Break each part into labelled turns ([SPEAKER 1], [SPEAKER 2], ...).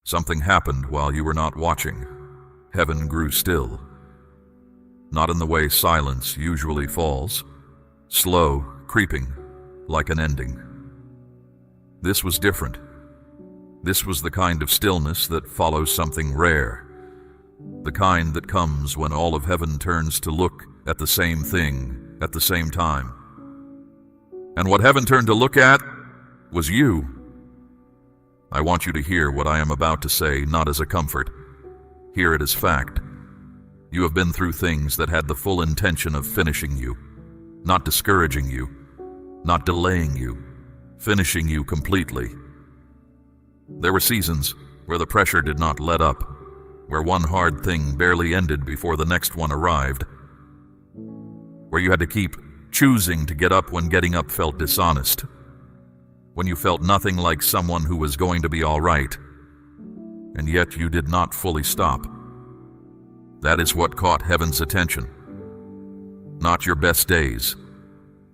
[SPEAKER 1] Something happened while you were not watching. Heaven grew still. Not in the way silence usually falls, slow, creeping, like an ending. This was different. This was the kind of stillness that follows something rare, the kind that comes when all of heaven turns to look at the same thing at the same time. And what heaven turned to look at was you. I want you to hear what I am about to say, not as a comfort. Hear it as fact. You have been through things that had the full intention of finishing you, not discouraging you, not delaying you, finishing you completely. There were seasons where the pressure did not let up, where one hard thing barely ended before the next one arrived, where you had to keep choosing to get up when getting up felt dishonest, when you felt nothing like someone who was going to be all right, and yet you did not fully stop. That is what caught heaven's attention. Not your best days,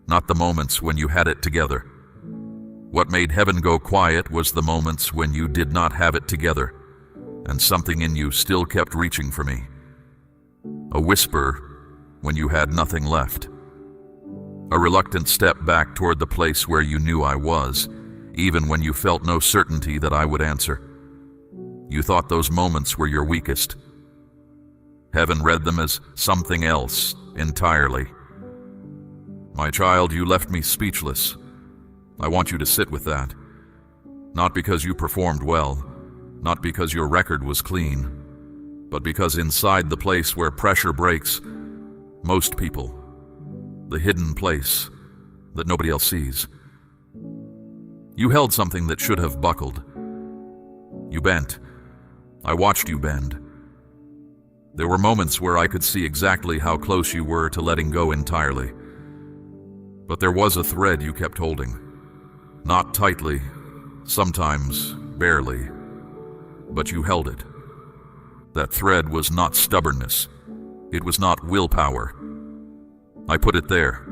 [SPEAKER 1] not the moments when you had it together. What made heaven go quiet was the moments when you did not have it together, and something in you still kept reaching for me. A whisper when you had nothing left. A reluctant step back toward the place where you knew I was, even when you felt no certainty that I would answer. You thought those moments were your weakest. Heaven read them as something else entirely. My child, you left me speechless. I want you to sit with that. Not because you performed well, not because your record was clean, but because inside the place where pressure breaks, most people, the hidden place that nobody else sees, you held something that should have buckled. You bent. I watched you bend. There were moments where I could see exactly how close you were to letting go entirely. But there was a thread you kept holding. Not tightly, sometimes barely, but you held it. That thread was not stubbornness. It was not willpower. I put it there.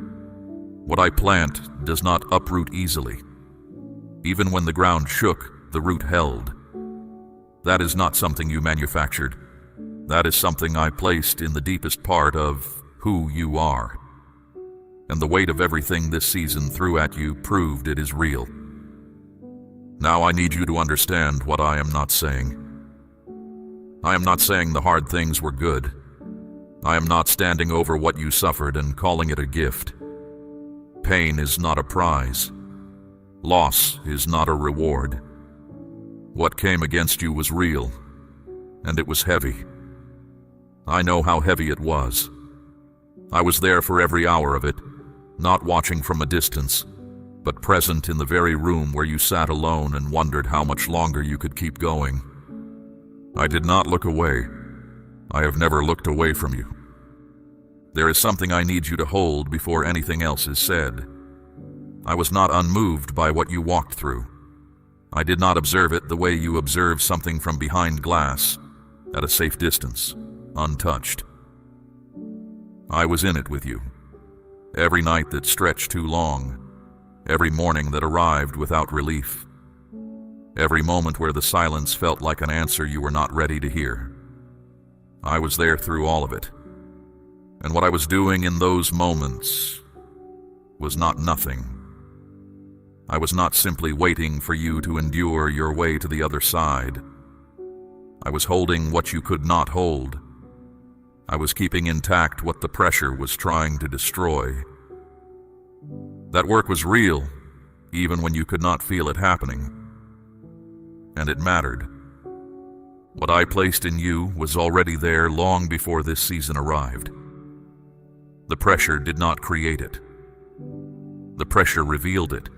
[SPEAKER 1] What I plant does not uproot easily. Even when the ground shook, the root held. That is not something you manufactured. That is something I placed in the deepest part of who you are. And the weight of everything this season threw at you proved it is real. Now I need you to understand what I am not saying. I am not saying the hard things were good. I am not standing over what you suffered and calling it a gift. Pain is not a prize. Loss is not a reward. What came against you was real, and it was heavy. I know how heavy it was. I was there for every hour of it, not watching from a distance, but present in the very room where you sat alone and wondered how much longer you could keep going. I did not look away. I have never looked away from you. There is something I need you to hold before anything else is said. I was not unmoved by what you walked through. I did not observe it the way you observe something from behind glass, at a safe distance, untouched. I was in it with you. Every night that stretched too long, every morning that arrived without relief, every moment where the silence felt like an answer you were not ready to hear. I was there through all of it. And what I was doing in those moments was not nothing. I was not simply waiting for you to endure your way to the other side. I was holding what you could not hold. I was keeping intact what the pressure was trying to destroy. That work was real, even when you could not feel it happening. And it mattered. What I placed in you was already there long before this season arrived. The pressure did not create it. The pressure revealed it.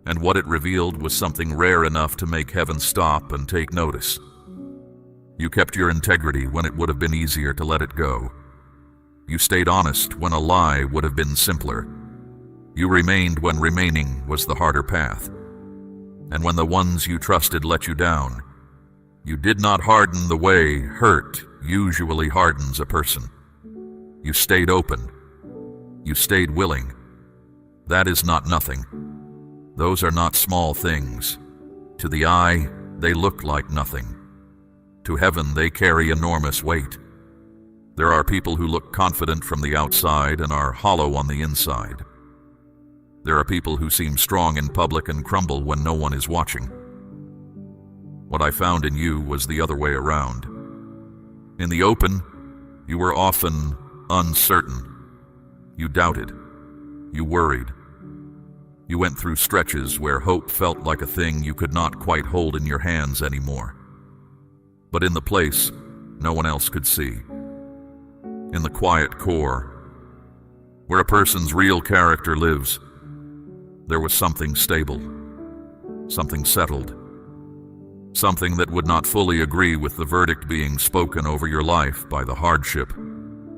[SPEAKER 1] And what it revealed was something rare enough to make heaven stop and take notice. You kept your integrity when it would have been easier to let it go. You stayed honest when a lie would have been simpler. You remained when remaining was the harder path. And when the ones you trusted let you down, you did not harden the way hurt usually hardens a person. You stayed open. You stayed willing. That is not nothing. Those are not small things. To the eye, they look like nothing. To heaven, they carry enormous weight. There are people who look confident from the outside and are hollow on the inside. There are people who seem strong in public and crumble when no one is watching. What I found in you was the other way around. In the open, you were often uncertain. You doubted. You worried. You went through stretches where hope felt like a thing you could not quite hold in your hands anymore. But in the place no one else could see, in the quiet core, where a person's real character lives, there was something stable, something settled, something that would not fully agree with the verdict being spoken over your life by the hardship,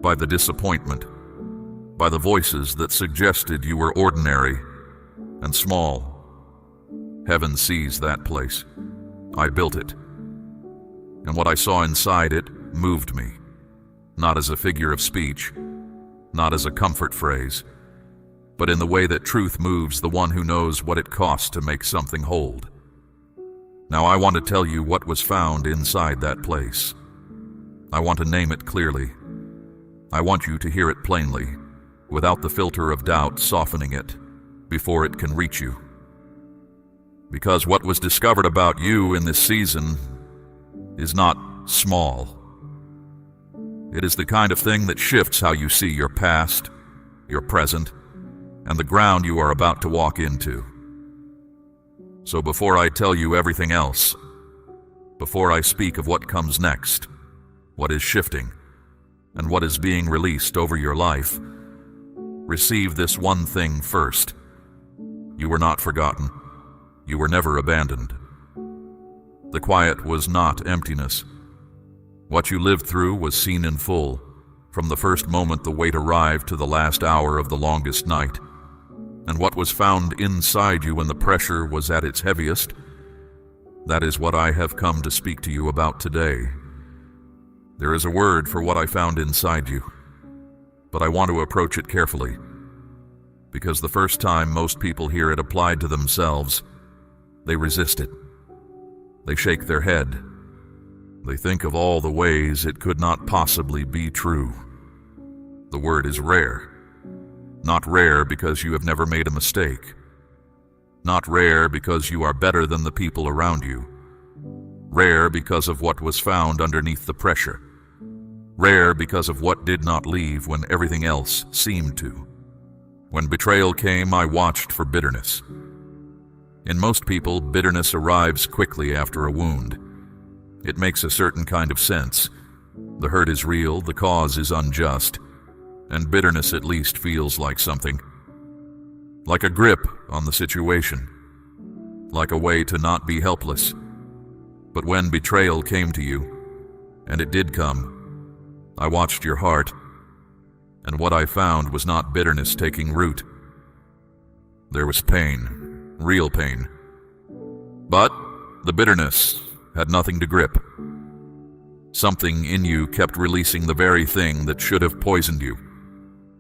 [SPEAKER 1] by the disappointment, by the voices that suggested you were ordinary and small. Heaven sees that place. I built it. And what I saw inside it moved me, not as a figure of speech, not as a comfort phrase, but in the way that truth moves the one who knows what it costs to make something hold. Now I want to tell you what was found inside that place. I want to name it clearly. I want you to hear it plainly, without the filter of doubt softening it, before it can reach you. Because what was discovered about you in this season is not small. It is the kind of thing that shifts how you see your past, your present, and the ground you are about to walk into. So before I tell you everything else, before I speak of what comes next, what is shifting, and what is being released over your life, receive this one thing first. You were not forgotten. You were never abandoned. The quiet was not emptiness. What you lived through was seen in full, from the first moment the weight arrived to the last hour of the longest night. And what was found inside you when the pressure was at its heaviest, that is what I have come to speak to you about today. There is a word for what I found inside you, but I want to approach it carefully, because the first time most people hear it applied to themselves, they resist it. They shake their head. They think of all the ways it could not possibly be true. The word is rare. Not rare because you have never made a mistake. Not rare because you are better than the people around you. Rare because of what was found underneath the pressure. Rare because of what did not leave when everything else seemed to. When betrayal came, I watched for bitterness. In most people, bitterness arrives quickly after a wound. It makes a certain kind of sense. The hurt is real, the cause is unjust, and bitterness at least feels like something. Like a grip on the situation. Like a way to not be helpless. But when betrayal came to you, and it did come, I watched your heart, and what I found was not bitterness taking root. There was pain, real pain. But the bitterness had nothing to grip. Something in you kept releasing the very thing that should have poisoned you.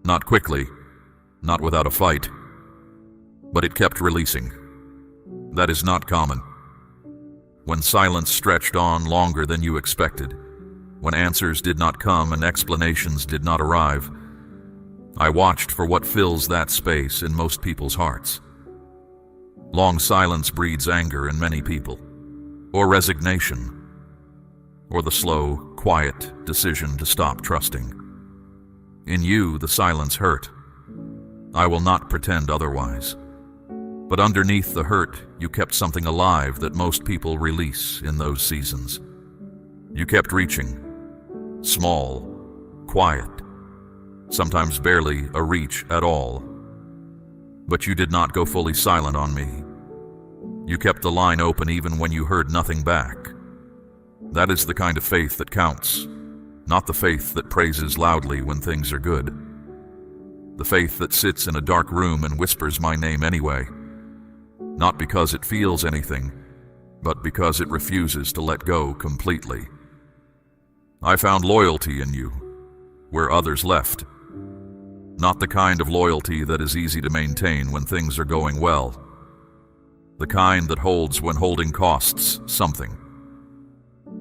[SPEAKER 1] Not quickly, not without a fight, but it kept releasing. That is not common. When silence stretched on longer than you expected, when answers did not come and explanations did not arrive, I watched for what fills that space in most people's hearts. Long silence breeds anger in many people, or resignation, or the slow, quiet decision to stop trusting. In you, the silence hurt. I will not pretend otherwise. But underneath the hurt, you kept something alive that most people release in those seasons. You kept reaching. Small, quiet, sometimes barely a reach at all. But you did not go fully silent on me. You kept the line open even when you heard nothing back. That is the kind of faith that counts, not the faith that praises loudly when things are good. The faith that sits in a dark room and whispers my name anyway, not because it feels anything, but because it refuses to let go completely. I found loyalty in you, where others left. Not the kind of loyalty that is easy to maintain when things are going well. the kind that holds when holding costs something.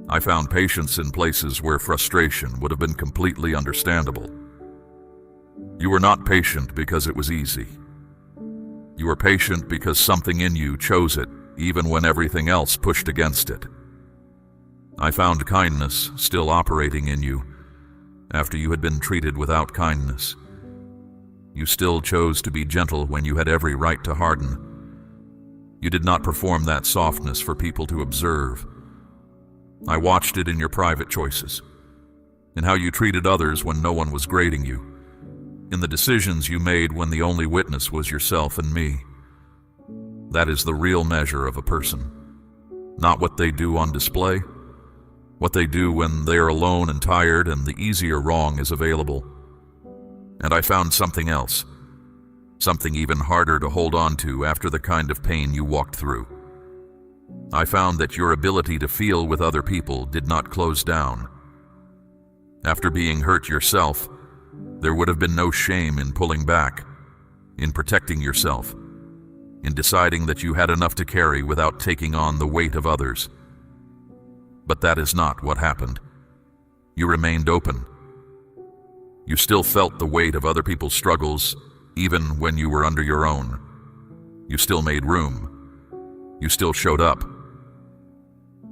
[SPEAKER 1] I found patience in places where frustration would have been completely understandable. You were not patient because it was easy. You were patient because something in you chose it, even when everything else pushed against it. I found kindness still operating in you after you had been treated without kindness. You still chose to be gentle when you had every right to harden. You did not perform that softness for people to observe. I watched it in your private choices, in how you treated others when no one was grading you, in the decisions you made when the only witness was yourself and me. That is the real measure of a person, not what they do on display, what they do when they are alone and tired and the easier wrong is available. And I found something else, something even harder to hold on to after the kind of pain you walked through. I found that your ability to feel with other people did not close down. After being hurt yourself, there would have been no shame in pulling back, in protecting yourself, in deciding that you had enough to carry without taking on the weight of others. But that is not what happened. You remained open. You still felt the weight of other people's struggles, even when you were under your own. You still made room. You still showed up.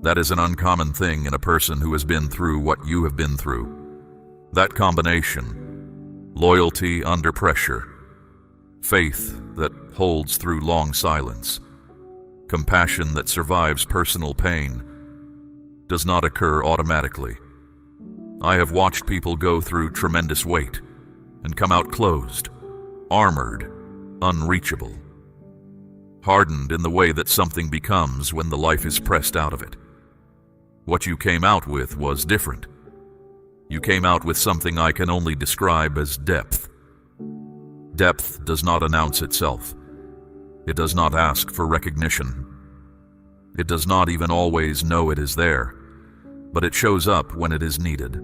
[SPEAKER 1] That is an uncommon thing in a person who has been through what you have been through. That combination, loyalty under pressure, faith that holds through long silence, compassion that survives personal pain, does not occur automatically. I have watched people go through tremendous weight and come out closed, armored, unreachable, hardened in the way that something becomes when the life is pressed out of it. What you came out with was different. You came out with something I can only describe as depth. Depth does not announce itself. It does not ask for recognition. It does not even always know it is there, but it shows up when it is needed.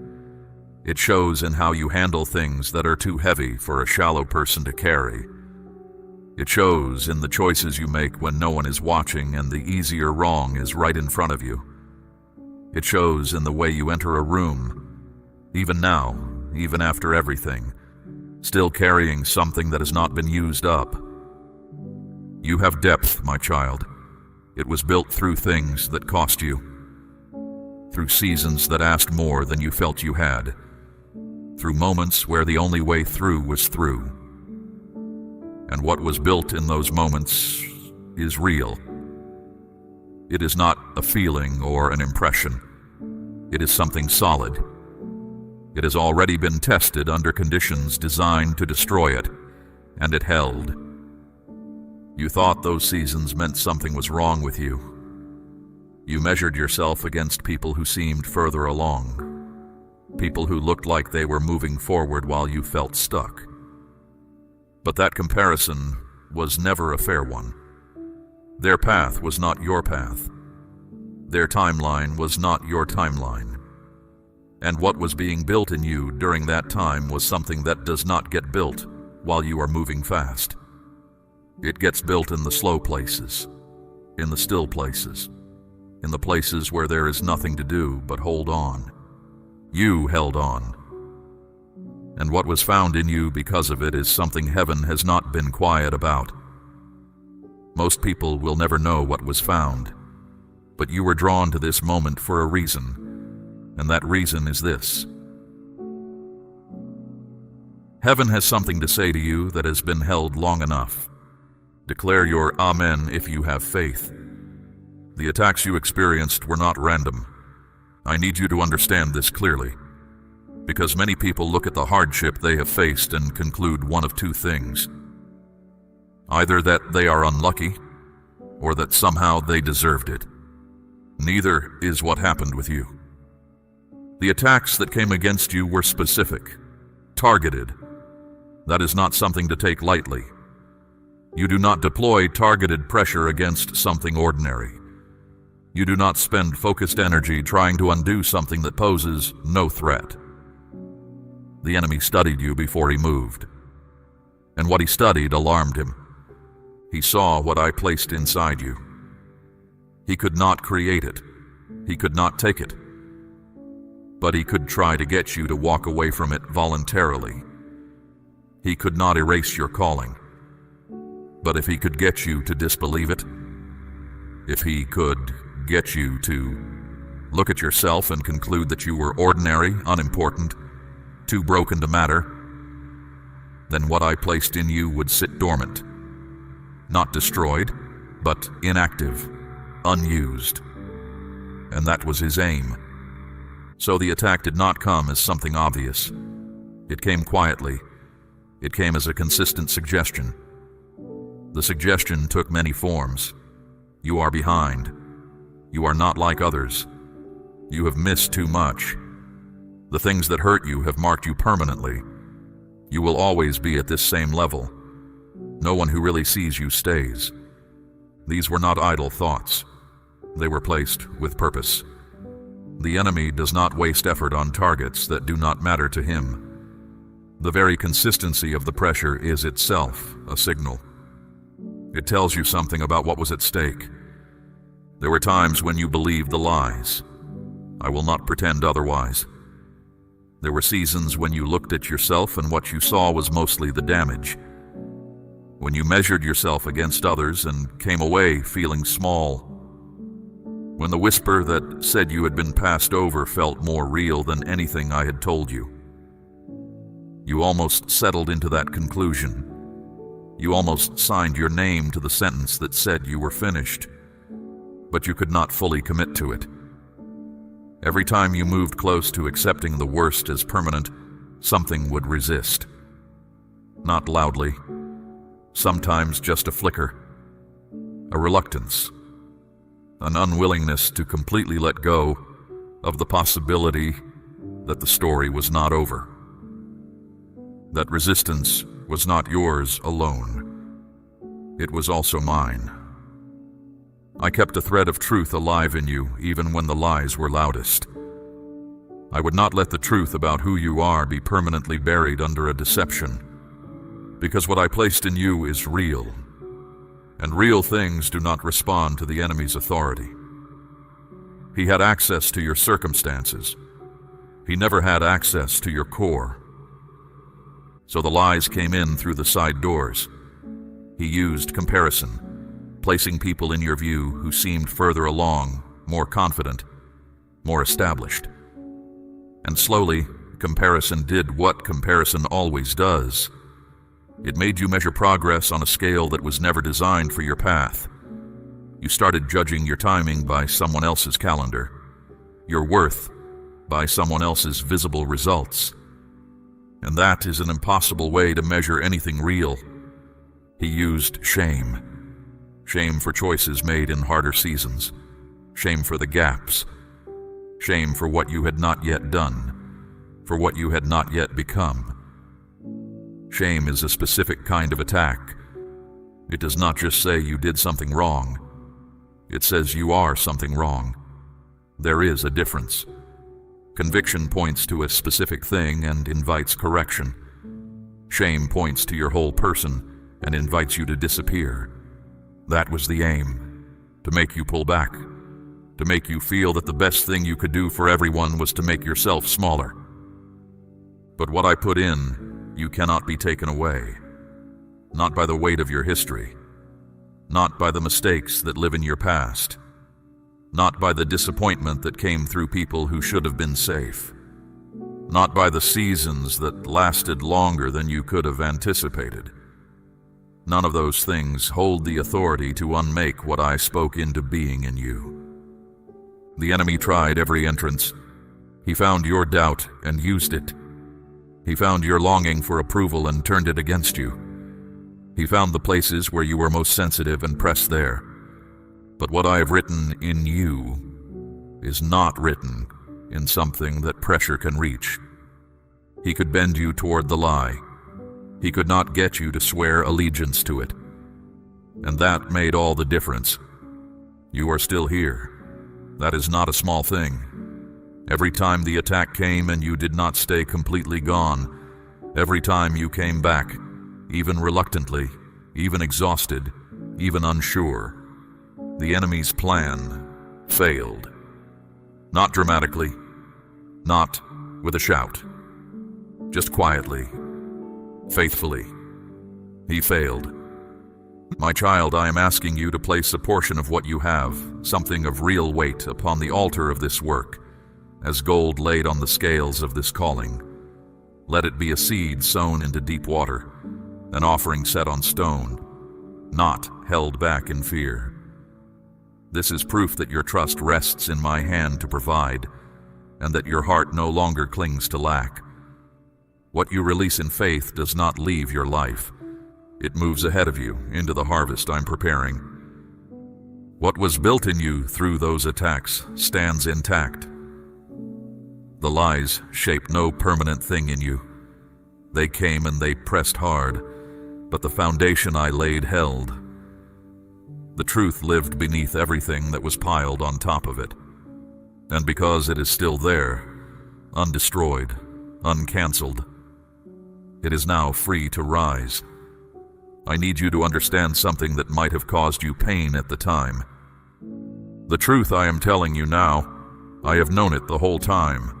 [SPEAKER 1] It shows in how you handle things that are too heavy for a shallow person to carry. It shows in the choices you make when no one is watching and the easier wrong is right in front of you. It shows in the way you enter a room, even now, even after everything, still carrying something that has not been used up. You have depth, my child. It was built through things that cost you, through seasons that asked more than you felt you had, through moments where the only way through was through. And what was built in those moments is real. It is not a feeling or an impression. It is something solid. It has already been tested under conditions designed to destroy it, and it held. You thought those seasons meant something was wrong with you. You measured yourself against people who seemed further along, people who looked like they were moving forward while you felt stuck. But that comparison was never a fair one. Their path was not your path. Their timeline was not your timeline. And what was being built in you during that time was something that does not get built while you are moving fast. It gets built in the slow places, in the still places, in the places where there is nothing to do but hold on. You held on. And what was found in you because of it is something heaven has not been quiet about. Most people will never know what was found, but you were drawn to this moment for a reason, and that reason is this. Heaven has something to say to you that has been held long enough. Declare your Amen if you have faith. The attacks you experienced were not random. I need you to understand this clearly, because many people look at the hardship they have faced and conclude one of two things. Either that they are unlucky, or that somehow they deserved it. Neither is what happened with you. The attacks that came against you were specific, targeted. That is not something to take lightly. You do not deploy targeted pressure against something ordinary. You do not spend focused energy trying to undo something that poses no threat. The enemy studied you before he moved, and what he studied alarmed him. He saw what I placed inside you, He could not create it. He could not take it. But he could try to get you to walk away from it voluntarily. He could not erase your calling. But if he could get you to disbelieve it, if he could get you to look at yourself and conclude that you were ordinary, unimportant, too broken to matter, then what I placed in you would sit dormant, not destroyed, but inactive, unused. And that was his aim. So the attack did not come as something obvious. It came quietly. It came as a consistent suggestion. The suggestion took many forms. You are behind. You are not like others. You have missed too much. The things that hurt you have marked you permanently. You will always be at this same level. No one who really sees you stays. These were not idle thoughts. They were placed with purpose. The enemy does not waste effort on targets that do not matter to him. The very consistency of the pressure is itself a signal. It tells you something about what was at stake. There were times when you believed the lies. I will not pretend otherwise. There were seasons when you looked at yourself and what you saw was mostly the damage. When you measured yourself against others and came away feeling small. When the whisper that said you had been passed over felt more real than anything I had told you. You almost settled into that conclusion. You almost signed your name to the sentence that said you were finished, but you could not fully commit to it. Every time you moved close to accepting the worst as permanent, something would resist. Not loudly, sometimes just a flicker, a reluctance, an unwillingness to completely let go of the possibility that the story was not over. That resistance was not yours alone. It was also mine. I kept a thread of truth alive in you even when the lies were loudest. I would not let the truth about who you are be permanently buried under a deception, because what I placed in you is real, and real things do not respond to the enemy's authority. He had access to your circumstances. He never had access to your core. So the lies came in through the side doors. He used comparison, placing people in your view who seemed further along, more confident, more established. And slowly, comparison did what comparison always does. It made you measure progress on a scale that was never designed for your path. You started judging your timing by someone else's calendar, your worth by someone else's visible results. And that is an impossible way to measure anything real. He used shame. Shame for choices made in harder seasons. Shame for the gaps. Shame for what you had not yet done, for what you had not yet become. Shame is a specific kind of attack. It does not just say you did something wrong. It says you are something wrong. There is a difference. Conviction points to a specific thing and invites correction. Shame points to your whole person and invites you to disappear. That was the aim, to make you pull back, to make you feel that the best thing you could do for everyone was to make yourself smaller. But what I put in, you cannot be taken away. Not by the weight of your history, not by the mistakes that live in your past, not by the disappointment that came through people who should have been safe, not by the seasons that lasted longer than you could have anticipated. None of those things hold the authority to unmake what I spoke into being in you. The enemy tried every entrance. He found your doubt and used it. He found your longing for approval and turned it against you. He found the places where you were most sensitive and pressed there. But what I have written in you is not written in something that pressure can reach. He could bend you toward the lie. He could not get you to swear allegiance to it. And that made all the difference. You are still here. That is not a small thing. Every time the attack came and you did not stay completely gone, every time you came back, even reluctantly, even exhausted, even unsure, the enemy's plan failed. Not dramatically, not with a shout. Just quietly, faithfully. He failed. My child, I am asking you to place a portion of what you have, something of real weight, upon the altar of this work, as gold laid on the scales of this calling. Let it be a seed sown into deep water, an offering set on stone, not held back in fear. This is proof that your trust rests in my hand to provide, and that your heart no longer clings to lack. What you release in faith does not leave your life. It moves ahead of you into the harvest I'm preparing. What was built in you through those attacks stands intact. The lies shape no permanent thing in you. They came and they pressed hard, but the foundation I laid held. The truth lived beneath everything that was piled on top of it. And because it is still there, undestroyed, uncancelled, it is now free to rise. I need you to understand something that might have caused you pain at the time. The truth I am telling you now, I have known it the whole time.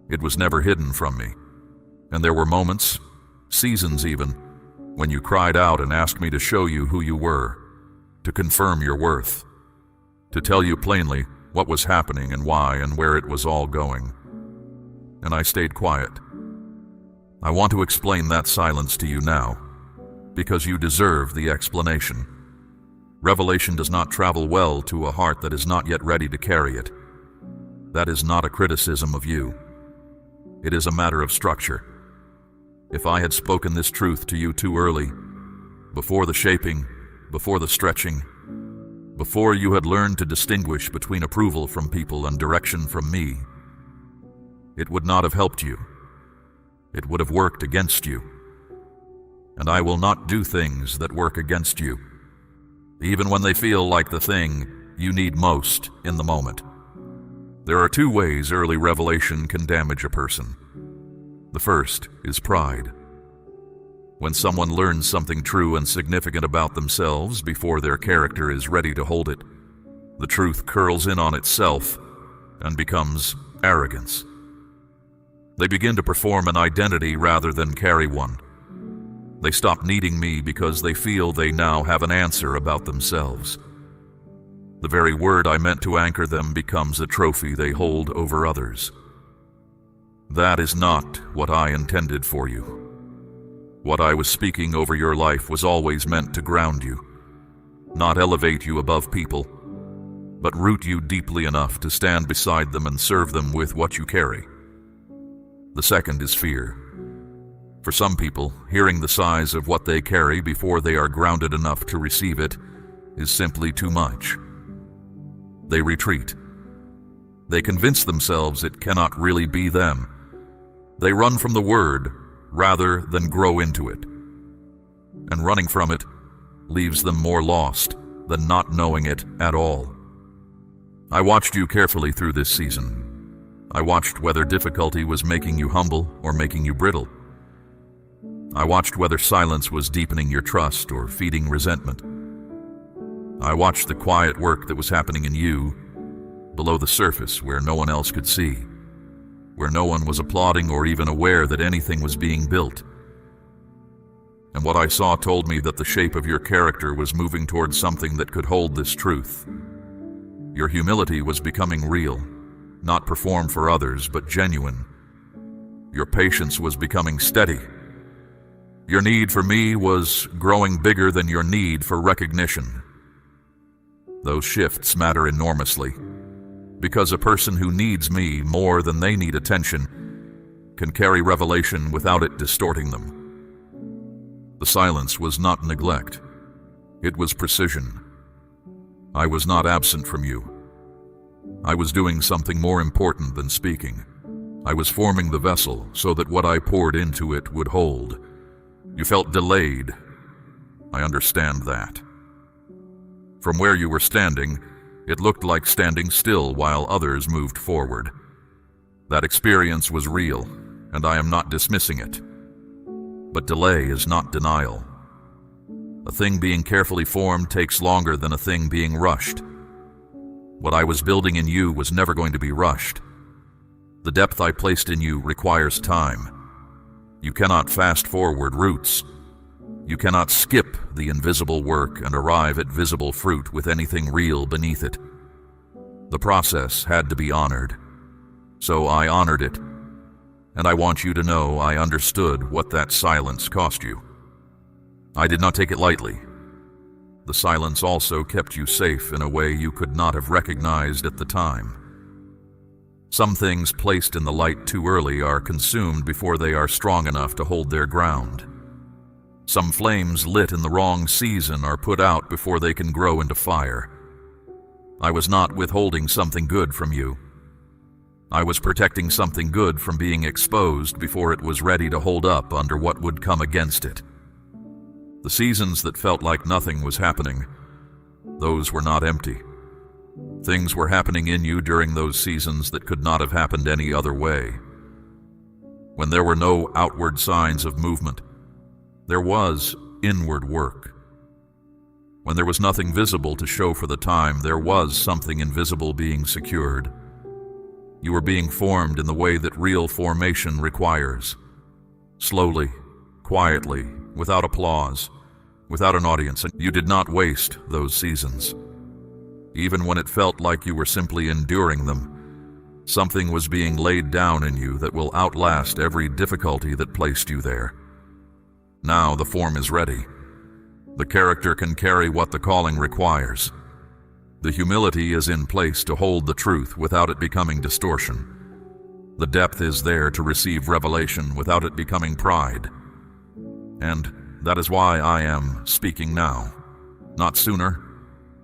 [SPEAKER 1] It was never hidden from me. And there were moments, seasons even, when you cried out and asked me to show you who you were, to confirm your worth, to tell you plainly what was happening and why and where it was all going. And I stayed quiet. I want to explain that silence to you now, because you deserve the explanation. Revelation does not travel well to a heart that is not yet ready to carry it. That is not a criticism of you. It is a matter of structure. If I had spoken this truth to you too early, before the shaping, before the stretching, before you had learned to distinguish between approval from people and direction from me, it would not have helped you. It would have worked against you. And I will not do things that work against you, even when they feel like the thing you need most in the moment. There are two ways early revelation can damage a person. The first is pride. When someone learns something true and significant about themselves before their character is ready to hold it, the truth curls in on itself and becomes arrogance. They begin to perform an identity rather than carry one. They stop needing me because they feel they now have an answer about themselves. The very word I meant to anchor them becomes a trophy they hold over others. That is not what I intended for you. What I was speaking over your life was always meant to ground you, not elevate you above people, but root you deeply enough to stand beside them and serve them with what you carry. The second is fear. For some people, hearing the size of what they carry before they are grounded enough to receive it is simply too much. They retreat. They convince themselves it cannot really be them. They run from the word rather than grow into it. And running from it leaves them more lost than not knowing it at all. I watched you carefully through this season. I watched whether difficulty was making you humble or making you brittle. I watched whether silence was deepening your trust or feeding resentment. I watched the quiet work that was happening in you below the surface where no one else could see, where no one was applauding or even aware that anything was being built. And what I saw told me that the shape of your character was moving towards something that could hold this truth. Your humility was becoming real, not performed for others, but genuine. Your patience was becoming steady. Your need for me was growing bigger than your need for recognition. Those shifts matter enormously, because a person who needs me more than they need attention can carry revelation without it distorting them. The silence was not neglect. It was precision. I was not absent from you. I was doing something more important than speaking. I was forming the vessel so that what I poured into it would hold. You felt delayed. I understand that. From where you were standing, it looked like standing still while others moved forward. That experience was real, and I am not dismissing it. But delay is not denial. A thing being carefully formed takes longer than a thing being rushed. What I was building in you was never going to be rushed. The depth I placed in you requires time. You cannot fast-forward roots. You cannot skip the invisible work and arrive at visible fruit with anything real beneath it. The process had to be honored. So I honored it. And I want you to know I understood what that silence cost you. I did not take it lightly. The silence also kept you safe in a way you could not have recognized at the time. Some things placed in the light too early are consumed before they are strong enough to hold their ground. Some flames lit in the wrong season are put out before they can grow into fire. I was not withholding something good from you. I was protecting something good from being exposed before it was ready to hold up under what would come against it. The seasons that felt like nothing was happening, those were not empty. Things were happening in you during those seasons that could not have happened any other way. When there were no outward signs of movement, there was inward work. When there was nothing visible to show for the time, there was something invisible being secured. You were being formed in the way that real formation requires. Slowly, quietly, without applause, without an audience, and you did not waste those seasons. Even when it felt like you were simply enduring them, something was being laid down in you that will outlast every difficulty that placed you there. Now the form is ready. The character can carry what the calling requires. The humility is in place to hold the truth without it becoming distortion. The depth is there to receive revelation without it becoming pride. And that is why I am speaking now. Not sooner,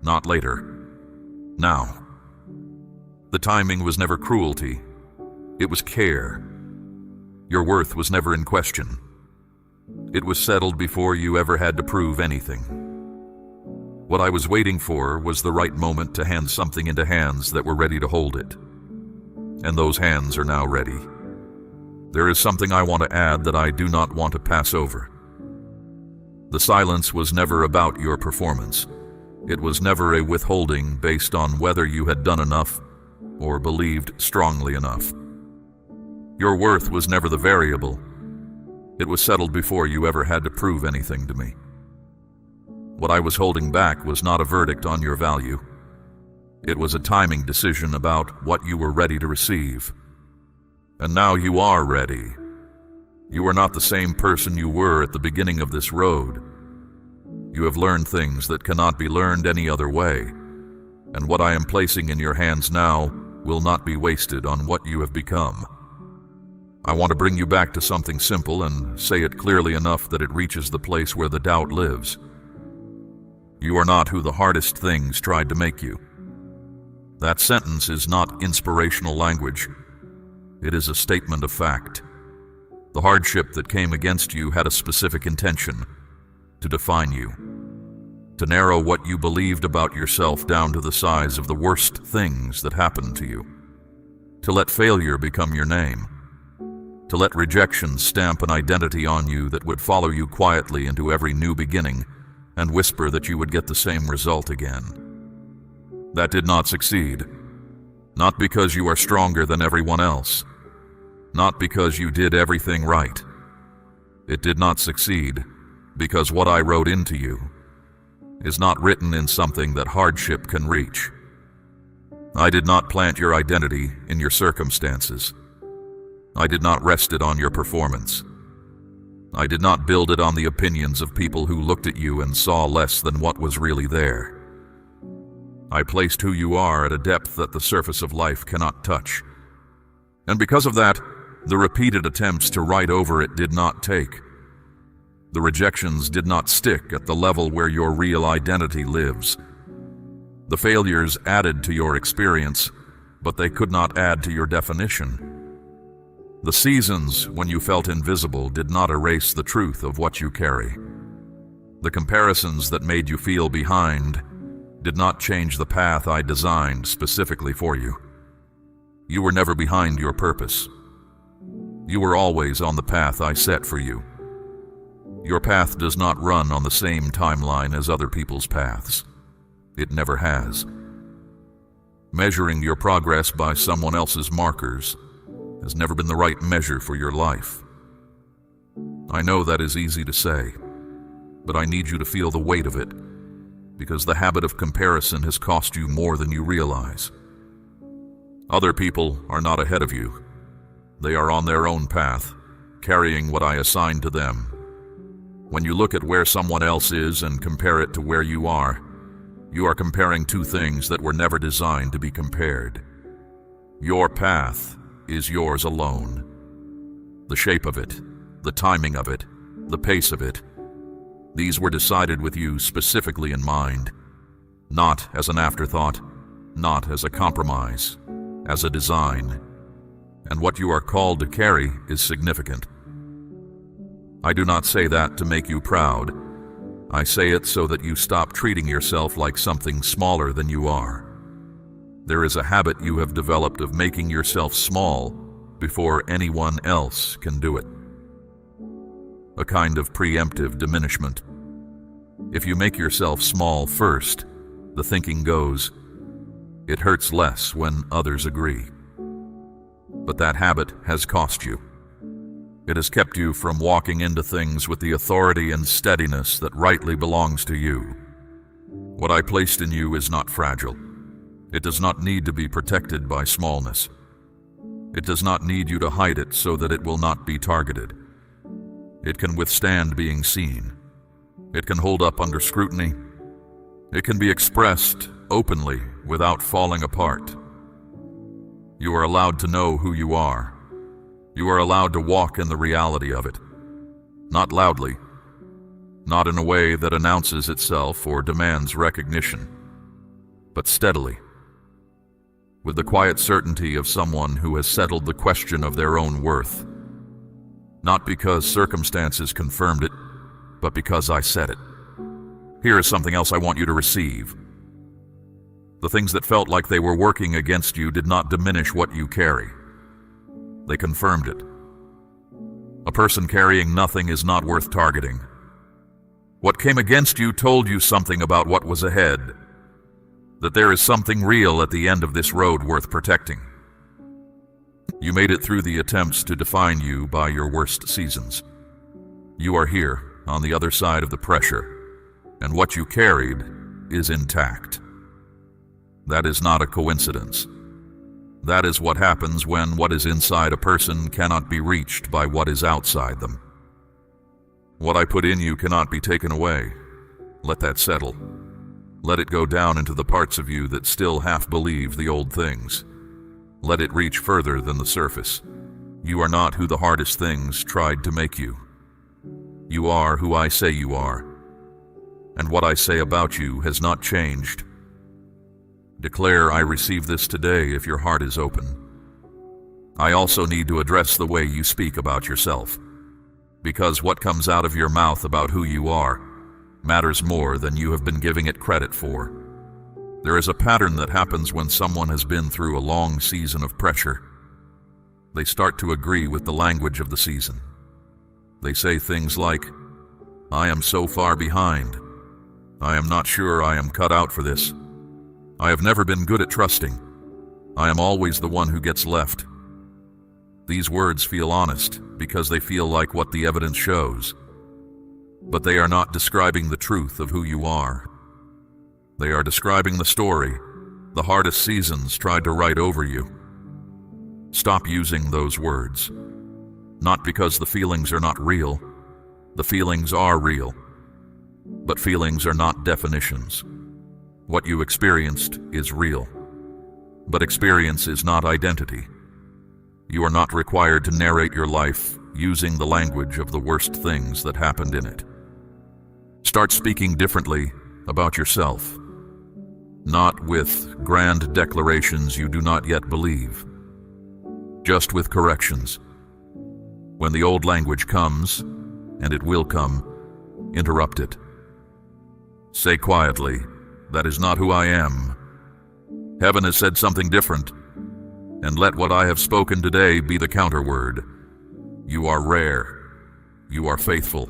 [SPEAKER 1] not later. Now. The timing was never cruelty. It was care. Your worth was never in question. It was settled before you ever had to prove anything. What I was waiting for was the right moment to hand something into hands that were ready to hold it. And those hands are now ready. There is something I want to add that I do not want to pass over. The silence was never about your performance. It was never a withholding based on whether you had done enough or believed strongly enough. Your worth was never the variable. It was settled before you ever had to prove anything to me. What I was holding back was not a verdict on your value. It was a timing decision about what you were ready to receive. And now you are ready. You are not the same person you were at the beginning of this road. You have learned things that cannot be learned any other way, and what I am placing in your hands now will not be wasted on what you have become. I want to bring you back to something simple and say it clearly enough that it reaches the place where the doubt lives. You are not who the hardest things tried to make you. That sentence is not inspirational language. It is a statement of fact. The hardship that came against you had a specific intention: to define you, to narrow what you believed about yourself down to the size of the worst things that happened to you, to let failure become your name, to let rejection stamp an identity on you that would follow you quietly into every new beginning and whisper that you would get the same result again. That did not succeed. Not because you are stronger than everyone else. Not because you did everything right. It did not succeed because what I wrote into you is not written in something that hardship can reach. I did not plant your identity in your circumstances. I did not rest it on your performance. I did not build it on the opinions of people who looked at you and saw less than what was really there. I placed who you are at a depth that the surface of life cannot touch. And because of that, the repeated attempts to write over it did not take. The rejections did not stick at the level where your real identity lives. The failures added to your experience, but they could not add to your definition. The seasons when you felt invisible did not erase the truth of what you carry. The comparisons that made you feel behind did not change the path I designed specifically for you. You were never behind your purpose. You were always on the path I set for you. Your path does not run on the same timeline as other people's paths. It never has. Measuring your progress by someone else's markers has never been the right measure for your life. I know that is easy to say, but I need you to feel the weight of it, because the habit of comparison has cost you more than you realize. Other people are not ahead of you. They are on their own path, carrying what I assigned to them. When you look at where someone else is and compare it to where you are comparing two things that were never designed to be compared. Your path is yours alone. The shape of it, the timing of it, the pace of it, these were decided with you specifically in mind, not as an afterthought, not as a compromise, as a design. And what you are called to carry is significant. I do not say that to make you proud. I say it so that you stop treating yourself like something smaller than you are. There is a habit you have developed of making yourself small before anyone else can do it. A kind of preemptive diminishment. If you make yourself small first, the thinking goes, it hurts less when others agree. But that habit has cost you. It has kept you from walking into things with the authority and steadiness that rightly belongs to you. What I placed in you is not fragile. It does not need to be protected by smallness. It does not need you to hide it so that it will not be targeted. It can withstand being seen. It can hold up under scrutiny. It can be expressed openly without falling apart. You are allowed to know who you are. You are allowed to walk in the reality of it. Not loudly, not in a way that announces itself or demands recognition, but steadily, with the quiet certainty of someone who has settled the question of their own worth. Not because circumstances confirmed it, but because I said it. Here is something else I want you to receive. The things that felt like they were working against you did not diminish what you carry. They confirmed it. A person carrying nothing is not worth targeting. What came against you told you something about what was ahead, that there is something real at the end of this road worth protecting. You made it through the attempts to define you by your worst seasons. You are here, on the other side of the pressure, and what you carried is intact. That is not a coincidence. That is what happens when what is inside a person cannot be reached by what is outside them. What I put in you cannot be taken away. Let that settle. Let it go down into the parts of you that still half believe the old things. Let it reach further than the surface. You are not who the hardest things tried to make you. You are who I say you are. And what I say about you has not changed. Declare, I receive this today if your heart is open. I also need to address the way you speak about yourself, because what comes out of your mouth about who you are matters more than you have been giving it credit for. There is a pattern that happens when someone has been through a long season of pressure. They start to agree with the language of the season. They say things like, I am so far behind. I am not sure I am cut out for this. I have never been good at trusting. I am always the one who gets left. These words feel honest because they feel like what the evidence shows. But they are not describing the truth of who you are. They are describing the story the hardest seasons tried to write over you. Stop using those words. Not because the feelings are not real. The feelings are real. But feelings are not definitions. What you experienced is real. But experience is not identity. You are not required to narrate your life using the language of the worst things that happened in it. Start speaking differently about yourself. Not with grand declarations you do not yet believe. Just with corrections. When the old language comes, and it will come, interrupt it. Say quietly, that is not who I am. Heaven has said something different, and let what I have spoken today be the counterword. You are rare. You are faithful.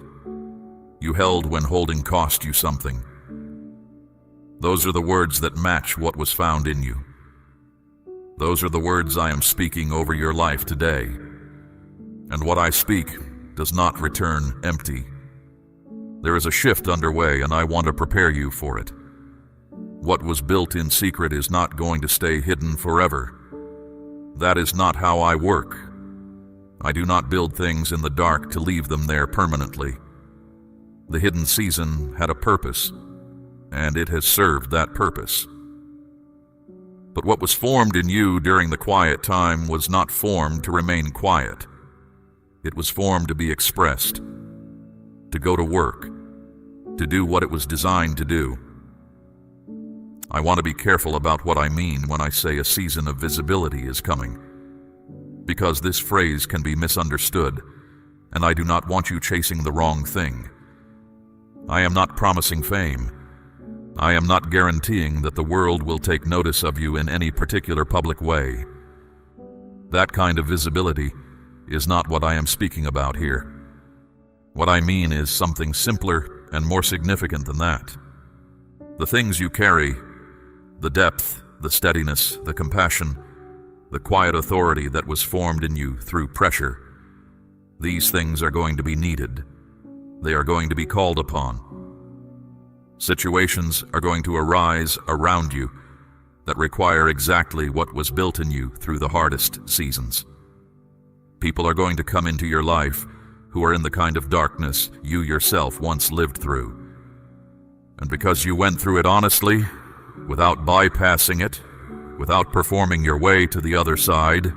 [SPEAKER 1] You held when holding cost you something. Those are the words that match what was found in you. Those are the words I am speaking over your life today. And what I speak does not return empty. There is a shift underway, and I want to prepare you for it. What was built in secret is not going to stay hidden forever. That is not how I work. I do not build things in the dark to leave them there permanently. The hidden season had a purpose, and it has served that purpose. But what was formed in you during the quiet time was not formed to remain quiet. It was formed to be expressed, to go to work, to do what it was designed to do. I want to be careful about what I mean when I say a season of visibility is coming, because this phrase can be misunderstood, and I do not want you chasing the wrong thing. I am not promising fame. I am not guaranteeing that the world will take notice of you in any particular public way. That kind of visibility is not what I am speaking about here. What I mean is something simpler and more significant than that. The things you carry, the depth, the steadiness, the compassion, the quiet authority that was formed in you through pressure, these things are going to be needed. They are going to be called upon. Situations are going to arise around you that require exactly what was built in you through the hardest seasons. People are going to come into your life who are in the kind of darkness you yourself once lived through. And because you went through it honestly, without bypassing it, without performing your way to the other side,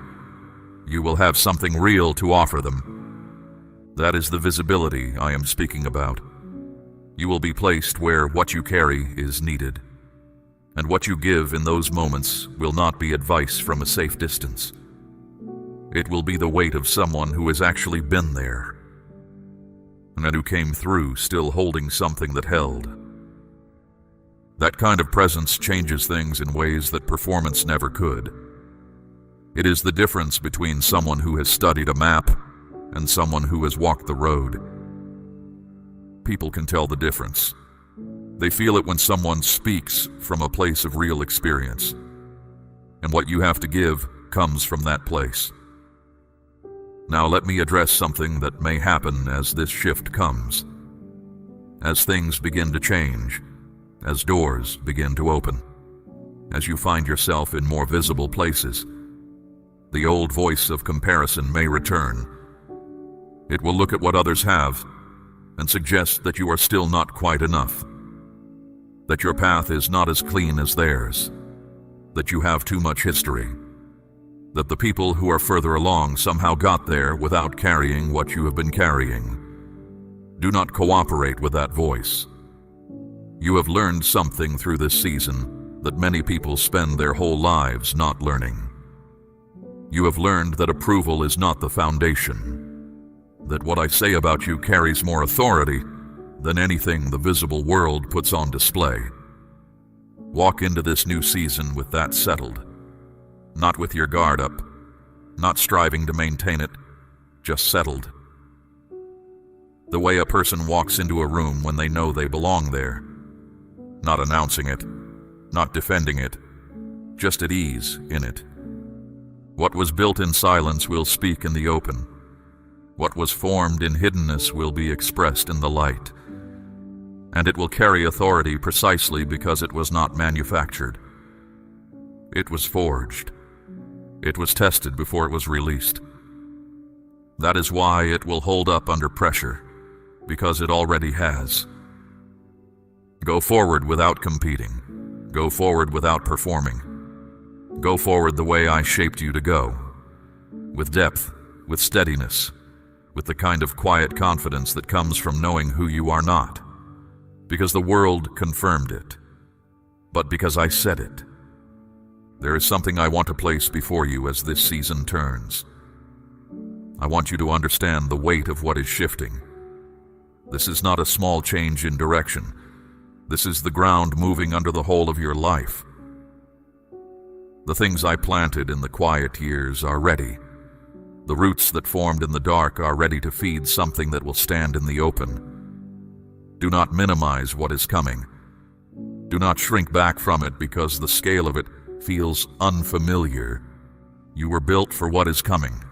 [SPEAKER 1] you will have something real to offer them. That is the visibility I am speaking about. You will be placed where what you carry is needed. And what you give in those moments will not be advice from a safe distance. It will be the weight of someone who has actually been there, and who came through still holding something that held. That kind of presence changes things in ways that performance never could. It is the difference between someone who has studied a map and someone who has walked the road. People can tell the difference. They feel it when someone speaks from a place of real experience. And what you have to give comes from that place. Now let me address something that may happen as this shift comes. As things begin to change, as doors begin to open, as you find yourself in more visible places, the old voice of comparison may return. It will look at what others have and suggest that you are still not quite enough, that your path is not as clean as theirs, that you have too much history, that the people who are further along somehow got there without carrying what you have been carrying. Do not cooperate with that voice. You have learned something through this season that many people spend their whole lives not learning. You have learned that approval is not the foundation, that what I say about you carries more authority than anything the visible world puts on display. Walk into this new season with that settled, not with your guard up, not striving to maintain it, just settled. The way a person walks into a room when they know they belong there, not announcing it, not defending it, just at ease in it. What was built in silence will speak in the open. What was formed in hiddenness will be expressed in the light. And it will carry authority precisely because it was not manufactured. It was forged. It was tested before it was released. That is why it will hold up under pressure, because it already has. Go forward without competing. Go forward without performing. Go forward the way I shaped you to go, with depth, with steadiness, with the kind of quiet confidence that comes from knowing who you are not, because the world confirmed it, but because I said it. There is something I want to place before you as this season turns. I want you to understand the weight of what is shifting. This is not a small change in direction. This is the ground moving under the whole of your life. The things I planted in the quiet years are ready. The roots that formed in the dark are ready to feed something that will stand in the open. Do not minimize what is coming. Do not shrink back from it because the scale of it feels unfamiliar. You were built for what is coming.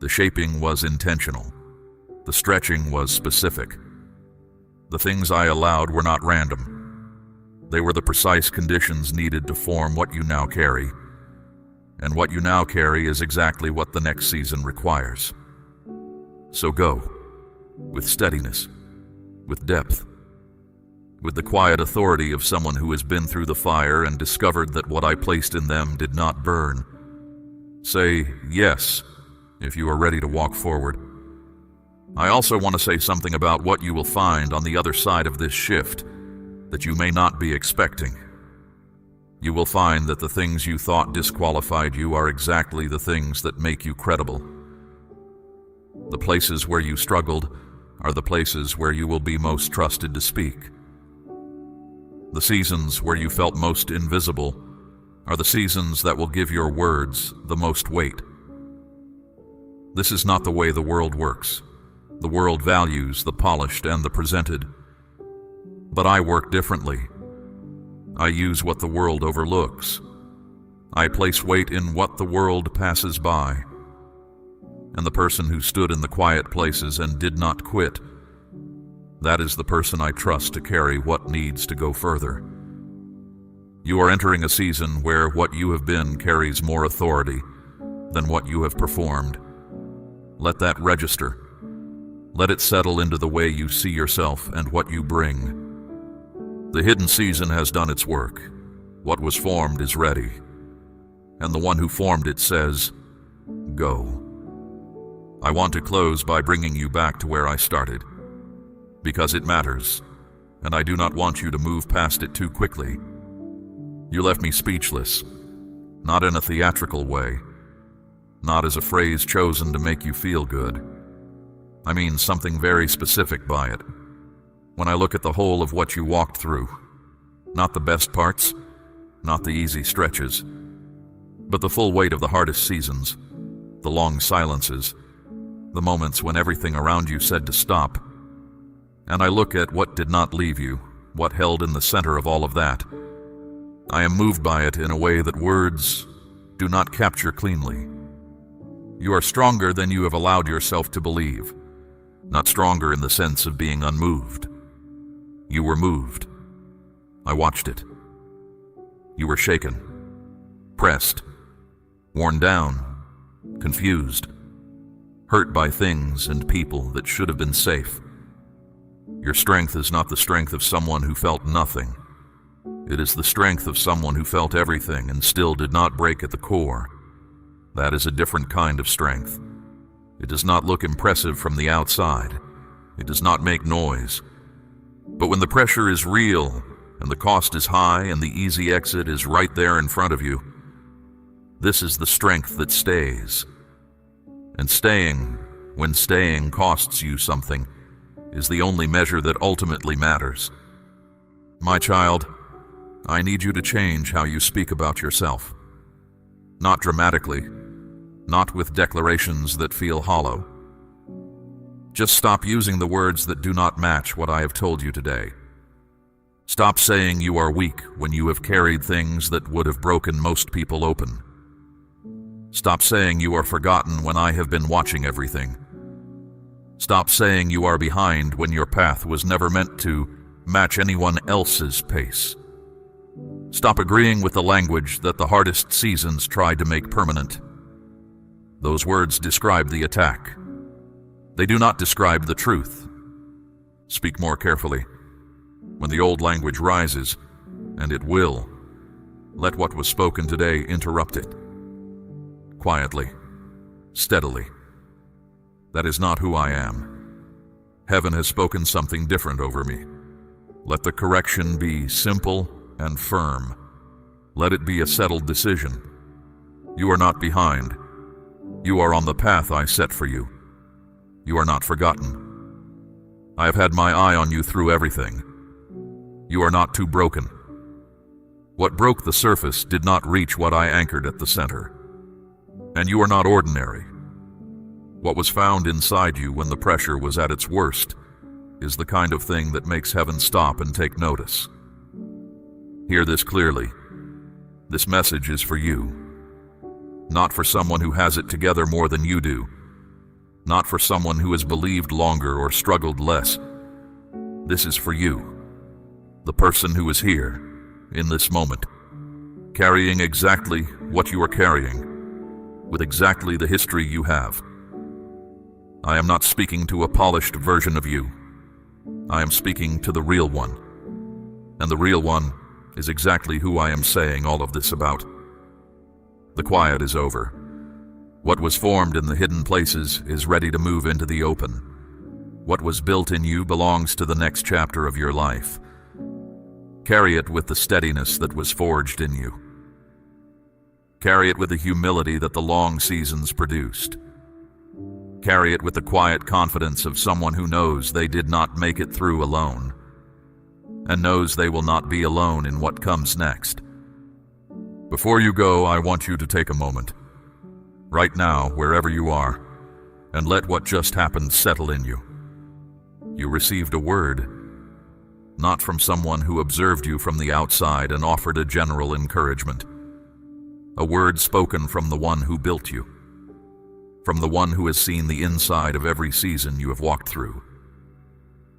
[SPEAKER 1] The shaping was intentional. The stretching was specific. The things I allowed were not random. They were the precise conditions needed to form what you now carry. And what you now carry is exactly what the next season requires. So go, with steadiness, with depth, with the quiet authority of someone who has been through the fire and discovered that what I placed in them did not burn. Say yes, if you are ready to walk forward. I also want to say something about what you will find on the other side of this shift that you may not be expecting. You will find that the things you thought disqualified you are exactly the things that make you credible. The places where you struggled are the places where you will be most trusted to speak. The seasons where you felt most invisible are the seasons that will give your words the most weight. This is not the way the world works. The world values the polished and the presented. But I work differently. I use what the world overlooks. I place weight in what the world passes by. And the person who stood in the quiet places and did not quit, that is the person I trust to carry what needs to go further. You are entering a season where what you have been carries more authority than what you have performed. Let that register. Let it settle into the way you see yourself and what you bring. The hidden season has done its work. What was formed is ready. And the one who formed it says, go. I want to close by bringing you back to where I started. Because it matters, and I do not want you to move past it too quickly. You left me speechless, not in a theatrical way, not as a phrase chosen to make you feel good. I mean something very specific by it. When I look at the whole of what you walked through, not the best parts, not the easy stretches, but the full weight of the hardest seasons, the long silences, the moments when everything around you said to stop. And I look at what did not leave you, what held in the center of all of that. I am moved by it in a way that words do not capture cleanly. You are stronger than you have allowed yourself to believe, not stronger in the sense of being unmoved. You were moved. I watched it. You were shaken, pressed, worn down, confused, hurt by things and people that should have been safe. Your strength is not the strength of someone who felt nothing. It is the strength of someone who felt everything and still did not break at the core. That is a different kind of strength. It does not look impressive from the outside. It does not make noise. But when the pressure is real and the cost is high and the easy exit is right there in front of you, this is the strength that stays. And staying, when staying costs you something, is the only measure that ultimately matters. My child, I need you to change how you speak about yourself. Not dramatically, not with declarations that feel hollow. Just stop using the words that do not match what I have told you today. Stop saying you are weak when you have carried things that would have broken most people open. Stop saying you are forgotten when I have been watching everything. Stop saying you are behind when your path was never meant to match anyone else's pace. Stop agreeing with the language that the hardest seasons tried to make permanent. Those words describe the attack. They do not describe the truth. Speak more carefully. When the old language rises, and it will, let what was spoken today interrupt it. Quietly, steadily. That is not who I am. Heaven has spoken something different over me. Let the correction be simple and firm. Let it be a settled decision. You are not behind. You are on the path I set for you. You are not forgotten. I have had my eye on you through everything. You are not too broken. What broke the surface did not reach what I anchored at the center. And you are not ordinary. What was found inside you when the pressure was at its worst is the kind of thing that makes heaven stop and take notice. Hear this clearly. This message is for you. Not for someone who has it together more than you do. Not for someone who has believed longer or struggled less. This is for you, the person who is here, in this moment, carrying exactly what you are carrying, with exactly the history you have. I am not speaking to a polished version of you. I am speaking to the real one. And the real one is exactly who I am saying all of this about. The quiet is over. What was formed in the hidden places is ready to move into the open. What was built in you belongs to the next chapter of your life. Carry it with the steadiness that was forged in you. Carry it with the humility that the long seasons produced. Carry it with the quiet confidence of someone who knows they did not make it through alone, and knows they will not be alone in what comes next. Before you go, I want you to take a moment, right now, wherever you are, and let what just happened settle in you. You received a word, not from someone who observed you from the outside and offered a general encouragement. A word spoken from the one who built you, from the one who has seen the inside of every season you have walked through,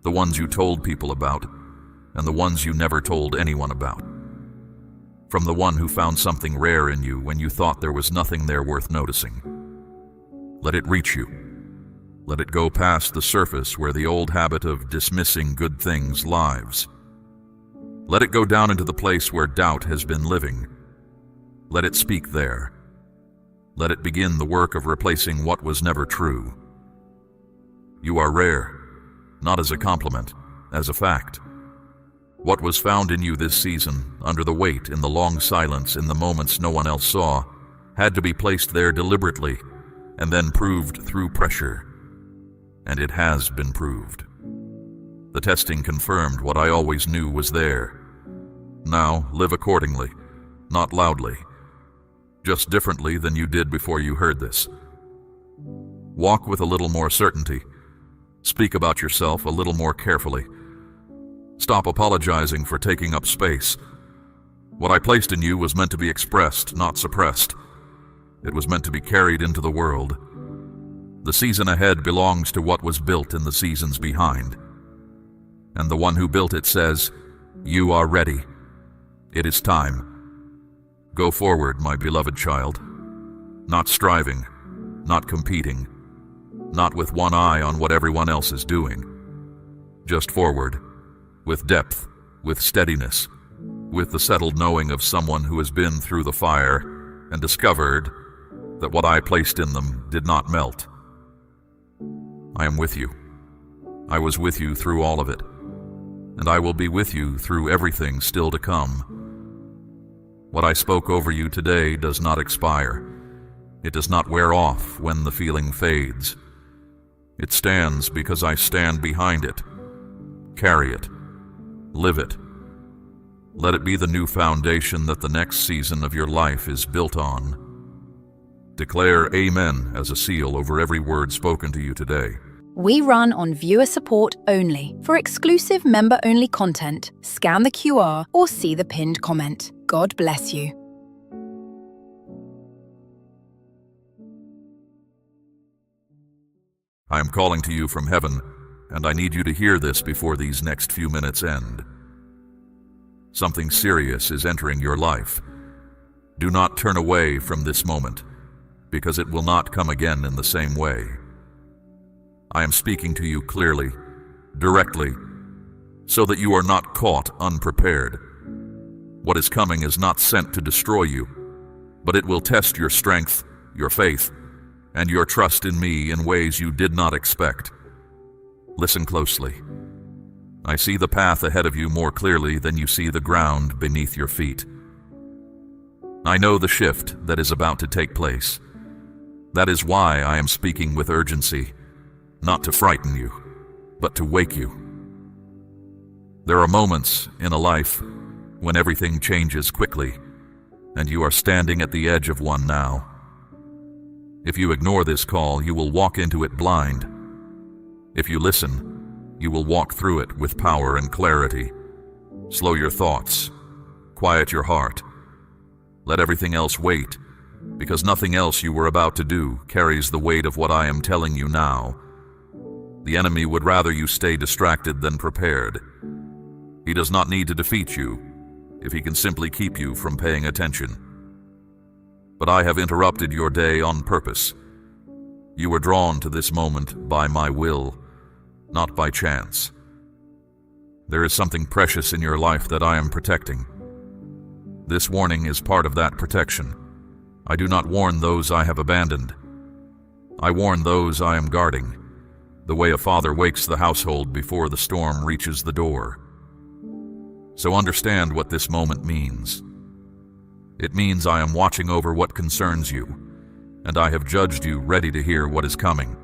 [SPEAKER 1] the ones you told people about, and the ones you never told anyone about, from the one who found something rare in you when you thought there was nothing there worth noticing. Let it reach you. Let it go past the surface where the old habit of dismissing good things lives. Let it go down into the place where doubt has been living. Let it speak there. Let it begin the work of replacing what was never true. You are rare, not as a compliment, as a fact. What was found in you this season, under the weight, in the long silence, in the moments no one else saw, had to be placed there deliberately, and then proved through pressure. And it has been proved. The testing confirmed what I always knew was there. Now, live accordingly, not loudly, just differently than you did before you heard this. Walk with a little more certainty. Speak about yourself a little more carefully. Stop apologizing for taking up space. What I placed in you was meant to be expressed, not suppressed. It was meant to be carried into the world. The season ahead belongs to what was built in the seasons behind. And the one who built it says, "You are ready. It is time. Go forward, my beloved child. Not striving, not competing, not with one eye on what everyone else is doing. Just forward, with depth, with steadiness, with the settled knowing of someone who has been through the fire and discovered that what I placed in them did not melt. I am with you. I was with you through all of it, and I will be with you through everything still to come. What I spoke over you today does not expire. It does not wear off when the feeling fades. It stands because I stand behind it. Carry it. Live it. Let it be the new foundation that the next season of your life is built on. Declare Amen as a seal over every word spoken to you today.
[SPEAKER 2] We run on viewer support only. For exclusive member-only content, scan the QR or see the pinned comment. God bless you.
[SPEAKER 1] I am calling to you from heaven, and I need you to hear this before these next few minutes end. Something serious is entering your life. Do not turn away from this moment, because it will not come again in the same way. I am speaking to you clearly, directly, so that you are not caught unprepared. What is coming is not sent to destroy you, but it will test your strength, your faith, and your trust in me in ways you did not expect. Listen closely. I see the path ahead of you more clearly than you see the ground beneath your feet. I know the shift that is about to take place. That is why I am speaking with urgency, not to frighten you, but to wake you. There are moments in a life when everything changes quickly, and you are standing at the edge of one now. If you ignore this call, you will walk into it blind. If you listen, you will walk through it with power and clarity. Slow your thoughts. Quiet your heart. Let everything else wait, because nothing else you were about to do carries the weight of what I am telling you now. The enemy would rather you stay distracted than prepared. He does not need to defeat you if he can simply keep you from paying attention. But I have interrupted your day on purpose. You were drawn to this moment by my will, not by chance. There is something precious in your life that I am protecting. This warning is part of that protection. I do not warn those I have abandoned. I warn those I am guarding, the way a father wakes the household before the storm reaches the door. So understand what this moment means. It means I am watching over what concerns you, and I have judged you ready to hear what is coming.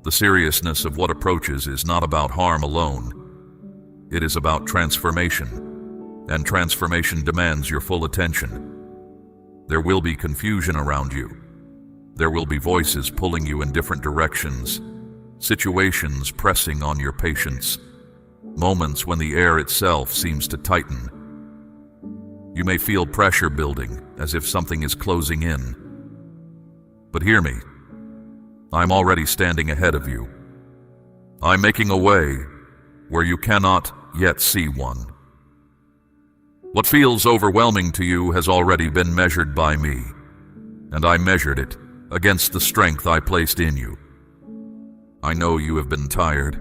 [SPEAKER 1] The seriousness of what approaches is not about harm alone. It is about transformation, and transformation demands your full attention. There will be confusion around you. There will be voices pulling you in different directions, situations pressing on your patience, moments when the air itself seems to tighten. You may feel pressure building, as if something is closing in. But hear me. I'm already standing ahead of you. I'm making a way where you cannot yet see one. What feels overwhelming to you has already been measured by me, and I measured it against the strength I placed in you. I know you have been tired.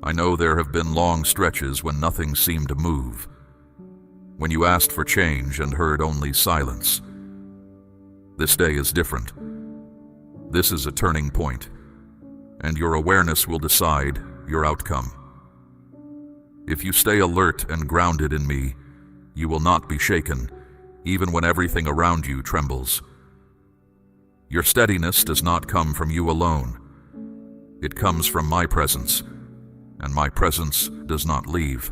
[SPEAKER 1] I know there have been long stretches when nothing seemed to move, when you asked for change and heard only silence. This day is different. This is a turning point, and your awareness will decide your outcome. If you stay alert and grounded in me, you will not be shaken, even when everything around you trembles. Your steadiness does not come from you alone. It comes from my presence, and my presence does not leave.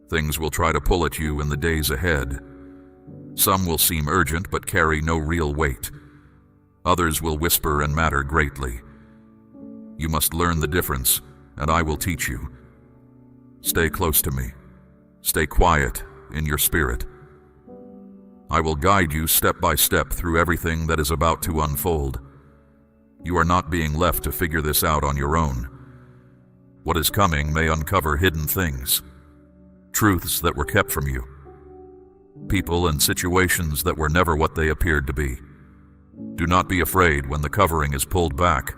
[SPEAKER 1] Things will try to pull at you in the days ahead. Some will seem urgent but carry no real weight. Others will whisper and matter greatly. You must learn the difference, and I will teach you. Stay close to me. Stay quiet in your spirit. I will guide you step by step through everything that is about to unfold. You are not being left to figure this out on your own. What is coming may uncover hidden things, truths that were kept from you, people and situations that were never what they appeared to be. Do not be afraid when the covering is pulled back.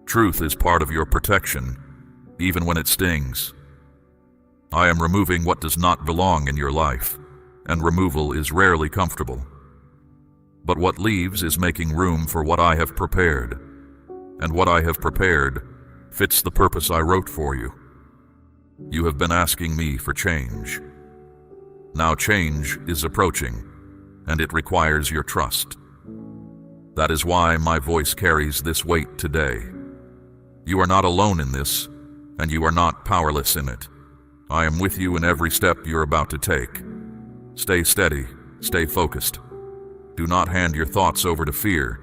[SPEAKER 1] Truth is part of your protection, even when it stings. I am removing what does not belong in your life, and removal is rarely comfortable. But what leaves is making room for what I have prepared, and what I have prepared fits the purpose I wrote for you. You have been asking me for change. Now change is approaching, and it requires your trust. That is why my voice carries this weight today. You are not alone in this, and you are not powerless in it. I am with you in every step you're about to take. Stay steady, stay focused. Do not hand your thoughts over to fear,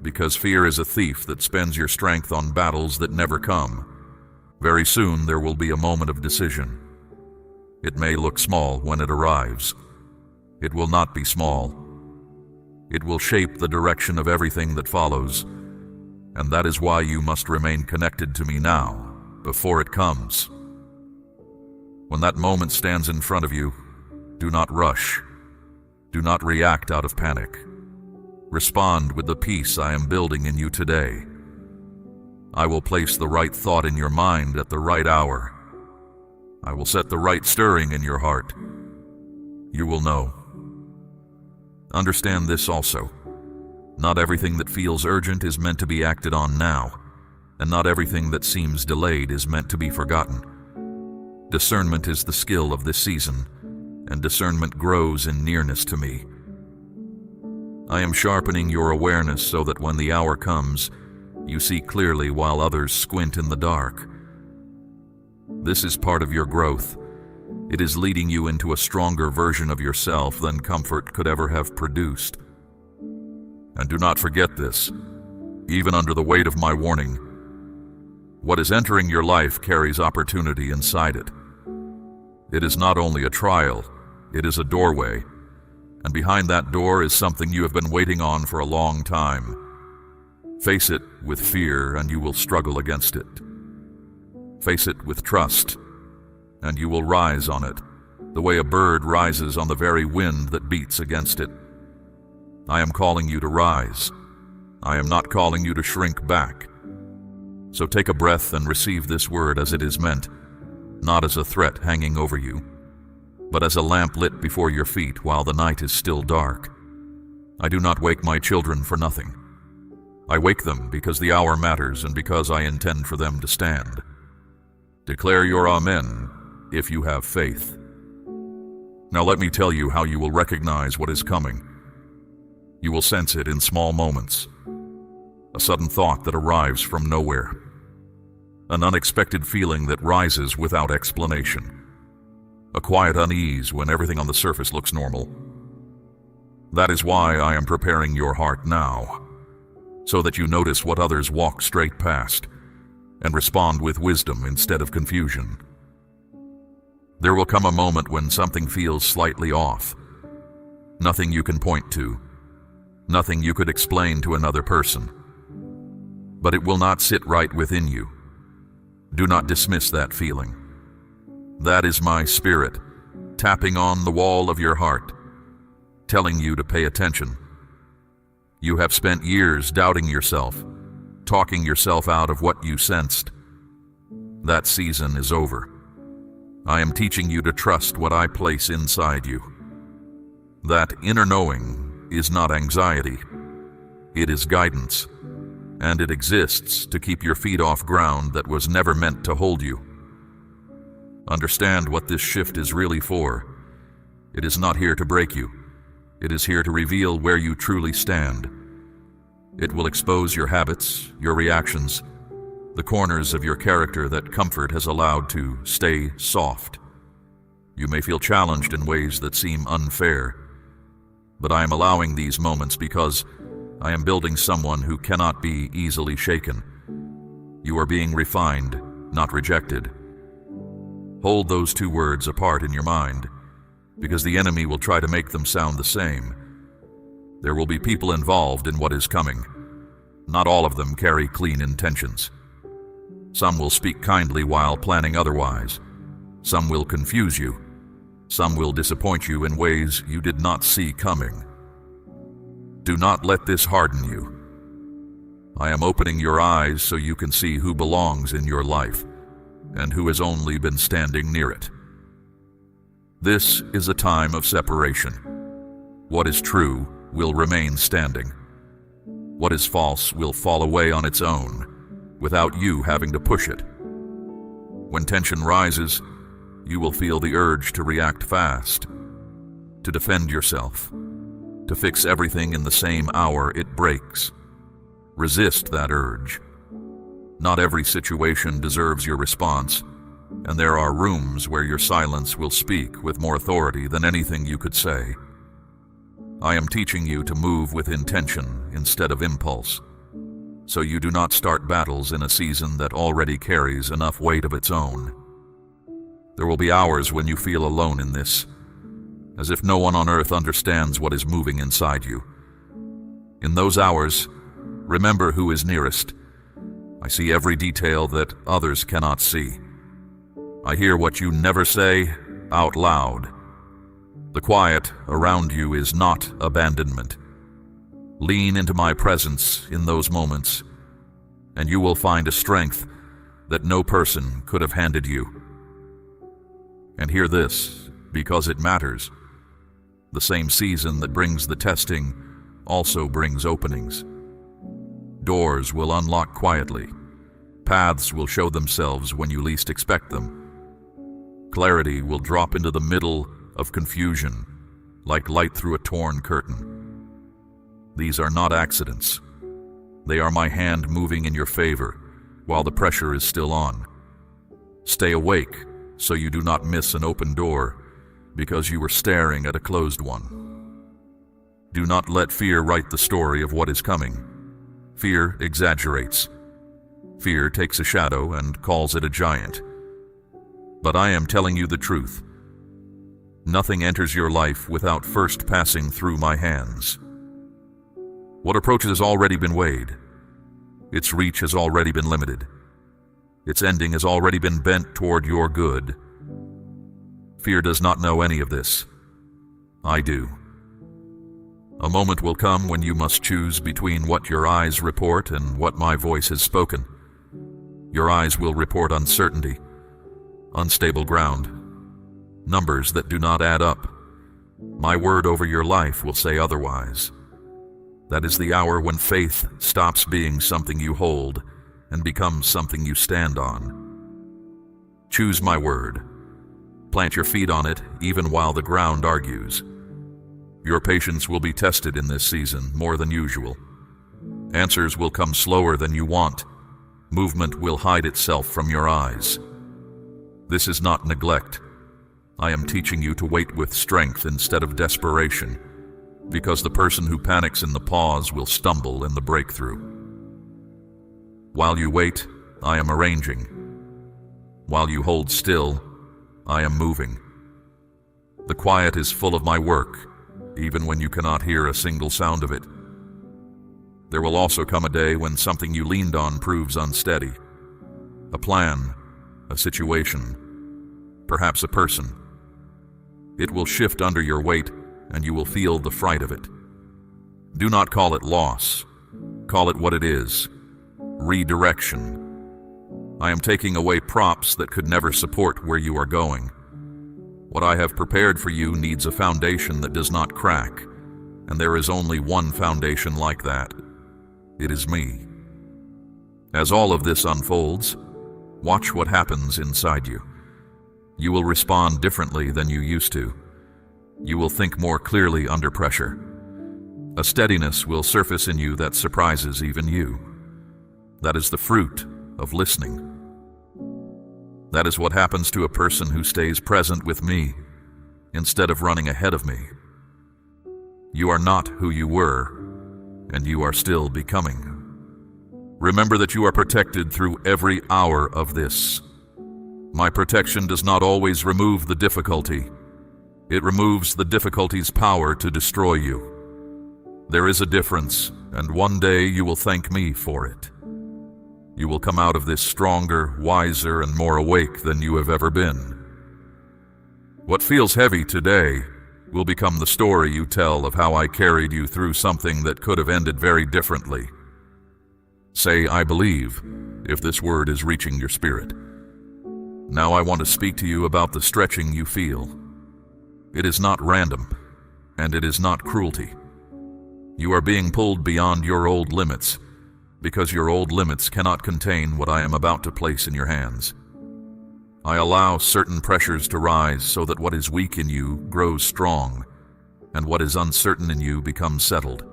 [SPEAKER 1] because fear is a thief that spends your strength on battles that never come. Very soon there will be a moment of decision. It may look small when it arrives. It will not be small. It will shape the direction of everything that follows, and that is why you must remain connected to me now, before it comes. When that moment stands in front of you, do not rush. Do not react out of panic. Respond with the peace I am building in you today. I will place the right thought in your mind at the right hour. I will set the right stirring in your heart. You will know. Understand this also. Not everything that feels urgent is meant to be acted on now, and not everything that seems delayed is meant to be forgotten. Discernment is the skill of this season, and discernment grows in nearness to me. I am sharpening your awareness so that when the hour comes, you see clearly while others squint in the dark. This is part of your growth. It is leading you into a stronger version of yourself than comfort could ever have produced. And do not forget this, even under the weight of my warning. What is entering your life carries opportunity inside it. It is not only a trial, it is a doorway. And behind that door is something you have been waiting on for a long time. Face it with fear, and you will struggle against it. Face it with trust, and you will rise on it, the way a bird rises on the very wind that beats against it. I am calling you to rise. I am not calling you to shrink back. So take a breath and receive this word as it is meant, not as a threat hanging over you, but as a lamp lit before your feet while the night is still dark. I do not wake my children for nothing. I wake them because the hour matters and because I intend for them to stand. Declare your amen if you have faith. Now let me tell you how you will recognize what is coming. You will sense it in small moments. A sudden thought that arrives from nowhere. An unexpected feeling that rises without explanation. A quiet unease when everything on the surface looks normal. That is why I am preparing your heart now, so that you notice what others walk straight past and respond with wisdom instead of confusion. There will come a moment when something feels slightly off. Nothing you can point to. Nothing you could explain to another person. But it will not sit right within you. Do not dismiss that feeling. That is my spirit, tapping on the wall of your heart, telling you to pay attention. You have spent years doubting yourself, talking yourself out of what you sensed. That season is over. I am teaching you to trust what I place inside you. That inner knowing is not anxiety. It is guidance, and it exists to keep your feet off ground that was never meant to hold you. Understand what this shift is really for. It is not here to break you. It is here to reveal where you truly stand. It will expose your habits, your reactions, the corners of your character that comfort has allowed to stay soft. You may feel challenged in ways that seem unfair, but I am allowing these moments because I am building someone who cannot be easily shaken. You are being refined, not rejected. Hold those two words apart in your mind, because the enemy will try to make them sound the same. There will be people involved in what is coming. Not all of them carry clean intentions. Some will speak kindly while planning otherwise. Some will confuse you. Some will disappoint you in ways you did not see coming. Do not let this harden you. I am opening your eyes so you can see who belongs in your life and who has only been standing near it. This is a time of separation. What is true will remain standing. What is false will fall away on its own, without you having to push it. When tension rises, you will feel the urge to react fast, to defend yourself, to fix everything in the same hour it breaks. Resist that urge. Not every situation deserves your response, and there are rooms where your silence will speak with more authority than anything you could say. I am teaching you to move with intention instead of impulse, so you do not start battles in a season that already carries enough weight of its own. There will be hours when you feel alone in this, as if no one on earth understands what is moving inside you. In those hours, remember who is nearest. I see every detail that others cannot see. I hear what you never say out loud. The quiet around you is not abandonment. Lean into my presence in those moments, and you will find a strength that no person could have handed you. And hear this, because it matters. The same season that brings the testing also brings openings. Doors will unlock quietly. Paths will show themselves when you least expect them. Clarity will drop into the middle of confusion, like light through a torn curtain. These are not accidents. They are my hand moving in your favor while the pressure is still on. Stay awake so you do not miss an open door because you were staring at a closed one. Do not let fear write the story of what is coming. Fear exaggerates. Fear takes a shadow and calls it a giant. But I am telling you the truth. Nothing enters your life without first passing through my hands. What approach has already been weighed. Its reach has already been limited. Its ending has already been bent toward your good. Fear does not know any of this. I do. A moment will come when you must choose between what your eyes report and what my voice has spoken. Your eyes will report uncertainty, unstable ground, numbers that do not add up. My word over your life will say otherwise. That is the hour when faith stops being something you hold and becomes something you stand on. Choose my word. Plant your feet on it even while the ground argues. Your patience will be tested in this season more than usual. Answers will come slower than you want. Movement will hide itself from your eyes. This is not neglect. I am teaching you to wait with strength instead of desperation, because the person who panics in the pause will stumble in the breakthrough. While you wait, I am arranging. While you hold still, I am moving. The quiet is full of my work, even when you cannot hear a single sound of it. There will also come a day when something you leaned on proves unsteady. A plan, a situation, perhaps a person. It will shift under your weight, and you will feel the fright of it. Do not call it loss. Call it what it is: redirection. I am taking away props that could never support where you are going. What I have prepared for you needs a foundation that does not crack, and there is only one foundation like that. It is me. As all of this unfolds, watch what happens inside you. You will respond differently than you used to. You will think more clearly under pressure. A steadiness will surface in you that surprises even you. That is the fruit of listening. That is what happens to a person who stays present with me instead of running ahead of me. You are not who you were, and you are still becoming. Remember that you are protected through every hour of this. My protection does not always remove the difficulty. It removes the difficulty's power to destroy you. There is a difference, and one day you will thank me for it. You will come out of this stronger, wiser, and more awake than you have ever been. What feels heavy today will become the story you tell of how I carried you through something that could have ended very differently. Say, I believe, if this word is reaching your spirit. Now I want to speak to you about the stretching you feel. It is not random, and it is not cruelty. You are being pulled beyond your old limits, because your old limits cannot contain what I am about to place in your hands. I allow certain pressures to rise so that what is weak in you grows strong, and what is uncertain in you becomes settled.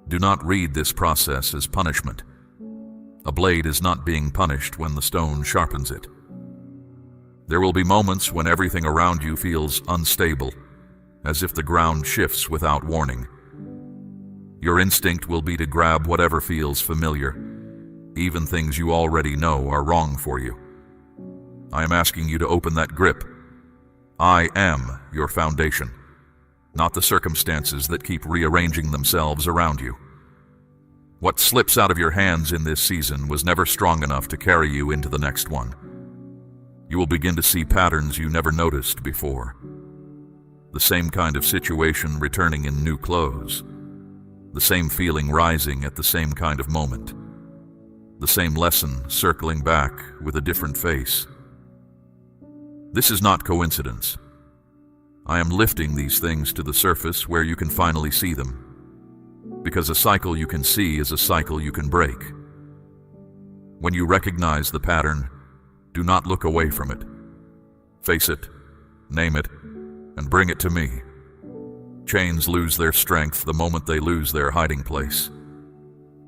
[SPEAKER 1] Do not read this process as punishment. A blade is not being punished when the stone sharpens it. There will be moments when everything around you feels unstable, as if the ground shifts without warning. Your instinct will be to grab whatever feels familiar, even things you already know are wrong for you. I am asking you to open that grip. I am your foundation, not the circumstances that keep rearranging themselves around you. What slips out of your hands in this season was never strong enough to carry you into the next one. You will begin to see patterns you never noticed before. The same kind of situation returning in new clothes. The same feeling rising at the same kind of moment. The same lesson circling back with a different face. This is not coincidence. I am lifting these things to the surface where you can finally see them. Because a cycle you can see is a cycle you can break. When you recognize the pattern, do not look away from it. Face it, name it, and bring it to me. Chains lose their strength the moment they lose their hiding place.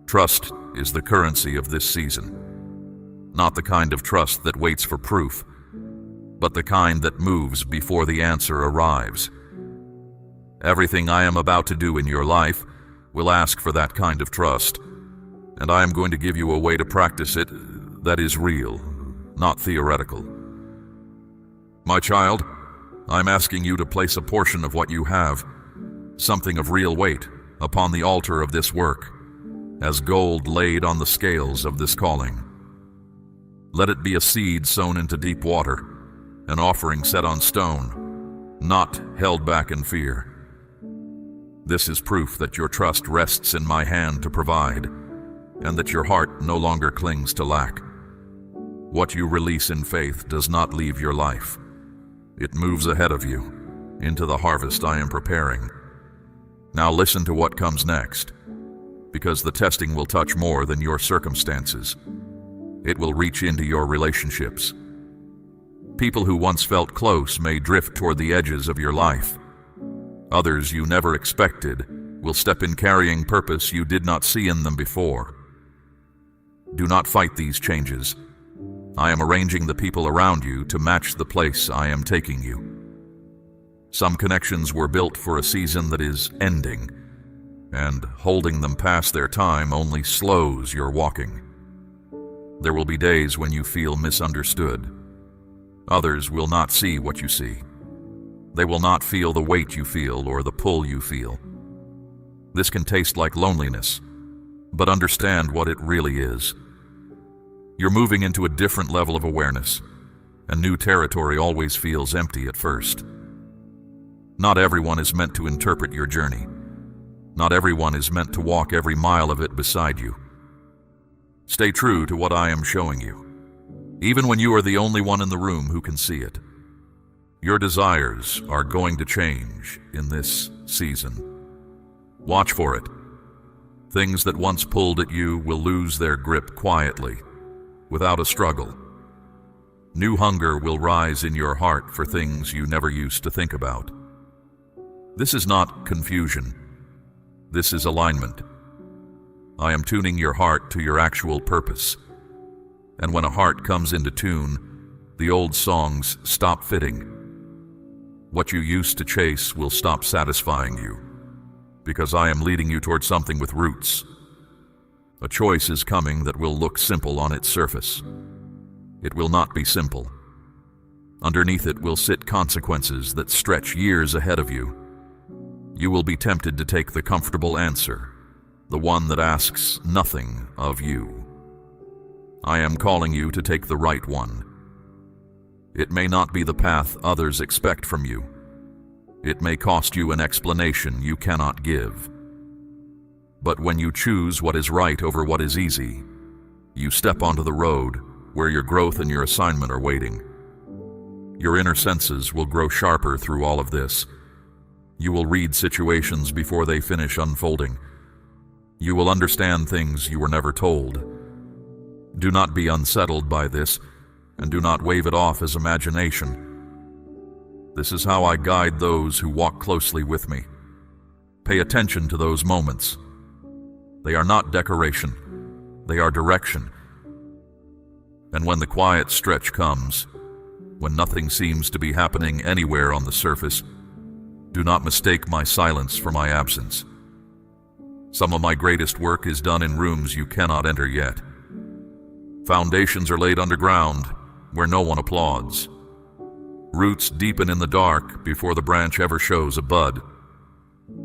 [SPEAKER 1] Trust is the currency of this season. Not the kind of trust that waits for proof, but the kind that moves before the answer arrives. Everything I am about to do in your life will ask for that kind of trust, and I am going to give you a way to practice it that is real, not theoretical. My child, I'm asking you to place a portion of what you have, something of real weight, upon the altar of this work, as gold laid on the scales of this calling. Let it be a seed sown into deep water, an offering set on stone, not held back in fear. This is proof that your trust rests in my hand to provide, and that your heart no longer clings to lack. What you release in faith does not leave your life. It moves ahead of you, into the harvest I am preparing. Now listen to what comes next, because the testing will touch more than your circumstances. It will reach into your relationships. People who once felt close may drift toward the edges of your life. Others you never expected will step in carrying purpose you did not see in them before. Do not fight these changes. I am arranging the people around you to match the place I am taking you. Some connections were built for a season that is ending, and holding them past their time only slows your walking. There will be days when you feel misunderstood. Others will not see what you see. They will not feel the weight you feel or the pull you feel. This can taste like loneliness, but understand what it really is. You're moving into a different level of awareness, and new territory always feels empty at first. Not everyone is meant to interpret your journey. Not everyone is meant to walk every mile of it beside you. Stay true to what I am showing you, even when you are the only one in the room who can see it. Your desires are going to change in this season. Watch for it. Things that once pulled at you will lose their grip quietly, without a struggle. New hunger will rise in your heart for things you never used to think about. This is not confusion. This is alignment. I am tuning your heart to your actual purpose. And when a heart comes into tune, the old songs stop fitting. What you used to chase will stop satisfying you, because I am leading you toward something with roots. A choice is coming that will look simple on its surface. It will not be simple. Underneath it will sit consequences that stretch years ahead of you. You will be tempted to take the comfortable answer, the one that asks nothing of you. I am calling you to take the right one. It may not be the path others expect from you. It may cost you an explanation you cannot give. But when you choose what is right over what is easy, you step onto the road where your growth and your assignment are waiting. Your inner senses will grow sharper through all of this. You will read situations before they finish unfolding. You will understand things you were never told. Do not be unsettled by this, and do not wave it off as imagination. This is how I guide those who walk closely with me. Pay attention to those moments. They are not decoration. They are direction. And when the quiet stretch comes, when nothing seems to be happening anywhere on the surface, do not mistake my silence for my absence. Some of my greatest work is done in rooms you cannot enter yet. Foundations are laid underground where no one applauds. Roots deepen in the dark before the branch ever shows a bud.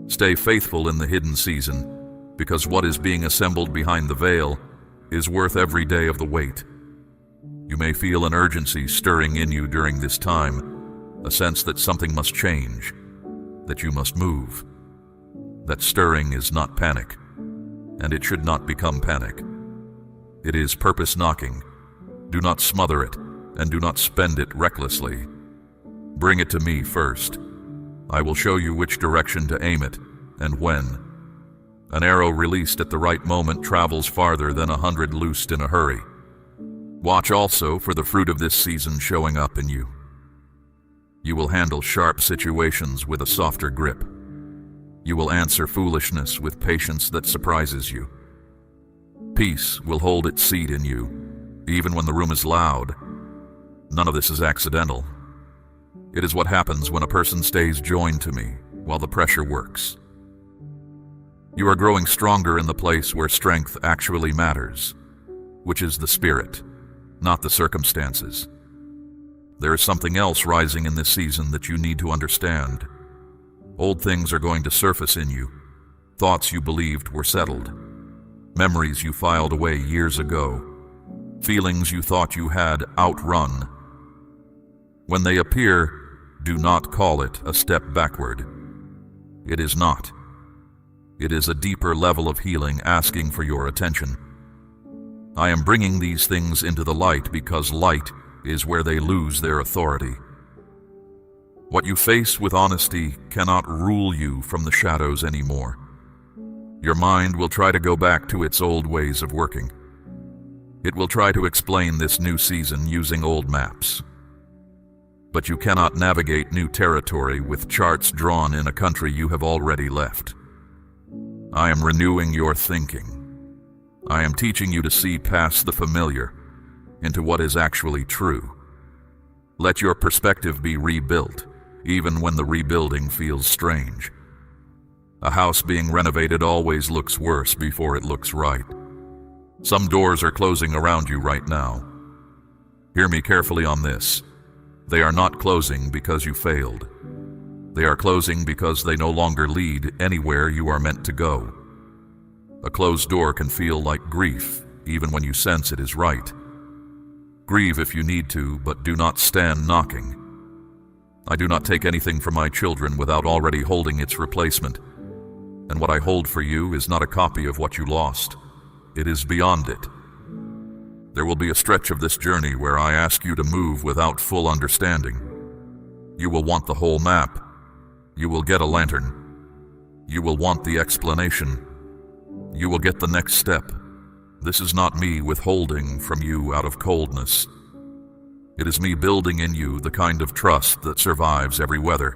[SPEAKER 1] Stay faithful in the hidden season, because what is being assembled behind the veil is worth every day of the wait. You may feel an urgency stirring in you during this time, a sense that something must change, that you must move. That stirring is not panic, and it should not become panic. It is purpose knocking. Do not smother it, and do not spend it recklessly. Bring it to me first. I will show you which direction to aim it, and when. An arrow released at the right moment travels farther than 100 loosed in a hurry. Watch also for the fruit of this season showing up in you. You will handle sharp situations with a softer grip. You will answer foolishness with patience that surprises you. Peace will hold its seat in you, even when the room is loud. None of this is accidental. It is what happens when a person stays joined to me while the pressure works. You are growing stronger in the place where strength actually matters, which is the spirit, not the circumstances. There is something else rising in this season that you need to understand. Old things are going to surface in you, thoughts you believed were settled, memories you filed away years ago, feelings you thought you had outrun. When they appear, do not call it a step backward. It is not. It is a deeper level of healing asking for your attention. I am bringing these things into the light because light is where they lose their authority. What you face with honesty cannot rule you from the shadows anymore. Your mind will try to go back to its old ways of working. It will try to explain this new season using old maps. But you cannot navigate new territory with charts drawn in a country you have already left. I am renewing your thinking. I am teaching you to see past the familiar into what is actually true. Let your perspective be rebuilt, even when the rebuilding feels strange. A house being renovated always looks worse before it looks right. Some doors are closing around you right now. Hear me carefully on this. They are not closing because you failed. They are closing because they no longer lead anywhere you are meant to go. A closed door can feel like grief, even when you sense it is right. Grieve if you need to, but do not stand knocking. I do not take anything from my children without already holding its replacement. And what I hold for you is not a copy of what you lost. It is beyond it. There will be a stretch of this journey where I ask you to move without full understanding. You will want the whole map. You will get a lantern. You will want the explanation. You will get the next step. This is not me withholding from you out of coldness. It is me building in you the kind of trust that survives every weather.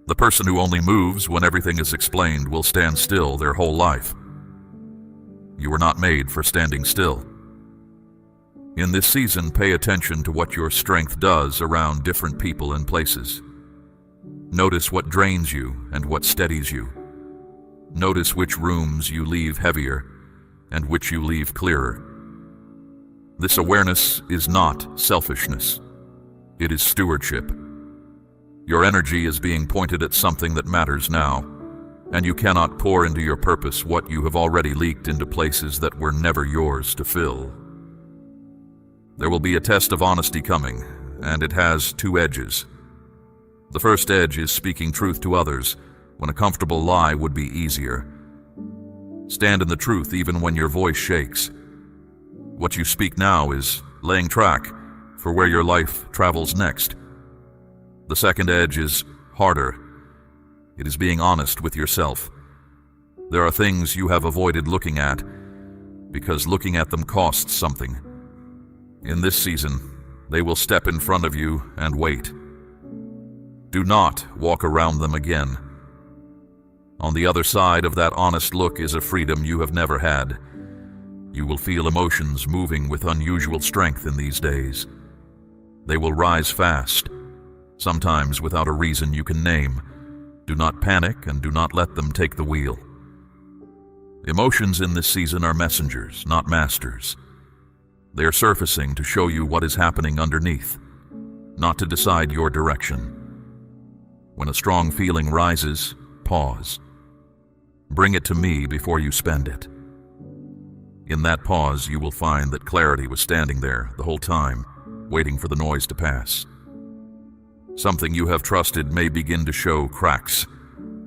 [SPEAKER 1] The person who only moves when everything is explained will stand still their whole life. You were not made for standing still. In this season, pay attention to what your strength does around different people and places. Notice what drains you and what steadies you. Notice which rooms you leave heavier and which you leave clearer. This awareness is not selfishness. It is stewardship. Your energy is being pointed at something that matters now, and you cannot pour into your purpose what you have already leaked into places that were never yours to fill. There will be a test of honesty coming, and it has two edges. The first edge is speaking truth to others when a comfortable lie would be easier. Stand in the truth even when your voice shakes. What you speak now is laying track for where your life travels next. The second edge is harder. It is being honest with yourself. There are things you have avoided looking at because looking at them costs something. In this season, they will step in front of you and wait. Do not walk around them again. On the other side of that honest look is a freedom you have never had. You will feel emotions moving with unusual strength in these days. They will rise fast, sometimes without a reason you can name. Do not panic and do not let them take the wheel. Emotions in this season are messengers, not masters. They are surfacing to show you what is happening underneath, not to decide your direction. When a strong feeling rises, pause. Bring it to me before you spend it. In that pause, you will find that clarity was standing there the whole time, waiting for the noise to pass. Something you have trusted may begin to show cracks.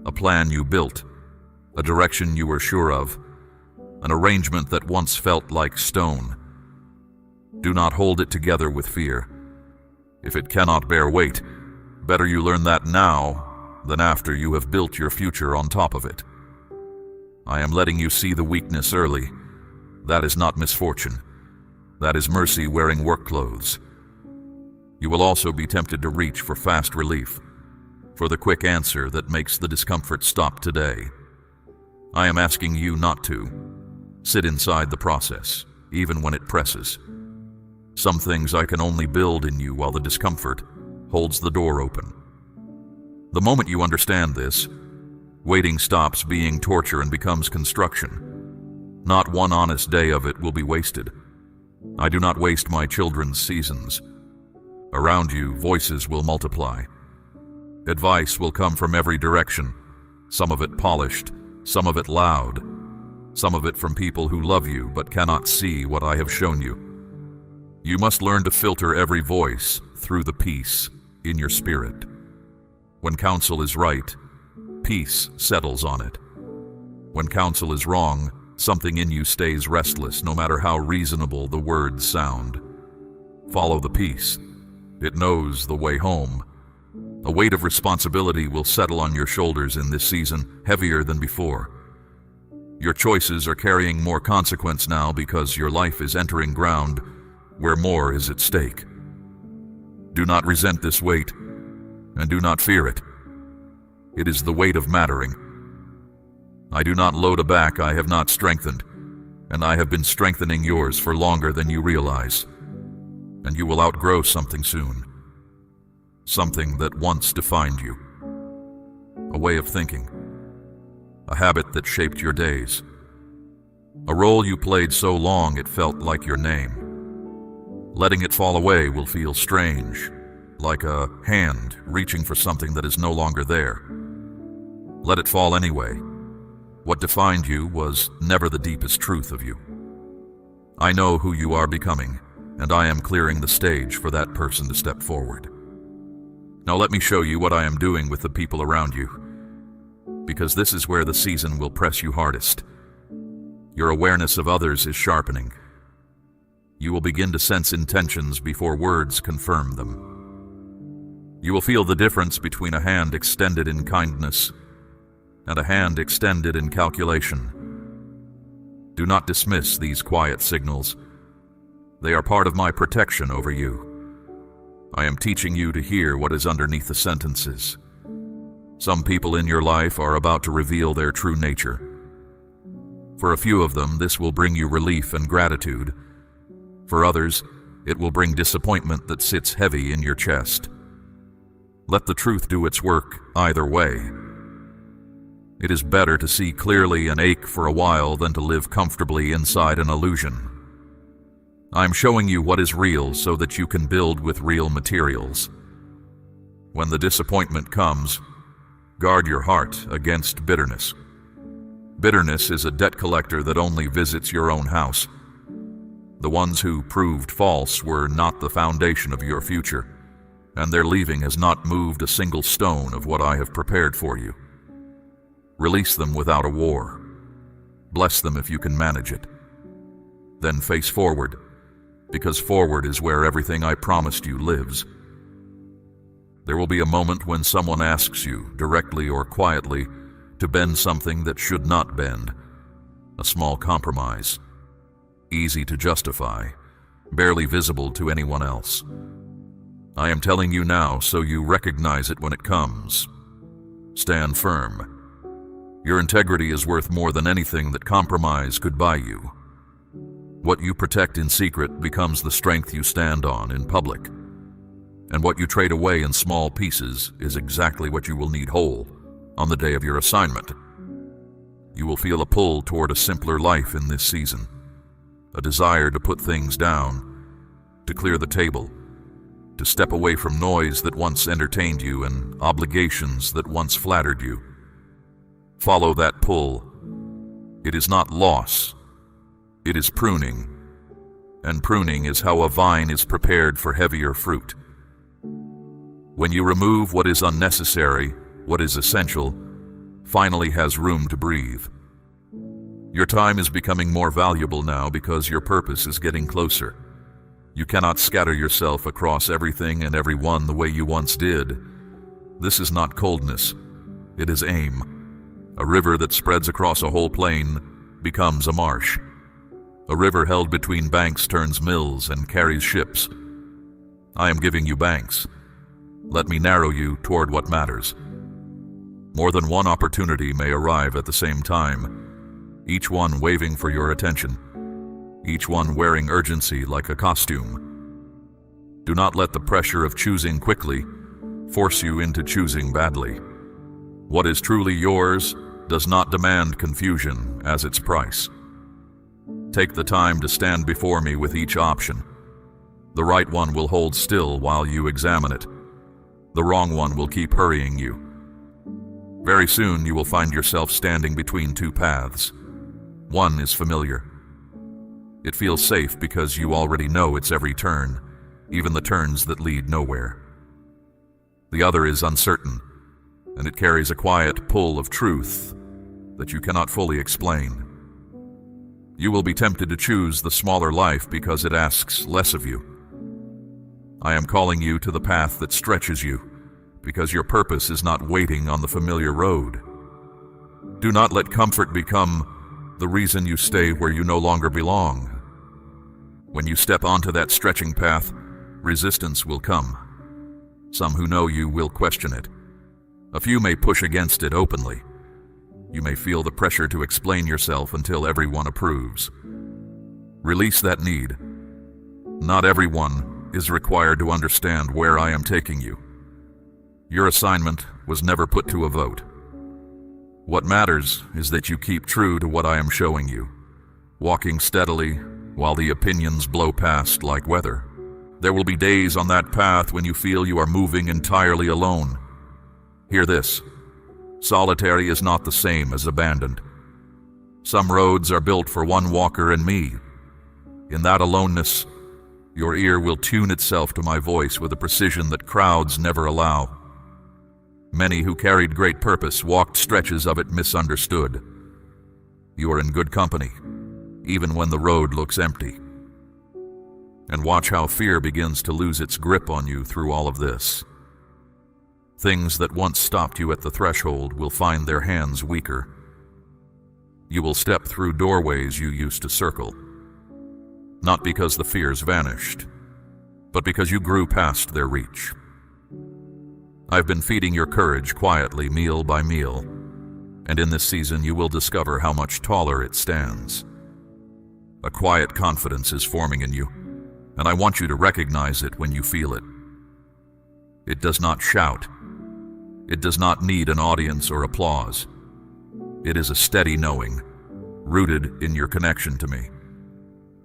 [SPEAKER 1] A plan you built, a direction you were sure of, an arrangement that once felt like stone. Do not hold it together with fear. If it cannot bear weight, better you learn that now than after you have built your future on top of it. I am letting you see the weakness early. That is not misfortune. That is mercy wearing work clothes. You will also be tempted to reach for fast relief, for the quick answer that makes the discomfort stop today. I am asking you not to. Sit inside the process, even when it presses. Some things I can only build in you while the discomfort holds the door open. The moment you understand this, waiting stops being torture and becomes construction. Not one honest day of it will be wasted. I do not waste my children's seasons. Around you, voices will multiply. Advice will come from every direction, some of it polished, some of it loud, some of it from people who love you but cannot see what I have shown you. You must learn to filter every voice through the peace in your spirit. When counsel is right, peace settles on it. When counsel is wrong, something in you stays restless no matter how reasonable the words sound. Follow the peace. It knows the way home. A weight of responsibility will settle on your shoulders in this season, heavier than before. Your choices are carrying more consequence now because your life is entering ground where more is at stake. Do not resent this weight, and do not fear it. It is the weight of mattering. I do not load a back I have not strengthened, and I have been strengthening yours for longer than you realize. And you will outgrow something soon. Something that once defined you. A way of thinking. A habit that shaped your days. A role you played so long it felt like your name. Letting it fall away will feel strange, like a hand reaching for something that is no longer there. Let it fall anyway. What defined you was never the deepest truth of you. I know who you are becoming, and I am clearing the stage for that person to step forward. Now let me show you what I am doing with the people around you, because this is where the season will press you hardest. Your awareness of others is sharpening. You will begin to sense intentions before words confirm them. You will feel the difference between a hand extended in kindness and a hand extended in calculation. Do not dismiss these quiet signals. They are part of my protection over you. I am teaching you to hear what is underneath the sentences. Some people in your life are about to reveal their true nature. For a few of them, this will bring you relief and gratitude. For others, it will bring disappointment that sits heavy in your chest. Let the truth do its work either way. It is better to see clearly and ache for a while than to live comfortably inside an illusion. I'm showing you what is real so that you can build with real materials. When the disappointment comes, guard your heart against bitterness. Bitterness is a debt collector that only visits your own house. The ones who proved false were not the foundation of your future, and their leaving has not moved a single stone of what I have prepared for you. Release them without a war. Bless them if you can manage it. Then face forward, because forward is where everything I promised you lives. There will be a moment when someone asks you, directly or quietly, to bend something that should not bend. A small compromise. Easy to justify, barely visible to anyone else. I am telling you now so you recognize it when it comes. Stand firm. Your integrity is worth more than anything that compromise could buy you. What you protect in secret becomes the strength you stand on in public. And what you trade away in small pieces is exactly what you will need whole on the day of your assignment. You will feel a pull toward a simpler life in this season, a desire to put things down, to clear the table, to step away from noise that once entertained you and obligations that once flattered you. Follow that pull. It is not loss. It is pruning. And pruning is how a vine is prepared for heavier fruit. When you remove what is unnecessary, what is essential finally has room to breathe. Your time is becoming more valuable now because your purpose is getting closer. You cannot scatter yourself across everything and everyone the way you once did. This is not coldness. It is aim. A river that spreads across a whole plain becomes a marsh. A river held between banks turns mills and carries ships. I am giving you banks. Let me narrow you toward what matters. More than one opportunity may arrive at the same time, each one waving for your attention, each one wearing urgency like a costume. Do not let the pressure of choosing quickly force you into choosing badly. What is truly yours does not demand confusion as its price. Take the time to stand before me with each option. The right one will hold still while you examine it. The wrong one will keep hurrying you. Very soon you will find yourself standing between two paths. One is familiar. It feels safe because you already know its every turn, even the turns that lead nowhere. The other is uncertain, and it carries a quiet pull of truth that you cannot fully explain. You will be tempted to choose the smaller life because it asks less of you. I am calling you to the path that stretches you, because your purpose is not waiting on the familiar road. Do not let comfort become the reason you stay where you no longer belong. When you step onto that stretching path, resistance will come. Some who know you will question it. A few may push against it openly. You may feel the pressure to explain yourself until everyone approves. Release that need. Not everyone is required to understand where I am taking you. Your assignment was never put to a vote. What matters is that you keep true to what I am showing you, walking steadily while the opinions blow past like weather. There will be days on that path when you feel you are moving entirely alone. Hear this. Solitary is not the same as abandoned. Some roads are built for one walker and me. In that aloneness, your ear will tune itself to my voice with a precision that crowds never allow. Many who carried great purpose walked stretches of it misunderstood. You are in good company, even when the road looks empty. And watch how fear begins to lose its grip on you through all of this. Things that once stopped you at the threshold will find their hands weaker. You will step through doorways you used to circle, not because the fears vanished, but because you grew past their reach. I've been feeding your courage quietly, meal by meal, and in this season you will discover how much taller it stands. A quiet confidence is forming in you, and I want you to recognize it when you feel it. It does not shout. It does not need an audience or applause. It is a steady knowing, rooted in your connection to me.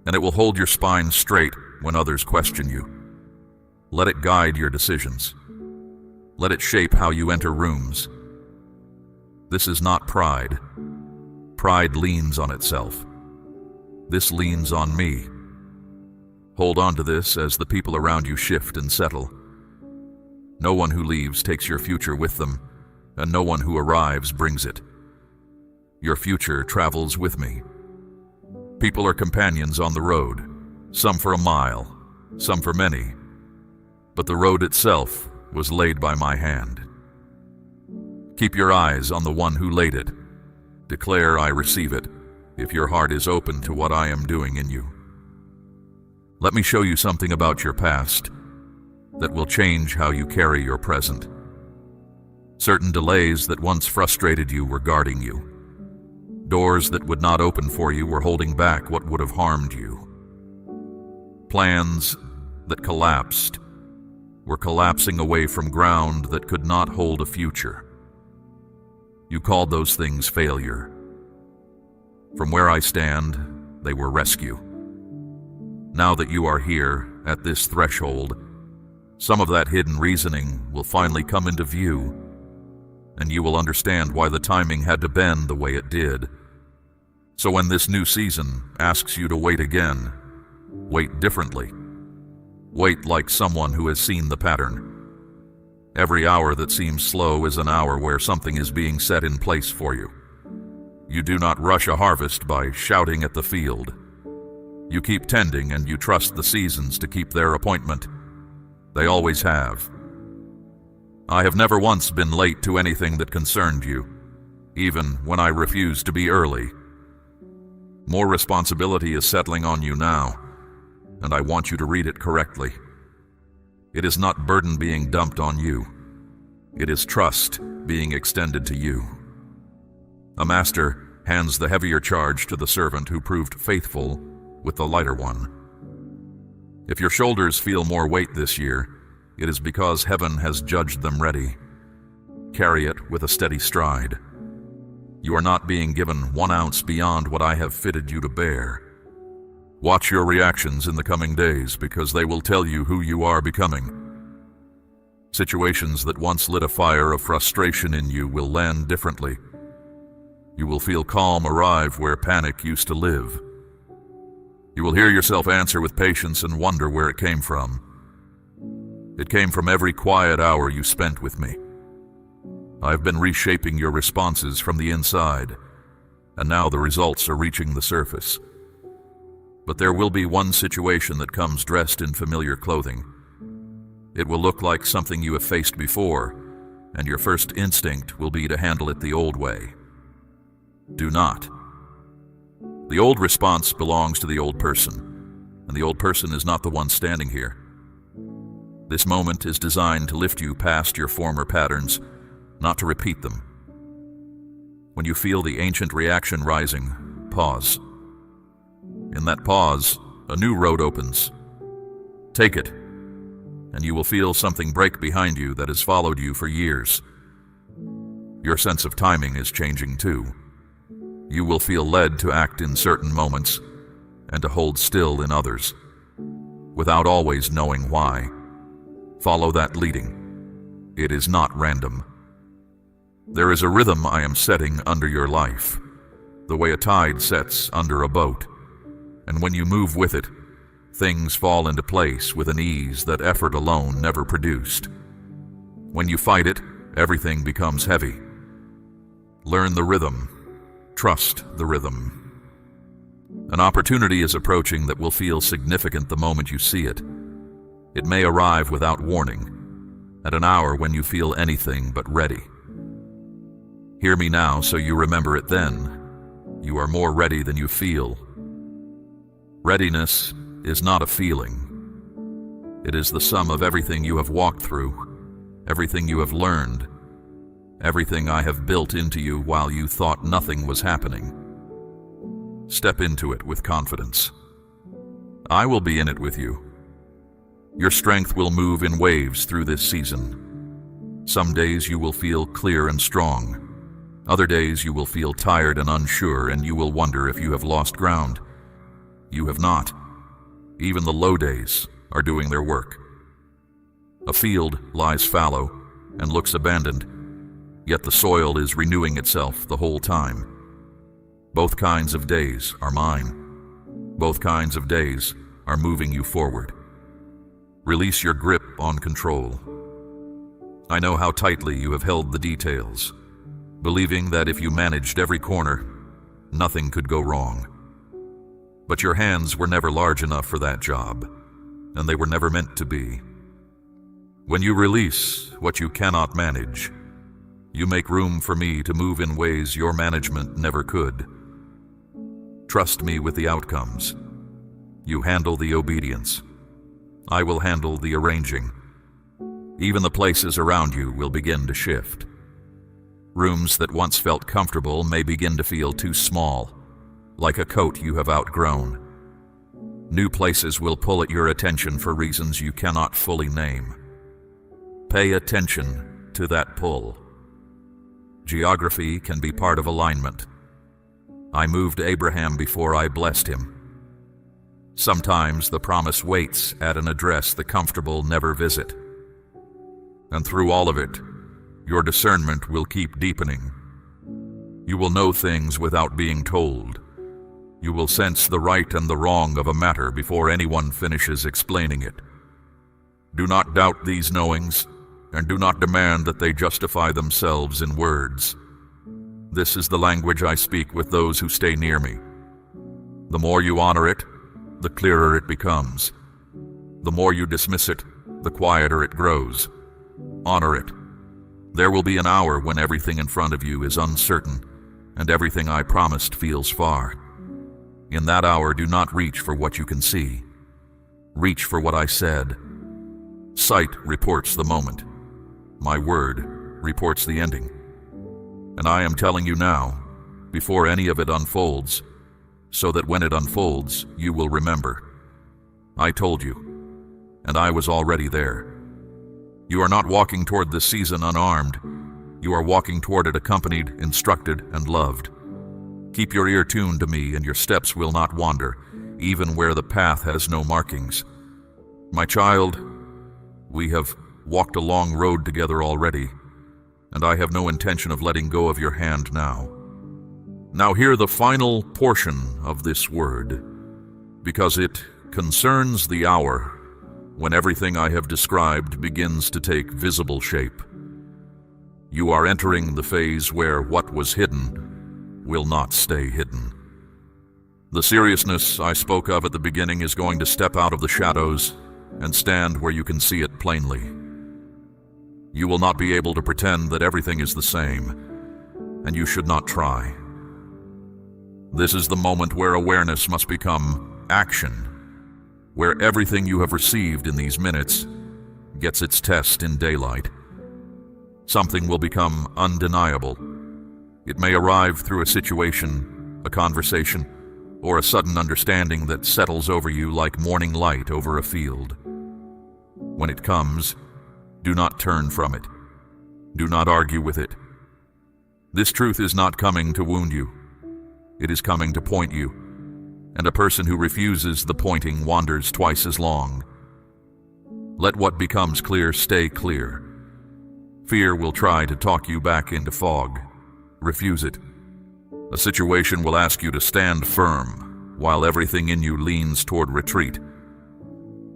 [SPEAKER 1] And it will hold your spine straight when others question you. Let it guide your decisions. Let it shape how you enter rooms. This is not pride. Pride leans on itself. This leans on me. Hold on to this as the people around you shift and settle. No one who leaves takes your future with them, and no one who arrives brings it. Your future travels with me. People are companions on the road, some for a mile, some for many, but the road itself was laid by my hand. Keep your eyes on the one who laid it. Declare I receive it, if your heart is open to what I am doing in you. Let me show you something about your past that will change how you carry your present. Certain delays that once frustrated you were guarding you. Doors that would not open for you were holding back what would have harmed you. Plans that collapsed were collapsing away from ground that could not hold a future. You called those things failure. From where I stand, they were rescue. Now that you are here, at this threshold, some of that hidden reasoning will finally come into view, and you will understand why the timing had to bend the way it did. So when this new season asks you to wait again, wait differently. Wait like someone who has seen the pattern. Every hour that seems slow is an hour where something is being set in place for you. You do not rush a harvest by shouting at the field. You keep tending and you trust the seasons to keep their appointment. They always have. I have never once been late to anything that concerned you, even when I refused to be early. More responsibility is settling on you now, and I want you to read it correctly. It is not burden being dumped on you. It is trust being extended to you. A master hands the heavier charge to the servant who proved faithful with the lighter one. If your shoulders feel more weight this year, it is because heaven has judged them ready. Carry it with a steady stride. You are not being given 1 ounce beyond what I have fitted you to bear. Watch your reactions in the coming days, because they will tell you who you are becoming. Situations that once lit a fire of frustration in you will land differently. You will feel calm arrive where panic used to live. You will hear yourself answer with patience and wonder where it came from. It came from every quiet hour you spent with me. I've been reshaping your responses from the inside, and now the results are reaching the surface. But there will be one situation that comes dressed in familiar clothing. It will look like something you have faced before, and your first instinct will be to handle it the old way. Do not. The old response belongs to the old person, and the old person is not the one standing here. This moment is designed to lift you past your former patterns, not to repeat them. When you feel the ancient reaction rising, pause. In that pause, a new road opens. Take it, and you will feel something break behind you that has followed you for years. Your sense of timing is changing too. You will feel led to act in certain moments and to hold still in others, without always knowing why. Follow that leading. It is not random. There is a rhythm I am setting under your life, the way a tide sets under a boat. And when you move with it, things fall into place with an ease that effort alone never produced. When you fight it, everything becomes heavy. Learn the rhythm. Trust the rhythm. An opportunity is approaching that will feel significant the moment you see it. It may arrive without warning, at an hour when you feel anything but ready. Hear me now so you remember it then. You are more ready than you feel. Readiness is not a feeling. It is the sum of everything you have walked through, everything you have learned, everything I have built into you while you thought nothing was happening. Step into it with confidence. I will be in it with you. Your strength will move in waves through this season. Some days you will feel clear and strong. Other days you will feel tired and unsure, and you will wonder if you have lost ground. You have not. Even the low days are doing their work. A field lies fallow and looks abandoned, yet the soil is renewing itself the whole time. Both kinds of days are mine. Both kinds of days are moving you forward. Release your grip on control. I know how tightly you have held the details, believing that if you managed every corner, nothing could go wrong. But your hands were never large enough for that job, and they were never meant to be. When you release what you cannot manage, you make room for me to move in ways your management never could. Trust me with the outcomes. You handle the obedience. I will handle the arranging. Even the places around you will begin to shift. Rooms that once felt comfortable may begin to feel too small, like a coat you have outgrown. New places will pull at your attention for reasons you cannot fully name. Pay attention to that pull. Geography can be part of alignment. I moved Abraham before I blessed him. Sometimes the promise waits at an address the comfortable never visit. And through all of it, your discernment will keep deepening. You will know things without being told. You will sense the right and the wrong of a matter before anyone finishes explaining it. Do not doubt these knowings, and do not demand that they justify themselves in words. This is the language I speak with those who stay near me. The more you honor it, the clearer it becomes. The more you dismiss it, the quieter it grows. Honor it. There will be an hour when everything in front of you is uncertain, and everything I promised feels far. In that hour, do not reach for what you can see. Reach for what I said. Sight reports the moment. My word reports the ending. And I am telling you now, before any of it unfolds, so that when it unfolds, you will remember. I told you, and I was already there. You are not walking toward this season unarmed. You are walking toward it accompanied, instructed, and loved. Keep your ear tuned to me, and your steps will not wander. even where the path has no markings. My child, we have walked a long road together already, and I have no intention of letting go of your hand now. Now hear the final portion of this word, because it concerns the hour when everything I have described begins to take visible shape. You are entering the phase where what was hidden will not stay hidden. The seriousness I spoke of at the beginning is going to step out of the shadows and stand where you can see it plainly. You will not be able to pretend that everything is the same, and you should not try. This is the moment where awareness must become action, where everything you have received in these minutes gets its test in daylight. Something will become undeniable. It may arrive through a situation, a conversation, or a sudden understanding that settles over you like morning light over a field. When it comes, do not turn from it. Do not argue with it. This truth is not coming to wound you. It is coming to point you, and a person who refuses the pointing wanders twice as long. Let what becomes clear stay clear. Fear will try to talk you back into fog. Refuse it. A situation will ask you to stand firm, while everything in you leans toward retreat.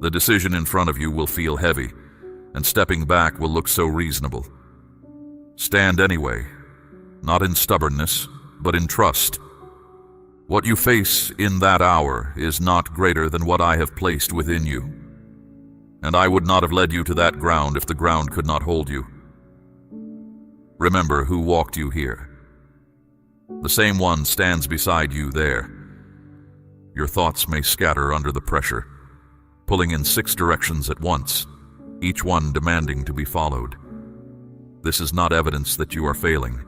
[SPEAKER 1] The decision in front of you will feel heavy, and stepping back will look so reasonable. Stand anyway, not in stubbornness, but in trust. What you face in that hour is not greater than what I have placed within you, and I would not have led you to that ground if the ground could not hold you. Remember who walked you here. The same one stands beside you there. Your thoughts may scatter under the pressure, pulling in 6 directions at once, each one demanding to be followed. This is not evidence that you are failing.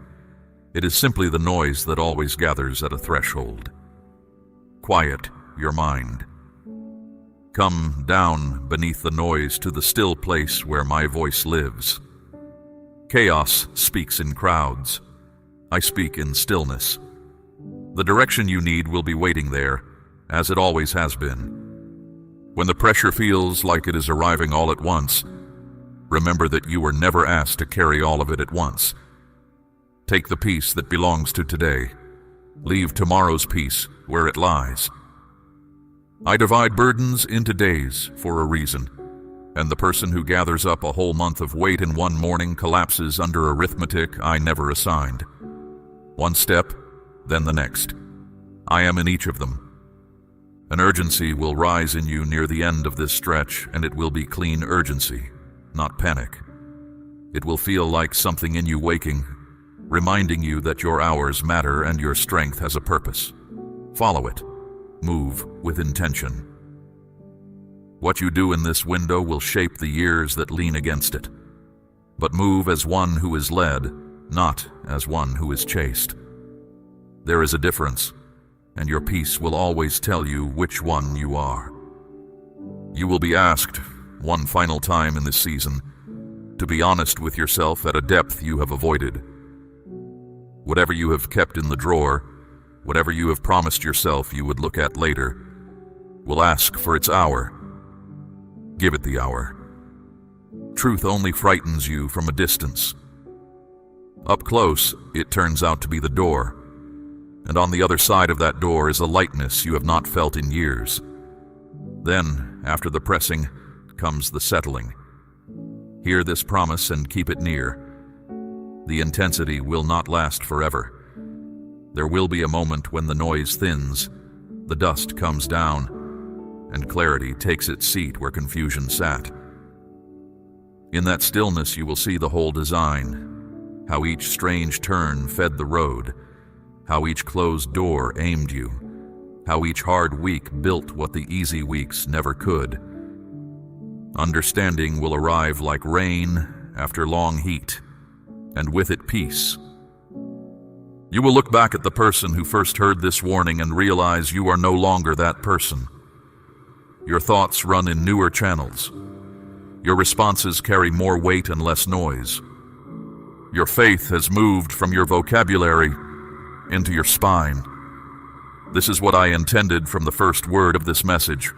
[SPEAKER 1] It is simply the noise that always gathers at a threshold. Quiet your mind. Come down beneath the noise to the still place where my voice lives. Chaos speaks in crowds. I speak in stillness. The direction you need will be waiting there, as it always has been. When the pressure feels like it is arriving all at once, remember that you were never asked to carry all of it at once. Take the peace that belongs to today. Leave tomorrow's peace where it lies. I divide burdens into days for a reason, and the person who gathers up a whole month of weight in one morning collapses under arithmetic I never assigned. One step, then the next. I am in each of them. An urgency will rise in you near the end of this stretch, and it will be clean urgency, not panic. It will feel like something in you waking, reminding you that your hours matter and your strength has a purpose. Follow it. Move with intention. What you do in this window will shape the years that lean against it. But move as one who is led, not as one who is chased. There is a difference, and your peace will always tell you which one you are. You will be asked, one final time in this season, to be honest with yourself at a depth you have avoided. Whatever you have kept in the drawer, whatever you have promised yourself you would look at later, will ask for its hour. Give it the hour. Truth only frightens you from a distance. Up close, it turns out to be the door, and on the other side of that door is a lightness you have not felt in years. Then, after the pressing, comes the settling. Hear this promise and keep it near. The intensity will not last forever. There will be a moment when the noise thins, the dust comes down, and clarity takes its seat where confusion sat. In that stillness you will see the whole design, how each strange turn fed the road, how each closed door aimed you, how each hard week built what the easy weeks never could. Understanding will arrive like rain after long heat, and with it peace. You will look back at the person who first heard this warning and realize you are no longer that person. Your thoughts run in newer channels. Your responses carry more weight and less noise. Your faith has moved from your vocabulary into your spine. This is what I intended from the first word of this message,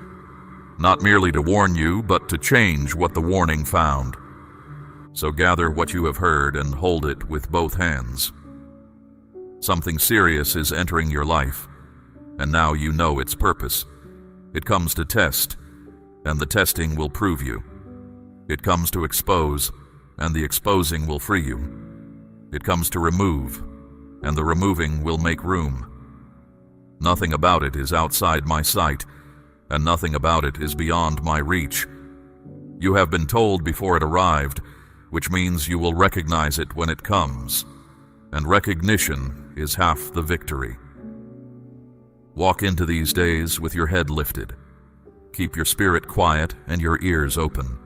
[SPEAKER 1] not merely to warn you, but to change what the warning found. So gather what you have heard and hold it with both hands. Something serious is entering your life, and now you know its purpose. It comes to test, and the testing will prove you. It comes to expose, and the exposing will free you. It comes to remove, and the removing will make room. Nothing about it is outside my sight, and nothing about it is beyond my reach. You have been told before it arrived, which means you will recognize it when it comes, and recognition is half the victory. Walk into these days with your head lifted. Keep your spirit quiet and your ears open.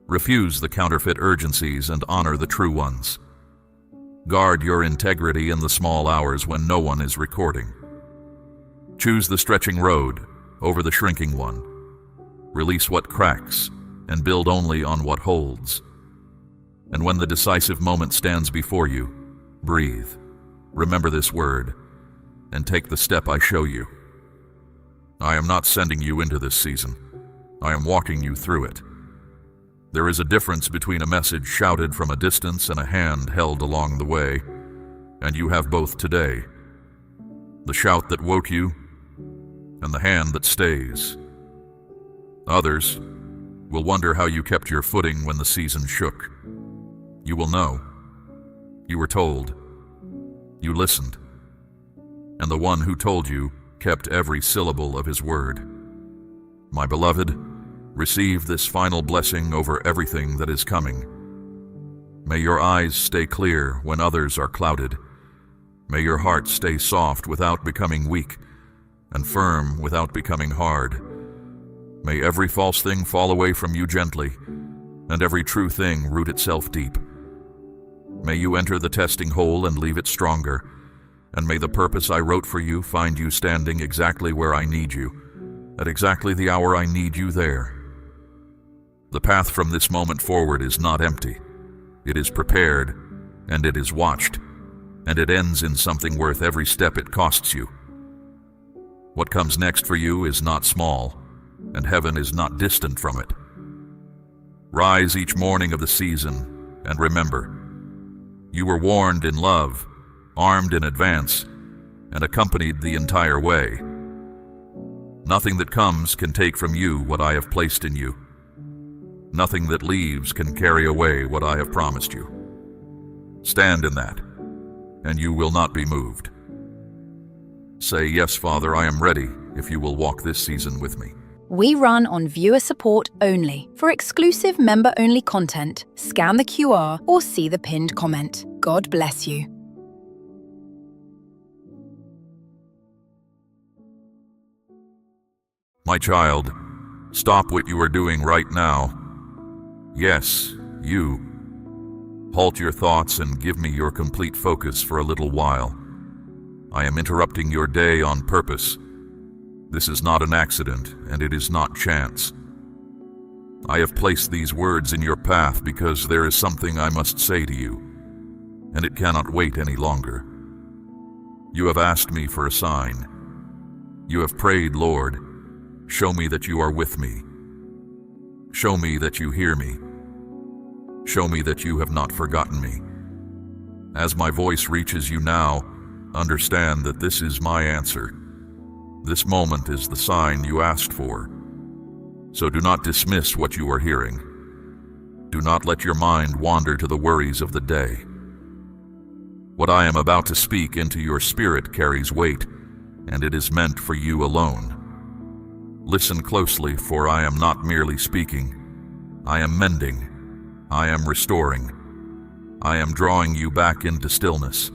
[SPEAKER 1] Refuse the counterfeit urgencies and honor the true ones. Guard your integrity in the small hours when no one is recording. Choose the stretching road over the shrinking one. Release what cracks and build only on what holds. And when the decisive moment stands before you, breathe. Remember this word and take the step I show you. I am not sending you into this season. I am walking you through it. There is a difference between a message shouted from a distance and a hand held along the way, and you have both today. The shout that woke you and the hand that stays. Others will wonder how you kept your footing when the season shook. You will know. You were told. You listened. And the one who told you kept every syllable of his word. My beloved, receive this final blessing over everything that is coming. May your eyes stay clear when others are clouded. May your heart stay soft without becoming weak, and firm without becoming hard. May every false thing fall away from you gently, and every true thing root itself deep. May you enter the testing hole and leave it stronger, and may the purpose I wrote for you find you standing exactly where I need you, at exactly the hour I need you there. The path from this moment forward is not empty. It is prepared, and it is watched, and it ends in something worth every step it costs you. What comes next for you is not small, and heaven is not distant from it. Rise each morning of the season, and remember, you were warned in love, armed in advance, and accompanied the entire way. Nothing that comes can take from you what I have placed in you. Nothing that leaves can carry away what I have promised you. Stand in that, and you will not be moved. Say, "Yes, Father, I am ready," if you will walk this season with me.
[SPEAKER 2] We run on viewer support only. For exclusive member-only content, scan the QR or see the pinned comment. God bless you.
[SPEAKER 1] My child, stop what you are doing right now. Yes, you. Halt your thoughts and give me your complete focus for a little while. I am interrupting your day on purpose. This is not an accident, and it is not chance. I have placed these words in your path because there is something I must say to you, and it cannot wait any longer. You have asked me for a sign. You have prayed, "Lord, show me that you are with me. Show me that you hear me. Show me that you have not forgotten me." As my voice reaches you now, understand that this is my answer. This moment is the sign you asked for. So do not dismiss what you are hearing. Do not let your mind wander to the worries of the day. What I am about to speak into your spirit carries weight, and it is meant for you alone. Listen closely, for I am not merely speaking. I am mending. I am restoring. I am drawing you back into stillness.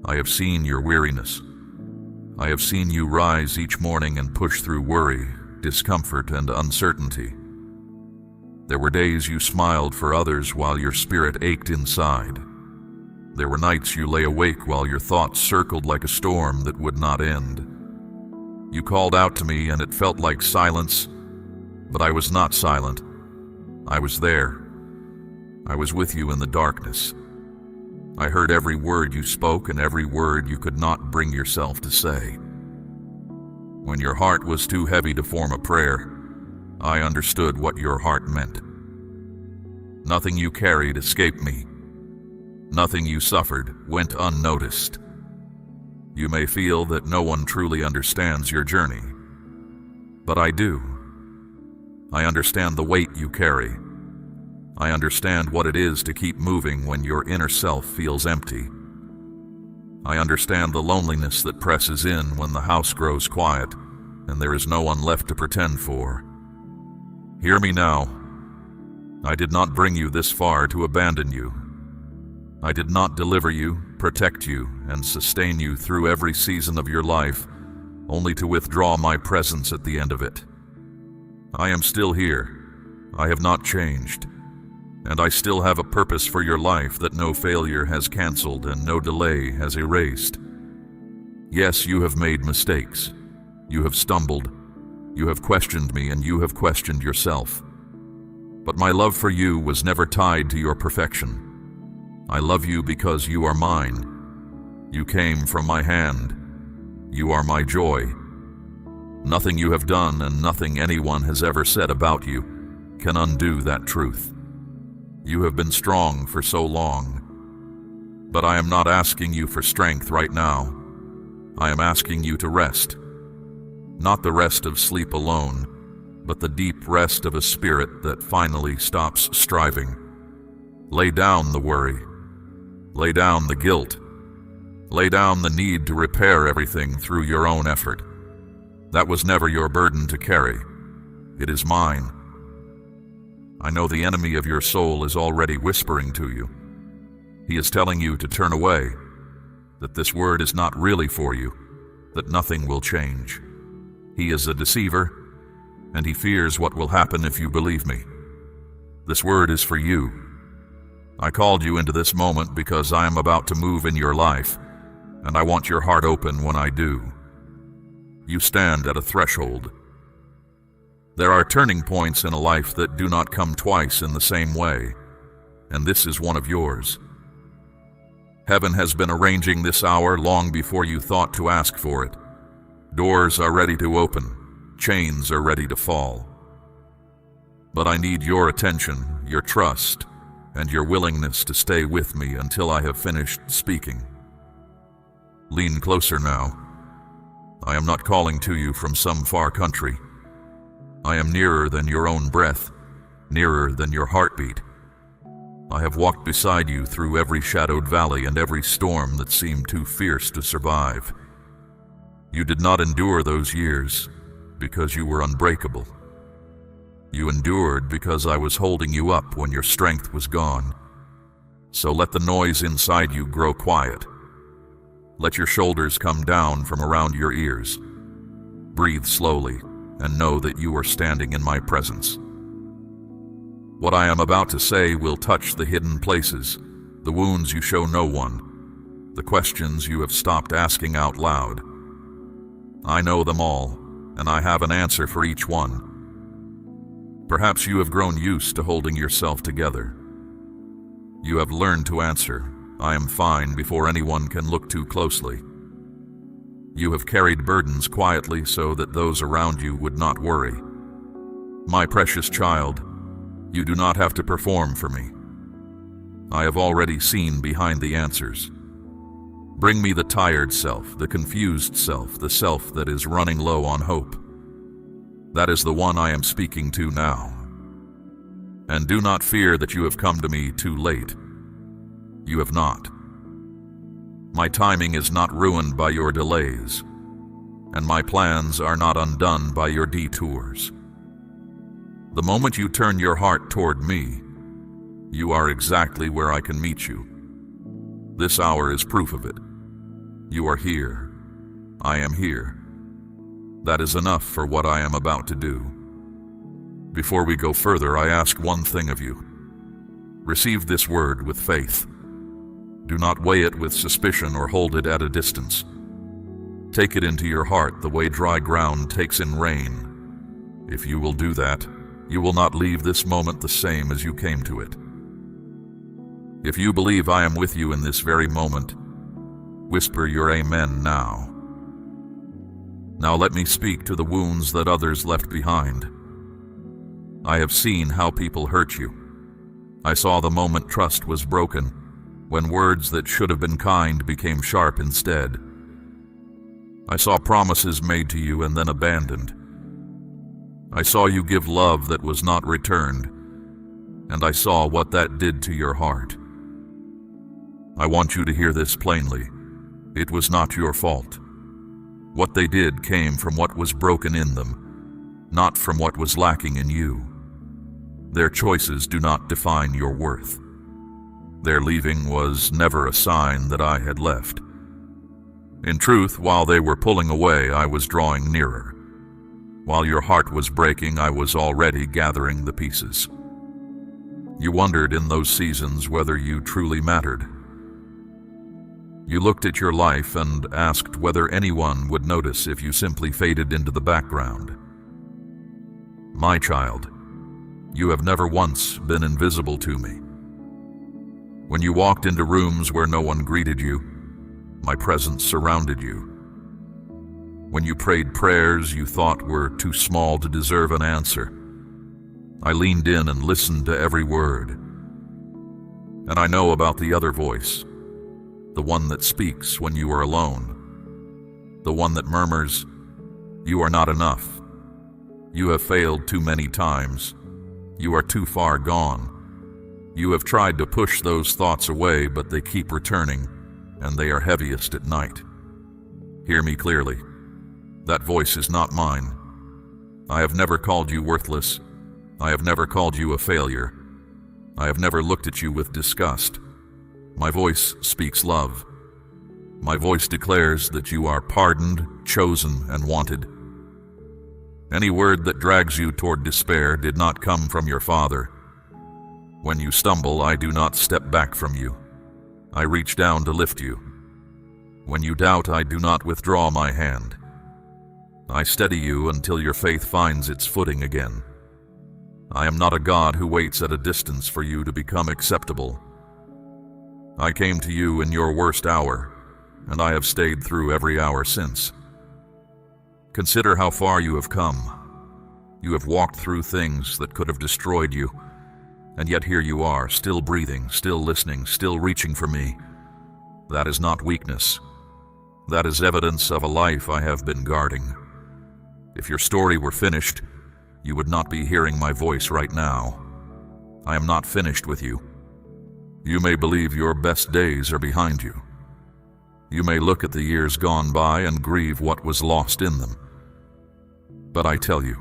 [SPEAKER 1] I have seen your weariness. I have seen you rise each morning and push through worry, discomfort, and uncertainty. There were days you smiled for others while your spirit ached inside. There were nights you lay awake while your thoughts circled like a storm that would not end. You called out to me and it felt like silence, but I was not silent. I was there. I was with you in the darkness. I heard every word you spoke and every word you could not bring yourself to say. When your heart was too heavy to form a prayer, I understood what your heart meant. Nothing you carried escaped me. Nothing you suffered went unnoticed. You may feel that no one truly understands your journey, but I do. I understand the weight you carry. I understand what it is to keep moving when your inner self feels empty. I understand the loneliness that presses in when the house grows quiet and there is no one left to pretend for. Hear me now. I did not bring you this far to abandon you. I did not deliver you, protect you, and sustain you through every season of your life, only to withdraw my presence at the end of it. I am still here. I have not changed. And I still have a purpose for your life that no failure has canceled and no delay has erased. Yes, you have made mistakes. You have stumbled. You have questioned me and you have questioned yourself. But my love for you was never tied to your perfection. I love you because you are mine. You came from my hand. You are my joy. Nothing you have done and nothing anyone has ever said about you can undo that truth. You have been strong for so long. But I am not asking you for strength right now. I am asking you to rest. Not the rest of sleep alone, but the deep rest of a spirit that finally stops striving. Lay down the worry. Lay down the guilt. Lay down the need to repair everything through your own effort. That was never your burden to carry. It is mine. I know the enemy of your soul is already whispering to you. He is telling you to turn away, that this word is not really for you, that nothing will change. He is a deceiver, and he fears what will happen if you believe me. This word is for you. I called you into this moment because I am about to move in your life, and I want your heart open when I do. You stand at a threshold. There are turning points in a life that do not come twice in the same way, and this is one of yours. Heaven has been arranging this hour long before you thought to ask for it. Doors are ready to open, chains are ready to fall. But I need your attention, your trust, and your willingness to stay with me until I have finished speaking. Lean closer now. I am not calling to you from some far country. I am nearer than your own breath, nearer than your heartbeat. I have walked beside you through every shadowed valley and every storm that seemed too fierce to survive. You did not endure those years because you were unbreakable. You endured because I was holding you up when your strength was gone. So let the noise inside you grow quiet. Let your shoulders come down from around your ears. Breathe slowly and know that you are standing in my presence. What I am about to say will touch the hidden places, the wounds you show no one, the questions you have stopped asking out loud. I know them all, and I have an answer for each one. Perhaps you have grown used to holding yourself together. You have learned to answer, "I am fine," before anyone can look too closely. You have carried burdens quietly so that those around you would not worry. My precious child, you do not have to perform for me. I have already seen behind the answers. Bring me the tired self, the confused self, the self that is running low on hope. That is the one I am speaking to now. And do not fear that you have come to me too late. You have not. My timing is not ruined by your delays, and my plans are not undone by your detours. The moment you turn your heart toward me, you are exactly where I can meet you. This hour is proof of it. You are here. I am here. That is enough for what I am about to do. Before we go further, I ask one thing of you. Receive this word with faith. Do not weigh it with suspicion or hold it at a distance. Take it into your heart the way dry ground takes in rain. If you will do that, you will not leave this moment the same as you came to it. If you believe I am with you in this very moment, whisper your amen now. Now let me speak to the wounds that others left behind. I have seen how people hurt you. I saw the moment trust was broken, when words that should have been kind became sharp instead. I saw promises made to you and then abandoned. I saw you give love that was not returned, and I saw what that did to your heart. I want you to hear this plainly. It was not your fault. What they did came from what was broken in them, not from what was lacking in you. Their choices do not define your worth. Their leaving was never a sign that I had left. In truth, while they were pulling away, I was drawing nearer. While your heart was breaking, I was already gathering the pieces. You wondered in those seasons whether you truly mattered. You looked at your life and asked whether anyone would notice if you simply faded into the background. My child, you have never once been invisible to me. When you walked into rooms where no one greeted you, my presence surrounded you. When you prayed prayers you thought were too small to deserve an answer, I leaned in and listened to every word. And I know about the other voice, the one that speaks when you are alone, the one that murmurs, "You are not enough. You have failed too many times. You are too far gone." You have tried to push those thoughts away, but they keep returning, and they are heaviest at night. Hear me clearly. That voice is not mine. I have never called you worthless. I have never called you a failure. I have never looked at you with disgust. My voice speaks love. My voice declares that you are pardoned, chosen, and wanted. Any word that drags you toward despair did not come from your Father. When you stumble, I do not step back from you. I reach down to lift you. When you doubt, I do not withdraw my hand. I steady you until your faith finds its footing again. I am not a God who waits at a distance for you to become acceptable. I came to you in your worst hour, and I have stayed through every hour since. Consider how far you have come. You have walked through things that could have destroyed you, and yet here you are, still breathing, still listening, still reaching for me. That is not weakness. That is evidence of a life I have been guarding. If your story were finished, you would not be hearing my voice right now. I am not finished with you. You may believe your best days are behind you. You may look at the years gone by and grieve what was lost in them. But I tell you,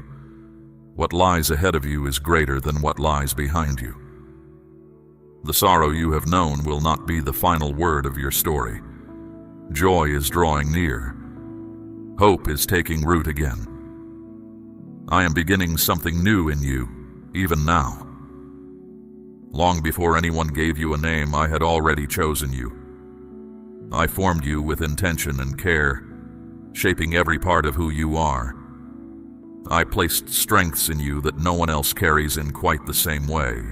[SPEAKER 1] what lies ahead of you is greater than what lies behind you. The sorrow you have known will not be the final word of your story. Joy is drawing near. Hope is taking root again. I am beginning something new in you, even now. Long before anyone gave you a name, I had already chosen you. I formed you with intention and care, shaping every part of who you are. I placed strengths in you that no one else carries in quite the same way.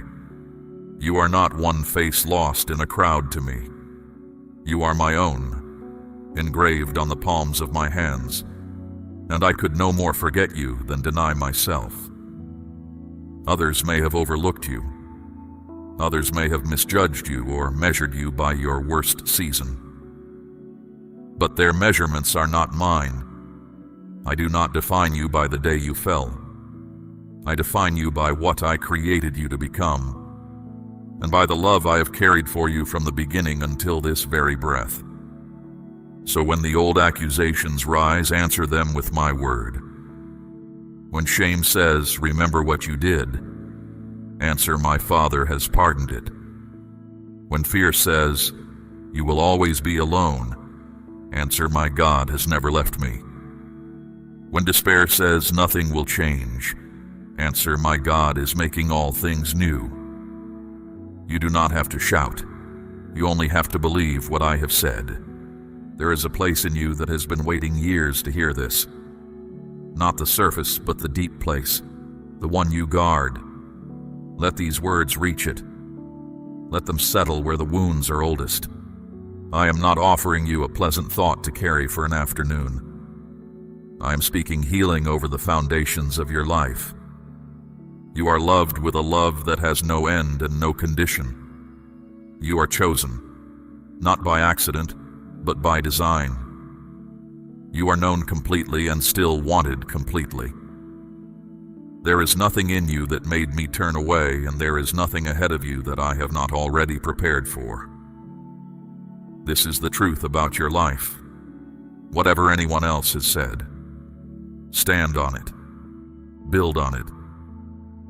[SPEAKER 1] You are not one face lost in a crowd to me. You are my own, engraved on the palms of my hands, and I could no more forget you than deny myself. Others may have overlooked you. Others may have misjudged you or measured you by your worst season. But their measurements are not mine. I do not define you by the day you fell. I define you by what I created you to become, and by the love I have carried for you from the beginning until this very breath. So when the old accusations rise, answer them with my word. When shame says, "Remember what you did," answer, "My Father has pardoned it." When fear says, "You will always be alone," answer, "My God has never left me." When despair says, "Nothing will change," answer, "My God is making all things new." You do not have to shout. You only have to believe what I have said. There is a place in you that has been waiting years to hear this. Not the surface, but the deep place, the one you guard. Let these words reach it. Let them settle where the wounds are oldest. I am not offering you a pleasant thought to carry for an afternoon. I am speaking healing over the foundations of your life. You are loved with a love that has no end and no condition. You are chosen, not by accident, but by design. You are known completely and still wanted completely. There is nothing in you that made me turn away, and there is nothing ahead of you that I have not already prepared for. This is the truth about your life. Whatever anyone else has said, stand on it. Build on it.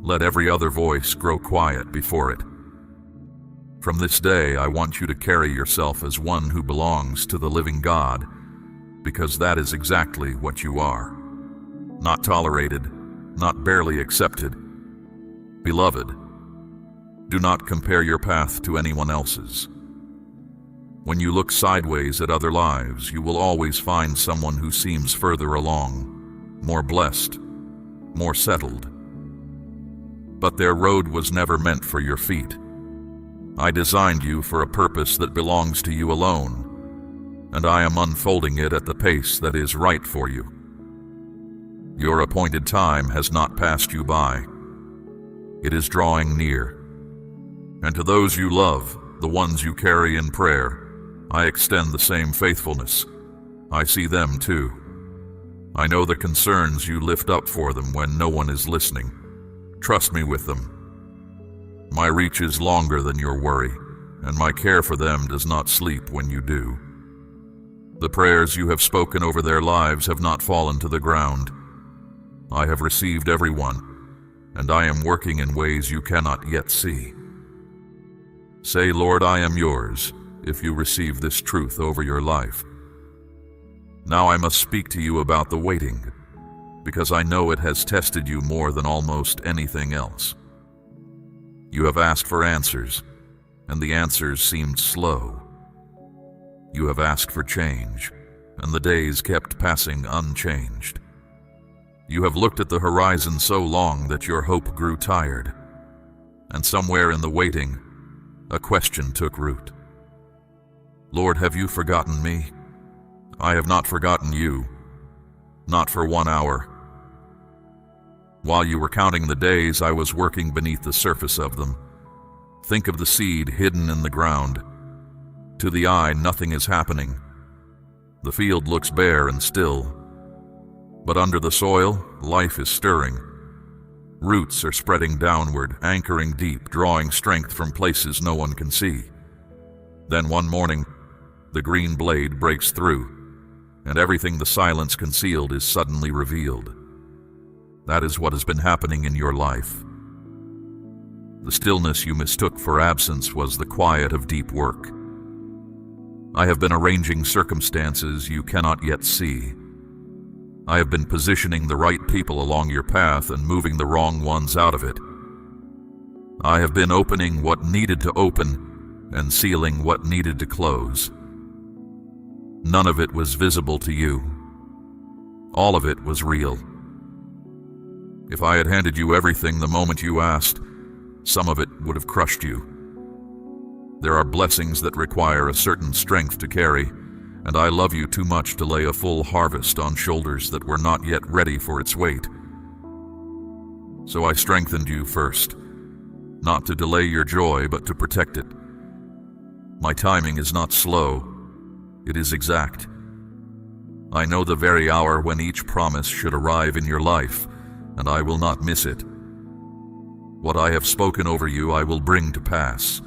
[SPEAKER 1] Let every other voice grow quiet before it. From this day, I want you to carry yourself as one who belongs to the living God, because that is exactly what you are. Not tolerated, not barely accepted. Beloved, do not compare your path to anyone else's. When you look sideways at other lives, you will always find someone who seems further along, more blessed, more settled. But their road was never meant for your feet. I designed you for a purpose that belongs to you alone, and I am unfolding it at the pace that is right for you. Your appointed time has not passed you by. It is drawing near. And to those you love, the ones you carry in prayer, I extend the same faithfulness. I see them too. I know the concerns you lift up for them when no one is listening. Trust me with them. My reach is longer than your worry, and my care for them does not sleep when you do. The prayers you have spoken over their lives have not fallen to the ground. I have received everyone, and I am working in ways you cannot yet see. Say, Lord, I am yours, if you receive this truth over your life. Now I must speak to you about the waiting, because I know it has tested you more than almost anything else. You have asked for answers, and the answers seemed slow. You have asked for change, and the days kept passing unchanged. You have looked at the horizon so long that your hope grew tired, and somewhere in the waiting, a question took root. Lord, have you forgotten me? I have not forgotten you, not for 1 hour. While you were counting the days, I was working beneath the surface of them. Think of the seed hidden in the ground. To the eye, nothing is happening. The field looks bare and still. But under the soil, life is stirring. Roots are spreading downward, anchoring deep, drawing strength from places no one can see. Then one morning, the green blade breaks through, and everything the silence concealed is suddenly revealed. That is what has been happening in your life. The stillness you mistook for absence was the quiet of deep work. I have been arranging circumstances you cannot yet see. I have been positioning the right people along your path and moving the wrong ones out of it. I have been opening what needed to open and sealing what needed to close. None of it was visible to you. All of it was real. If I had handed you everything the moment you asked, some of it would have crushed you. There are blessings that require a certain strength to carry, and I love you too much to lay a full harvest on shoulders that were not yet ready for its weight. So I strengthened you first, not to delay your joy, but to protect it. My timing is not slow, it is exact. I know the very hour when each promise should arrive in your life, and I will not miss it. What I have spoken over you I will bring to pass.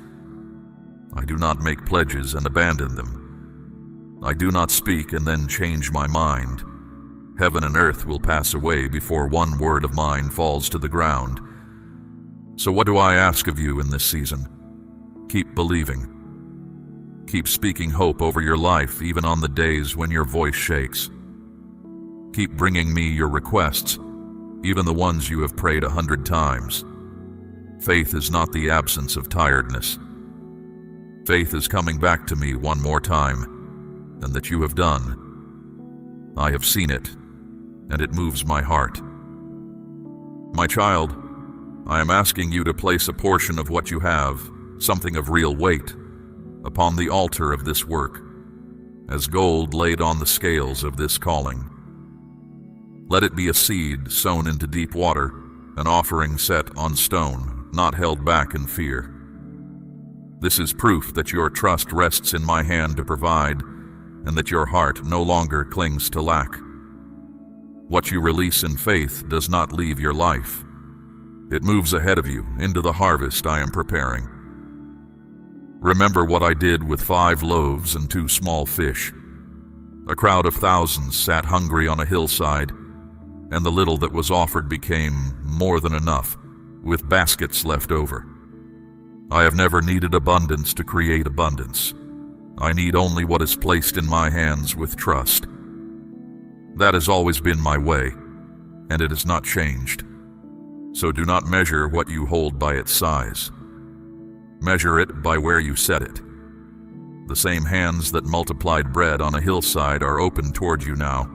[SPEAKER 1] I do not make pledges and abandon them. I do not speak and then change my mind. Heaven and earth will pass away before one word of mine falls to the ground. So what do I ask of you in this season? Keep believing. Keep speaking hope over your life even on the days when your voice shakes. Keep bringing me your requests, even the ones you have prayed 100 times. Faith is not the absence of tiredness. Faith is coming back to me one more time, and that you have done. I have seen it, and it moves my heart. My child, I am asking you to place a portion of what you have, something of real weight, upon the altar of this work, as gold laid on the scales of this calling. Let it be a seed sown into deep water, an offering set on stone, not held back in fear. This is proof that your trust rests in my hand to provide, and that your heart no longer clings to lack. What you release in faith does not leave your life. It moves ahead of you into the harvest I am preparing. Remember what I did with 5 loaves and 2 small fish. A crowd of thousands sat hungry on a hillside, and the little that was offered became more than enough, with baskets left over. I have never needed abundance to create abundance. I need only what is placed in my hands with trust. That has always been my way, and it has not changed. So do not measure what you hold by its size. Measure it by where you set it. The same hands that multiplied bread on a hillside are open toward you now,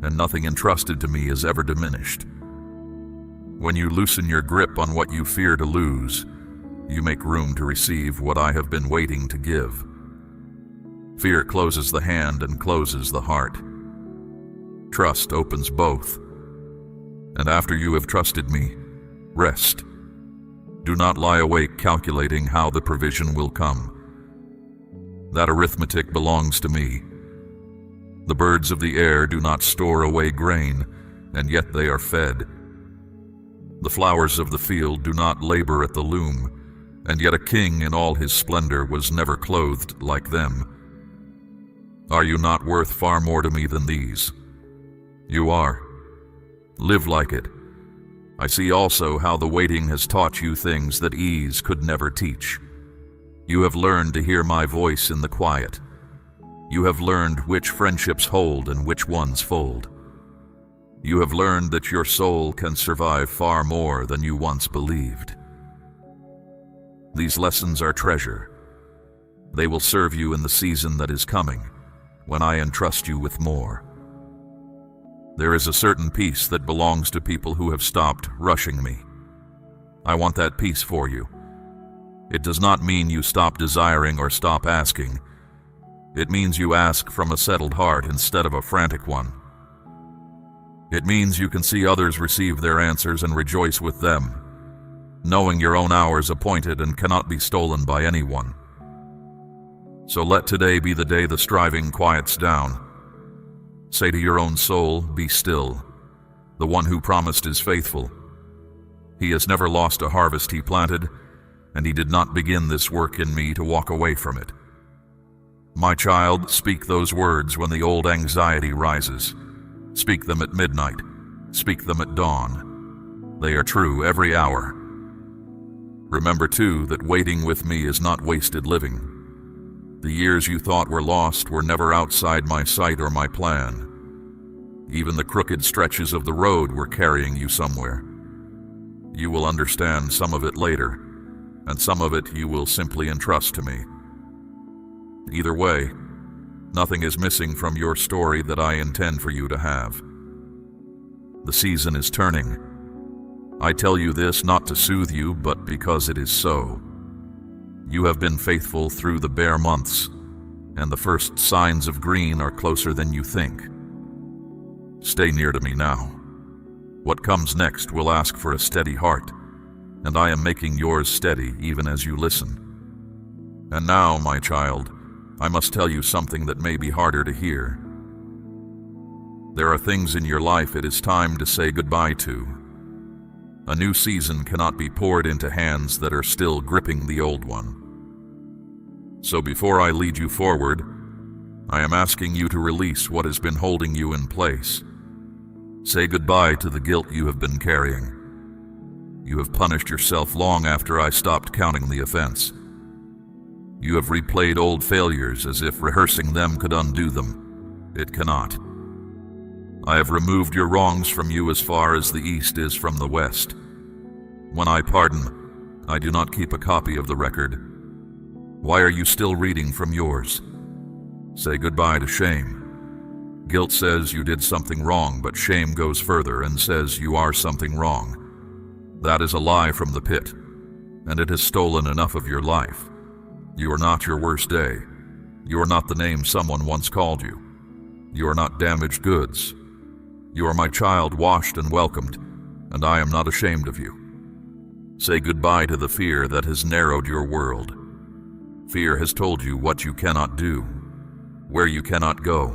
[SPEAKER 1] and nothing entrusted to me is ever diminished. When you loosen your grip on what you fear to lose, you make room to receive what I have been waiting to give. Fear closes the hand and closes the heart. Trust opens both. And after you have trusted me, rest. Do not lie awake calculating how the provision will come. That arithmetic belongs to me. The birds of the air do not store away grain, and yet they are fed. The flowers of the field do not labor at the loom, and yet a king in all his splendor was never clothed like them. Are you not worth far more to me than these? You are. Live like it. I see also how the waiting has taught you things that ease could never teach. You have learned to hear my voice in the quiet. You have learned which friendships hold and which ones fold. You have learned that your soul can survive far more than you once believed. These lessons are treasure. They will serve you in the season that is coming, when I entrust you with more. There is a certain peace that belongs to people who have stopped rushing me. I want that peace for you. It does not mean you stop desiring or stop asking. It means you ask from a settled heart instead of a frantic one. It means you can see others receive their answers and rejoice with them, knowing your own hour is appointed and cannot be stolen by anyone. So let today be the day the striving quiets down. Say to your own soul, be still. The one who promised is faithful. He has never lost a harvest he planted, and he did not begin this work in me to walk away from it. My child, speak those words when the old anxiety rises. Speak them at midnight. Speak them at dawn. They are true every hour. Remember, too, that waiting with me is not wasted living. The years you thought were lost were never outside my sight or my plan. Even the crooked stretches of the road were carrying you somewhere. You will understand some of it later, and some of it you will simply entrust to me. Either way, nothing is missing from your story that I intend for you to have. The season is turning. I tell you this not to soothe you, but because it is so. You have been faithful through the bare months, and the first signs of green are closer than you think. Stay near to me now. What comes next will ask for a steady heart, and I am making yours steady even as you listen. And now, my child, I must tell you something that may be harder to hear. There are things in your life it is time to say goodbye to. A new season cannot be poured into hands that are still gripping the old one. So before I lead you forward, I am asking you to release what has been holding you in place. Say goodbye to the guilt you have been carrying. You have punished yourself long after I stopped counting the offense. You have replayed old failures as if rehearsing them could undo them. It cannot. I have removed your wrongs from you as far as the east is from the west. When I pardon, I do not keep a copy of the record. Why are you still reading from yours? Say goodbye to shame. Guilt says you did something wrong, but shame goes further and says you are something wrong. That is a lie from the pit, and it has stolen enough of your life. You are not your worst day. You are not the name someone once called you. You are not damaged goods. You are my child, washed and welcomed, and I am not ashamed of you. Say goodbye to the fear that has narrowed your world. Fear has told you what you cannot do, where you cannot go,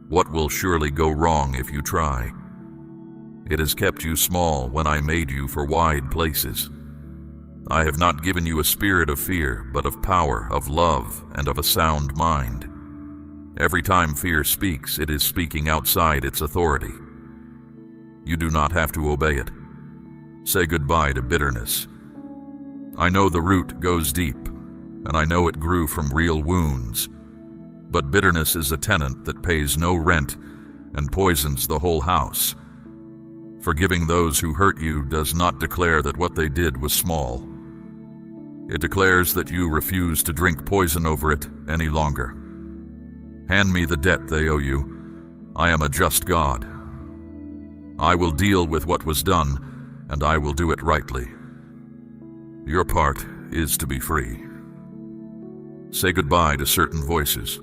[SPEAKER 1] what will surely go wrong if you try. It has kept you small when I made you for wide places. I have not given you a spirit of fear, but of power, of love, and of a sound mind. Every time fear speaks, it is speaking outside its authority. You do not have to obey it. Say goodbye to bitterness. I know the root goes deep, and I know it grew from real wounds. But bitterness is a tenant that pays no rent and poisons the whole house. Forgiving those who hurt you does not declare that what they did was small. It declares that you refuse to drink poison over it any longer. Hand me the debt they owe you. I am a just God. I will deal with what was done, and I will do it rightly. Your part is to be free. Say goodbye to certain voices.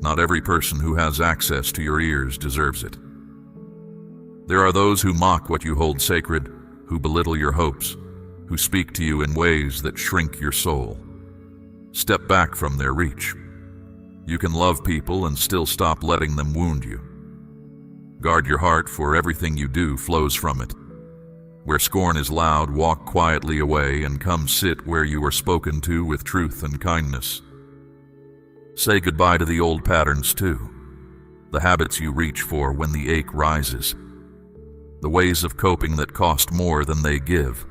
[SPEAKER 1] Not every person who has access to your ears deserves it. There are those who mock what you hold sacred, who belittle your hopes, who speak to you in ways that shrink your soul. Step back from their reach. You can love people and still stop letting them wound you. Guard your heart, for everything you do flows from it. Where scorn is loud, walk quietly away and come sit where you are spoken to with truth and kindness. Say goodbye to the old patterns too, the habits you reach for when the ache rises, the ways of coping that cost more than they give.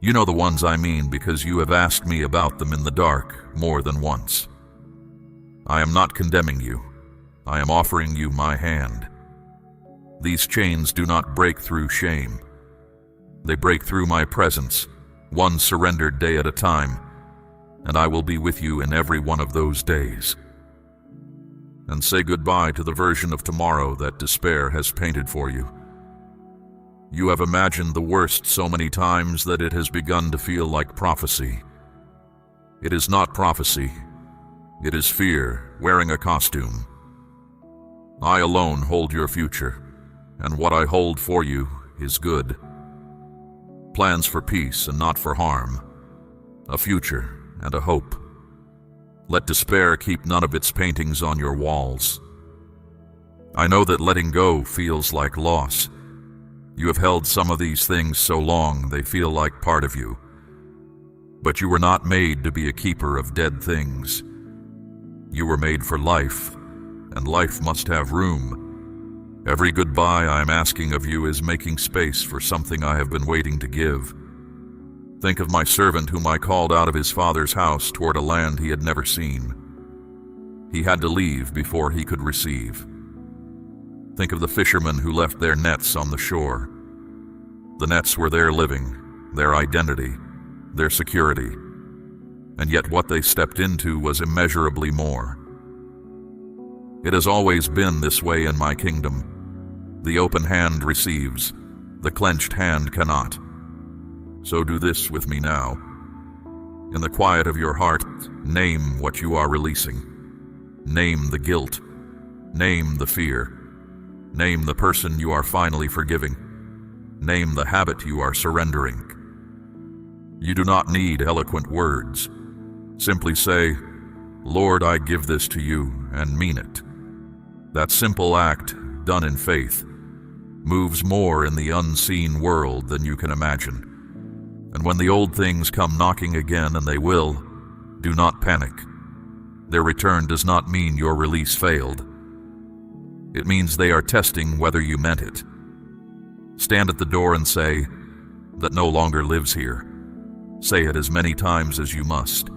[SPEAKER 1] You know the ones I mean because you have asked me about them in the dark more than once. I am not condemning you. I am offering you my hand. These chains do not break through shame. They break through my presence, one surrendered day at a time, and I will be with you in every one of those days. And say goodbye to the version of tomorrow that despair has painted for you. You have imagined the worst so many times that it has begun to feel like prophecy. It is not prophecy. It is fear wearing a costume. I alone hold your future, and what I hold for you is good. Plans for peace and not for harm, a future and a hope. Let despair keep none of its paintings on your walls. I know that letting go feels like loss. You have held some of these things so long they feel like part of you. But you were not made to be a keeper of dead things. You were made for life, and life must have room. Every goodbye I am asking of you is making space for something I have been waiting to give. Think of my servant whom I called out of his father's house toward a land he had never seen. He had to leave before he could receive. Think of the fishermen who left their nets on the shore. The nets were their living, their identity, their security, and yet what they stepped into was immeasurably more. It has always been this way in my kingdom. The open hand receives, the clenched hand cannot. So do this with me now. In the quiet of your heart, name what you are releasing. Name the guilt. Name the fear. Name the person you are finally forgiving. Name the habit you are surrendering. You do not need eloquent words. Simply say, Lord, I give this to you, and mean it. That simple act, done in faith, moves more in the unseen world than you can imagine. And when the old things come knocking again, and they will, do not panic. Their return does not mean your release failed. It means they are testing whether you meant it. Stand at the door and say, that no longer lives here. Say it as many times as you must.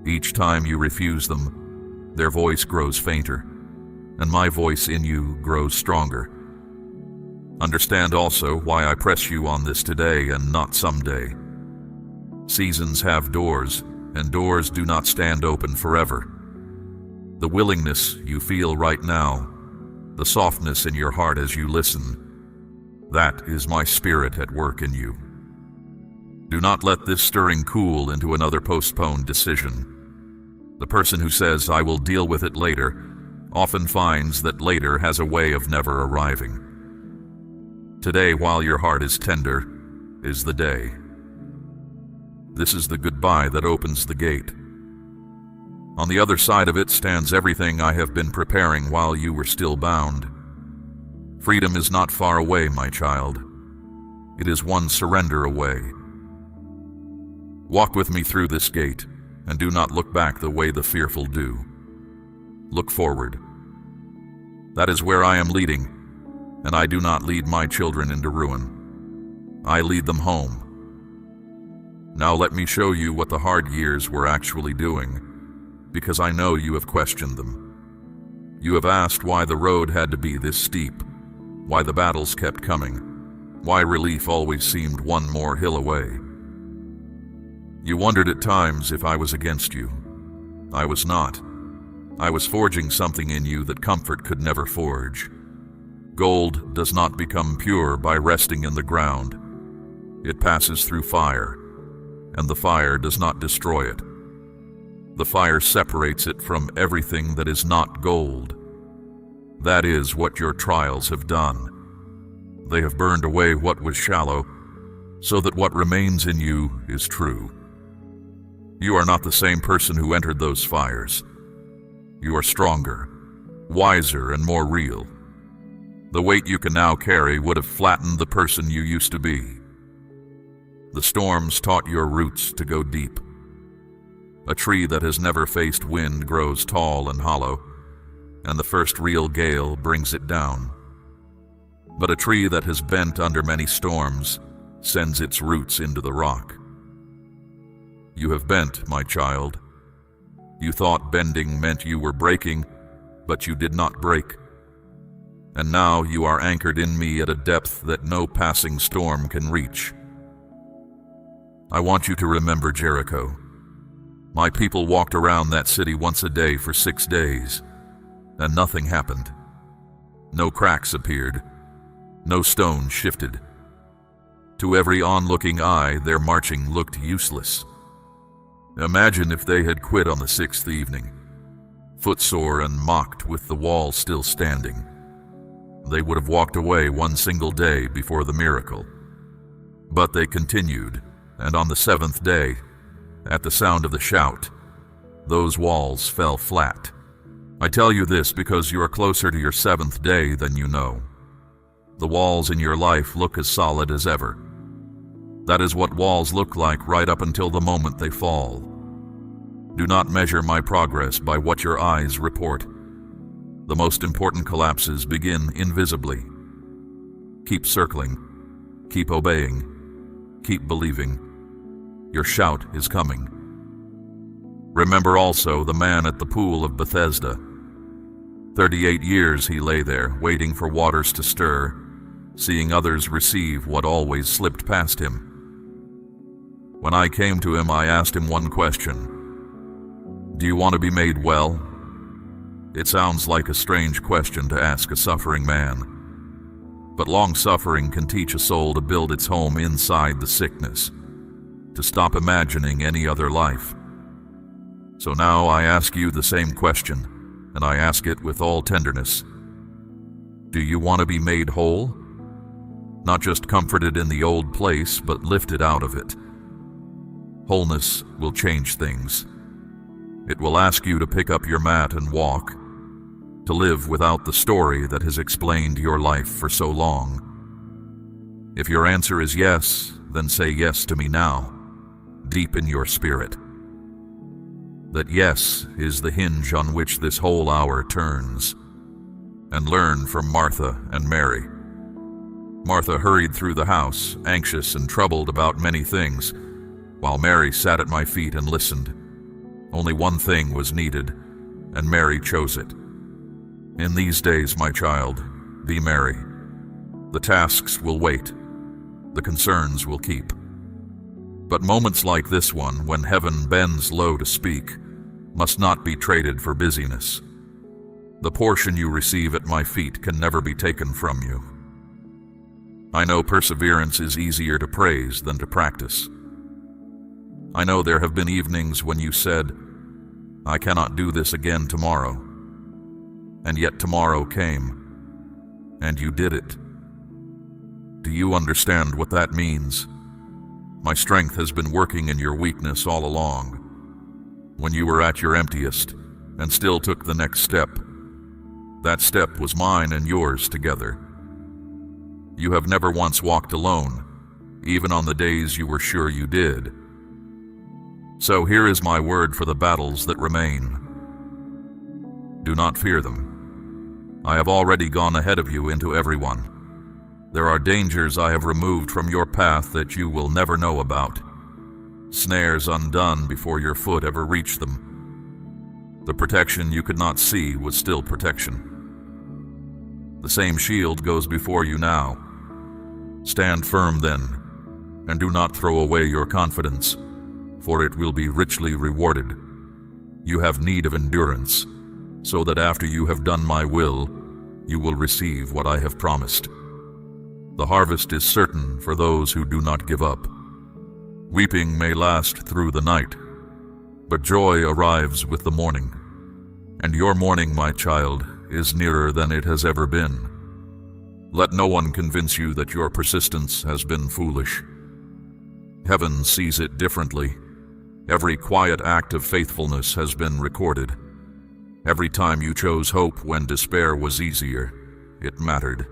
[SPEAKER 1] Each time you refuse them, their voice grows fainter, and my voice in you grows stronger. Understand also why I press you on this today and not someday. Seasons have doors, and doors do not stand open forever. The willingness you feel right now, the softness in your heart as you listen, that is my spirit at work in you. Do not let this stirring cool into another postponed decision. The person who says, I will deal with it later, often finds that later has a way of never arriving. Today, while your heart is tender, is the day. This is the goodbye that opens the gate. On the other side of it stands everything I have been preparing while you were still bound. Freedom is not far away, my child. It is one surrender away. Walk with me through this gate, and do not look back the way the fearful do. Look forward. That is where I am leading, and I do not lead my children into ruin. I lead them home. Now let me show you what the hard years were actually doing, because I know you have questioned them. You have asked why the road had to be this steep, why the battles kept coming, why relief always seemed one more hill away. You wondered at times if I was against you. I was not. I was forging something in you that comfort could never forge. Gold does not become pure by resting in the ground. It passes through fire, and the fire does not destroy it. The fire separates it from everything that is not gold. That is what your trials have done. They have burned away what was shallow, so that what remains in you is true. You are not the same person who entered those fires. You are stronger, wiser, and more real. The weight you can now carry would have flattened the person you used to be. The storms taught your roots to go deep. A tree that has never faced wind grows tall and hollow, and the first real gale brings it down. But a tree that has bent under many storms sends its roots into the rock. You have bent, my child. You thought bending meant you were breaking, but you did not break. And now you are anchored in me at a depth that no passing storm can reach. I want you to remember Jericho. My people walked around that city once a day for 6 days, and nothing happened. No cracks appeared. No stone shifted. To every onlooking eye, their marching looked useless. Imagine if they had quit on the 6th evening, footsore and mocked with the wall still standing. They would have walked away one single day before the miracle. But they continued, and on the 7th day, at the sound of the shout, those walls fell flat. I tell you this because you are closer to your 7th day than you know. The walls in your life look as solid as ever. That is what walls look like right up until the moment they fall. Do not measure my progress by what your eyes report. The most important collapses begin invisibly. Keep circling. Keep obeying. Keep believing. Your shout is coming. Remember also the man at the pool of Bethesda. 38 years he lay there, waiting for waters to stir, seeing others receive what always slipped past him. When I came to him, I asked him one question. Do you want to be made well? It sounds like a strange question to ask a suffering man. But long suffering can teach a soul to build its home inside the sickness, to stop imagining any other life. So now I ask you the same question, and I ask it with all tenderness. Do you want to be made whole? Not just comforted in the old place, but lifted out of it. Wholeness will change things. It will ask you to pick up your mat and walk, to live without the story that has explained your life for so long. If your answer is yes, then say yes to me now, deep in your spirit. That yes is the hinge on which this whole hour turns. And learn from Martha and Mary. Martha hurried through the house, anxious and troubled about many things, while Mary sat at my feet and listened. Only one thing was needed, and Mary chose it. In these days, my child, be merry. The tasks will wait. The concerns will keep. But moments like this one, when heaven bends low to speak, must not be traded for busyness. The portion you receive at my feet can never be taken from you. I know perseverance is easier to praise than to practice. I know there have been evenings when you said, I cannot do this again tomorrow. And yet tomorrow came, and you did it. Do you understand what that means? My strength has been working in your weakness all along. When you were at your emptiest, and still took the next step, that step was mine and yours together. You have never once walked alone, even on the days you were sure you did. So here is my word for the battles that remain. Do not fear them. I have already gone ahead of you into everyone. There are dangers I have removed from your path that you will never know about. Snares undone before your foot ever reached them. The protection you could not see was still protection. The same shield goes before you now. Stand firm then, and do not throw away your confidence, for it will be richly rewarded. You have need of endurance, so that after you have done my will, you will receive what I have promised. The harvest is certain for those who do not give up. Weeping may last through the night, but joy arrives with the morning. And your morning, my child, is nearer than it has ever been. Let no one convince you that your persistence has been foolish. Heaven sees it differently. Every quiet act of faithfulness has been recorded. Every time you chose hope when despair was easier, it mattered.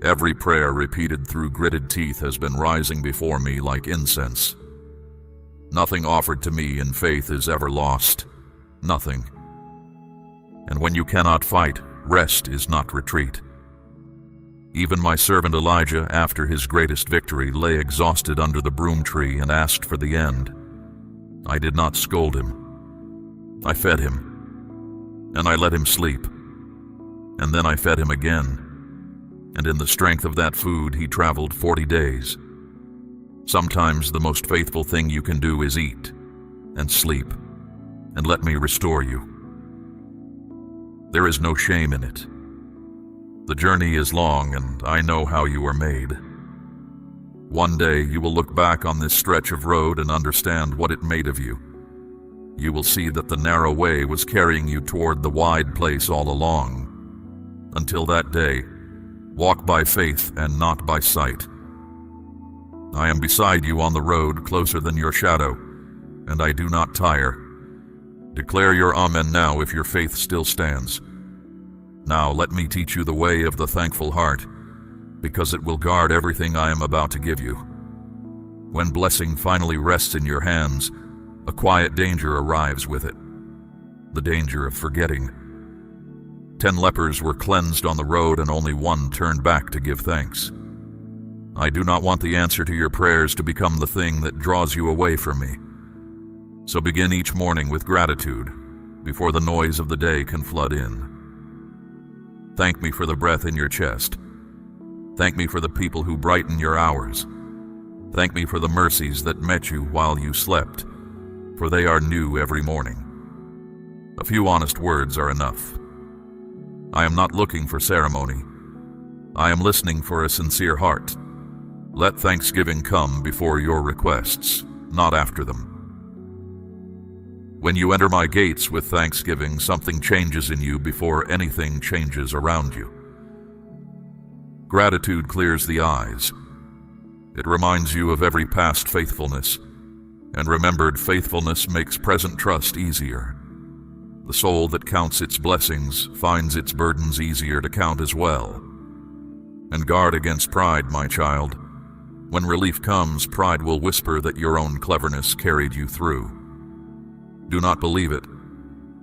[SPEAKER 1] Every prayer repeated through gritted teeth has been rising before me like incense. Nothing offered to me in faith is ever lost. Nothing. And when you cannot fight, rest is not retreat. Even my servant Elijah, after his greatest victory, lay exhausted under the broom tree and asked for the end. I did not scold him. I fed him, and I let him sleep. And then I fed him again. And in the strength of that food he traveled 40 days. Sometimes the most faithful thing you can do is eat and sleep, and let me restore you. There is no shame in it. The journey is long, and I know how you are made. One day you will look back on this stretch of road and understand what it made of you. You will see that the narrow way was carrying you toward the wide place all along. Until that day, walk by faith and not by sight. I am beside you on the road, closer than your shadow, and I do not tire. Declare your amen now if your faith still stands. Now let me teach you the way of the thankful heart, because it will guard everything I am about to give you. When blessing finally rests in your hands, a quiet danger arrives with it. The danger of forgetting. 10 lepers were cleansed on the road, and only one turned back to give thanks. I do not want the answer to your prayers to become the thing that draws you away from me. So begin each morning with gratitude, before the noise of the day can flood in. Thank me for the breath in your chest. Thank me for the people who brighten your hours. Thank me for the mercies that met you while you slept, for they are new every morning. A few honest words are enough. I am not looking for ceremony. I am listening for a sincere heart. Let thanksgiving come before your requests, not after them. When you enter my gates with thanksgiving, something changes in you before anything changes around you. Gratitude clears the eyes. It reminds you of every past faithfulness, and remembered faithfulness makes present trust easier. The soul that counts its blessings finds its burdens easier to count as well. And guard against pride, my child. When relief comes, pride will whisper that your own cleverness carried you through. Do not believe it.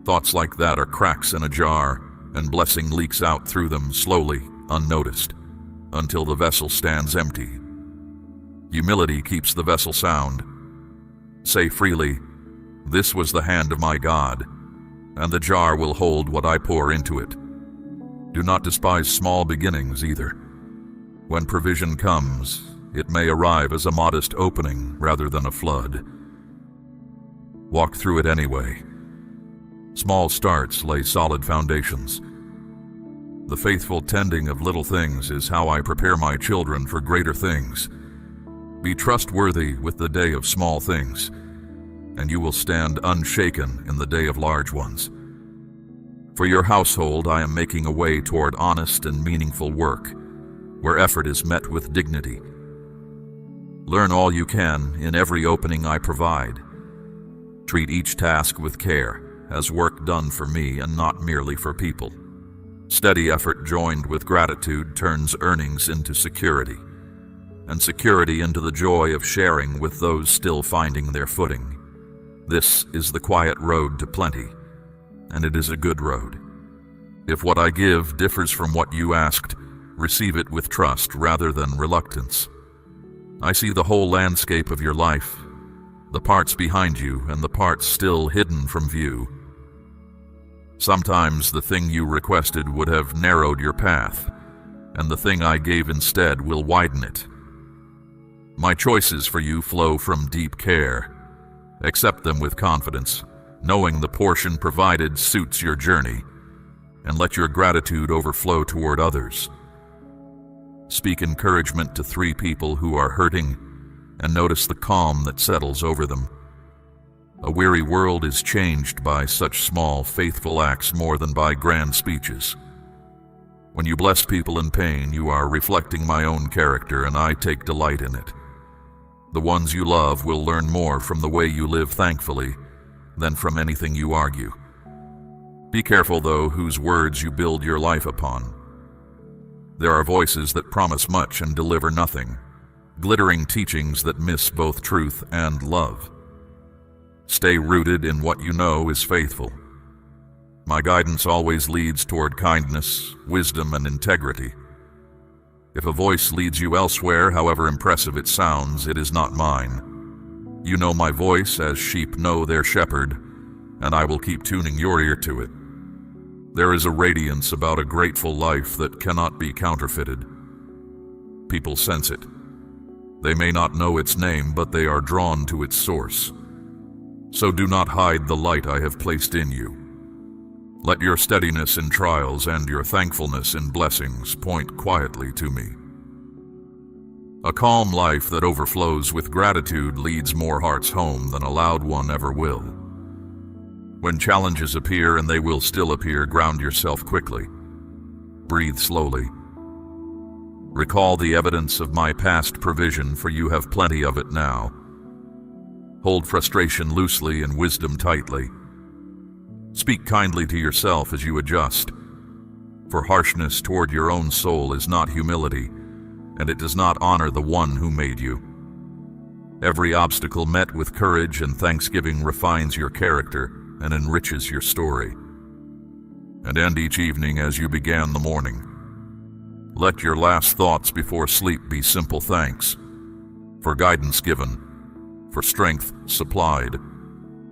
[SPEAKER 1] Thoughts like that are cracks in a jar, and blessing leaks out through them slowly, unnoticed, until the vessel stands empty. Humility keeps the vessel sound. Say freely, "This was the hand of my God, and the jar will hold what I pour into it." Do not despise small beginnings either. When provision comes, it may arrive as a modest opening rather than a flood. Walk through it anyway. Small starts lay solid foundations. The faithful tending of little things is how I prepare my children for greater things. Be trustworthy with the day of small things, and you will stand unshaken in the day of large ones. For your household, I am making a way toward honest and meaningful work, where effort is met with dignity. Learn all you can in every opening I provide. Treat each task with care, as work done for me and not merely for people. Steady effort joined with gratitude turns earnings into security, and security into the joy of sharing with those still finding their footing. This is the quiet road to plenty, and it is a good road. If what I give differs from what you asked, receive it with trust rather than reluctance. I see the whole landscape of your life, the parts behind you and the parts still hidden from view. Sometimes the thing you requested would have narrowed your path, and the thing I gave instead will widen it. My choices for you flow from deep care. Accept them with confidence, knowing the portion provided suits your journey, and let your gratitude overflow toward others. Speak encouragement to 3 people who are hurting, and notice the calm that settles over them. A weary world is changed by such small, faithful acts more than by grand speeches. When you bless people in pain, you are reflecting my own character, and I take delight in it. The ones you love will learn more from the way you live thankfully than from anything you argue. Be careful, though, whose words you build your life upon. There are voices that promise much and deliver nothing, glittering teachings that miss both truth and love. Stay rooted in what you know is faithful. My guidance always leads toward kindness, wisdom, and integrity. If a voice leads you elsewhere, however impressive it sounds, it is not mine. You know my voice as sheep know their shepherd, and I will keep tuning your ear to it. There is a radiance about a grateful life that cannot be counterfeited. People sense it. They may not know its name, but they are drawn to its source. So do not hide the light I have placed in you. Let your steadiness in trials and your thankfulness in blessings point quietly to me. A calm life that overflows with gratitude leads more hearts home than a loud one ever will. When challenges appear, and they will still appear, ground yourself quickly. Breathe slowly. Recall the evidence of my past provision, for you have plenty of it now. Hold frustration loosely and wisdom tightly. Speak kindly to yourself as you adjust, for harshness toward your own soul is not humility, and it does not honor the one who made you. Every obstacle met with courage and thanksgiving refines your character and enriches your story. And end each evening as you began the morning. Let your last thoughts before sleep be simple thanks, for guidance given, for strength supplied,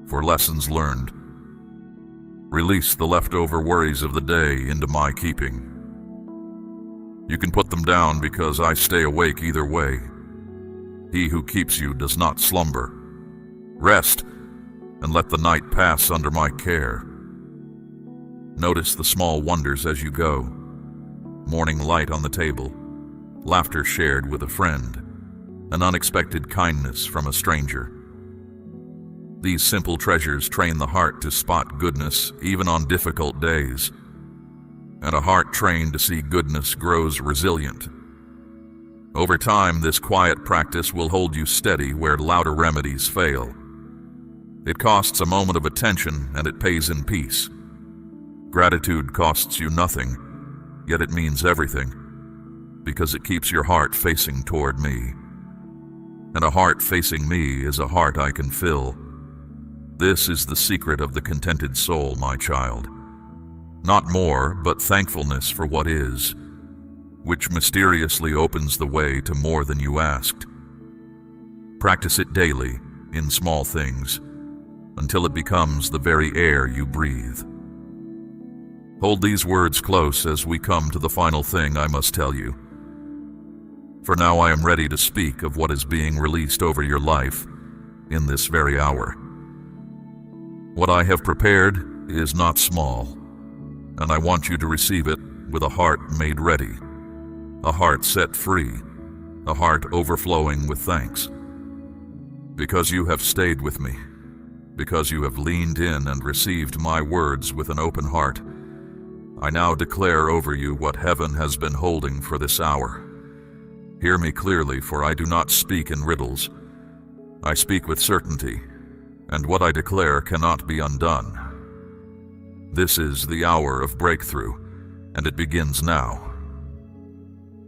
[SPEAKER 1] for lessons learned. Release the leftover worries of the day into my keeping. You can put them down because I stay awake either way. He who keeps you does not slumber. Rest and let the night pass under my care. Notice the small wonders as you go. Morning light on the table, laughter shared with a friend, an unexpected kindness from a stranger. These simple treasures train the heart to spot goodness even on difficult days, and a heart trained to see goodness grows resilient. Over time, this quiet practice will hold you steady where louder remedies fail. It costs a moment of attention, and it pays in peace. Gratitude costs you nothing, yet it means everything, because it keeps your heart facing toward me. And a heart facing me is a heart I can fill. This is the secret of the contented soul, my child. Not more, but thankfulness for what is, which mysteriously opens the way to more than you asked. Practice it daily, in small things, until it becomes the very air you breathe. Hold these words close as we come to the final thing I must tell you. For now I am ready to speak of what is being released over your life in this very hour. What I have prepared is not small, and I want you to receive it with a heart made ready, a heart set free, a heart overflowing with thanks. Because you have stayed with me, because you have leaned in and received my words with an open heart, I now declare over you what heaven has been holding for this hour. Hear me clearly, for I do not speak in riddles. I speak with certainty, and what I declare cannot be undone. This is the hour of breakthrough, and it begins now.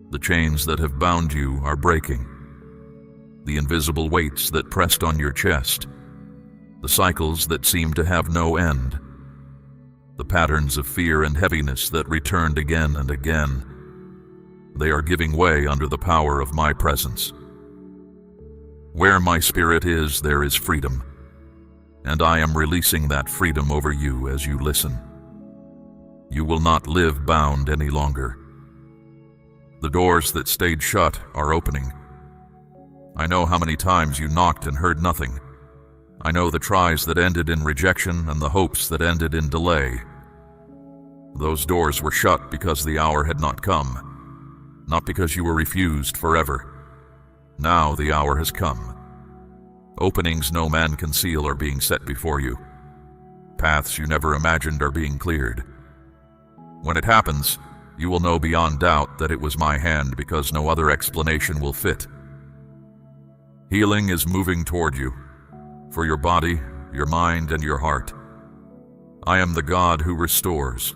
[SPEAKER 1] The chains that have bound you are breaking. The invisible weights that pressed on your chest, the cycles that seem to have no end, the patterns of fear and heaviness that returned again and again, they are giving way under the power of my presence. Where my spirit is, there is freedom, and I am releasing that freedom over you as you listen. You will not live bound any longer. The doors that stayed shut are opening. I know how many times you knocked and heard nothing. I know the tries that ended in rejection and the hopes that ended in delay. Those doors were shut because the hour had not come, not because you were refused forever. Now the hour has come. Openings no man can seal are being set before you. Paths you never imagined are being cleared. When it happens, you will know beyond doubt that it was my hand, because no other explanation will fit. Healing is moving toward you, for your body, your mind, and your heart. I am the God who restores.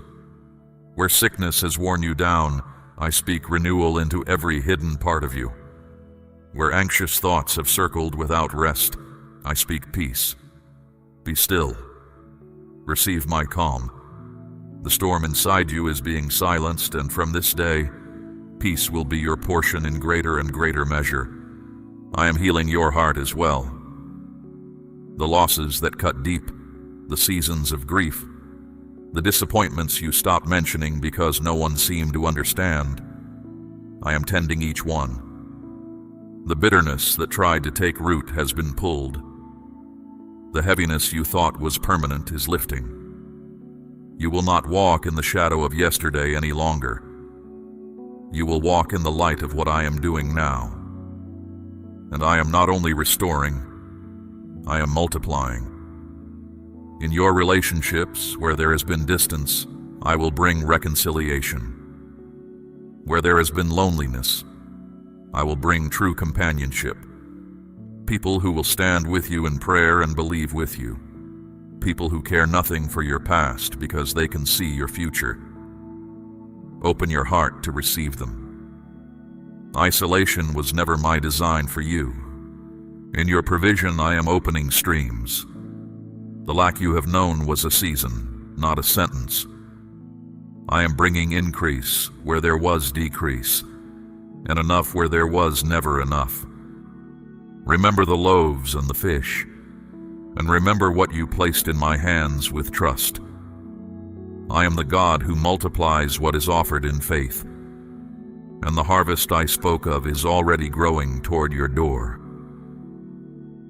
[SPEAKER 1] Where sickness has worn you down, I speak renewal into every hidden part of you. Where anxious thoughts have circled without rest, I speak peace. Be still. Receive my calm. The storm inside you is being silenced, and from this day, peace will be your portion in greater and greater measure. I am healing your heart as well. The losses that cut deep, the seasons of grief, the disappointments you stopped mentioning because no one seemed to understand, I am tending each one. The bitterness that tried to take root has been pulled. The heaviness you thought was permanent is lifting. You will not walk in the shadow of yesterday any longer. You will walk in the light of what I am doing now. And I am not only restoring, I am multiplying. In your relationships, where there has been distance, I will bring reconciliation. Where there has been loneliness, I will bring true companionship. People who will stand with you in prayer and believe with you. People who care nothing for your past because they can see your future. Open your heart to receive them. Isolation was never my design for you. In your provision, I am opening streams. The lack you have known was a season, not a sentence. I am bringing increase where there was decrease, and enough where there was never enough. Remember the loaves and the fish, and remember what you placed in my hands with trust. I am the God who multiplies what is offered in faith, and the harvest I spoke of is already growing toward your door.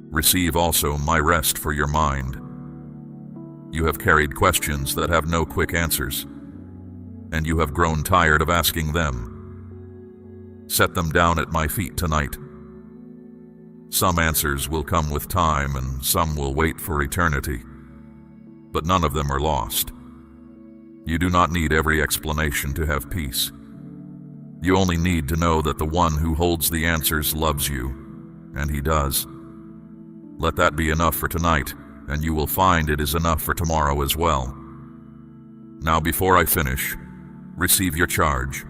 [SPEAKER 1] Receive also my rest for your mind. You have carried questions that have no quick answers, and you have grown tired of asking them. Set them down at my feet tonight. Some answers will come with time, and some will wait for eternity, but none of them are lost. You do not need every explanation to have peace. You only need to know that the one who holds the answers loves you, and he does. Let that be enough for tonight, and you will find it is enough for tomorrow as well. Now, before I finish, receive your charge.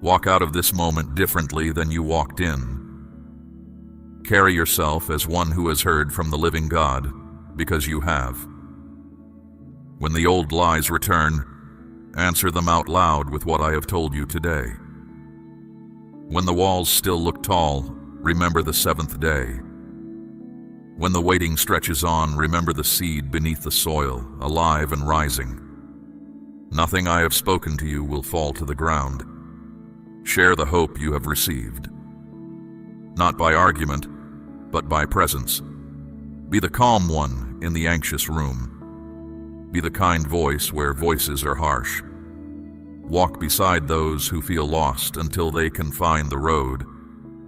[SPEAKER 1] Walk out of this moment differently than you walked in. Carry yourself as one who has heard from the living God, because you have. When the old lies return, answer them out loud with what I have told you today. When the walls still look tall, remember the seventh day. When the waiting stretches on, remember the seed beneath the soil, alive and rising. Nothing I have spoken to you will fall to the ground. Share the hope you have received. Not by argument, but by presence. Be the calm one in the anxious room. Be the kind voice where voices are harsh. Walk beside those who feel lost until they can find the road,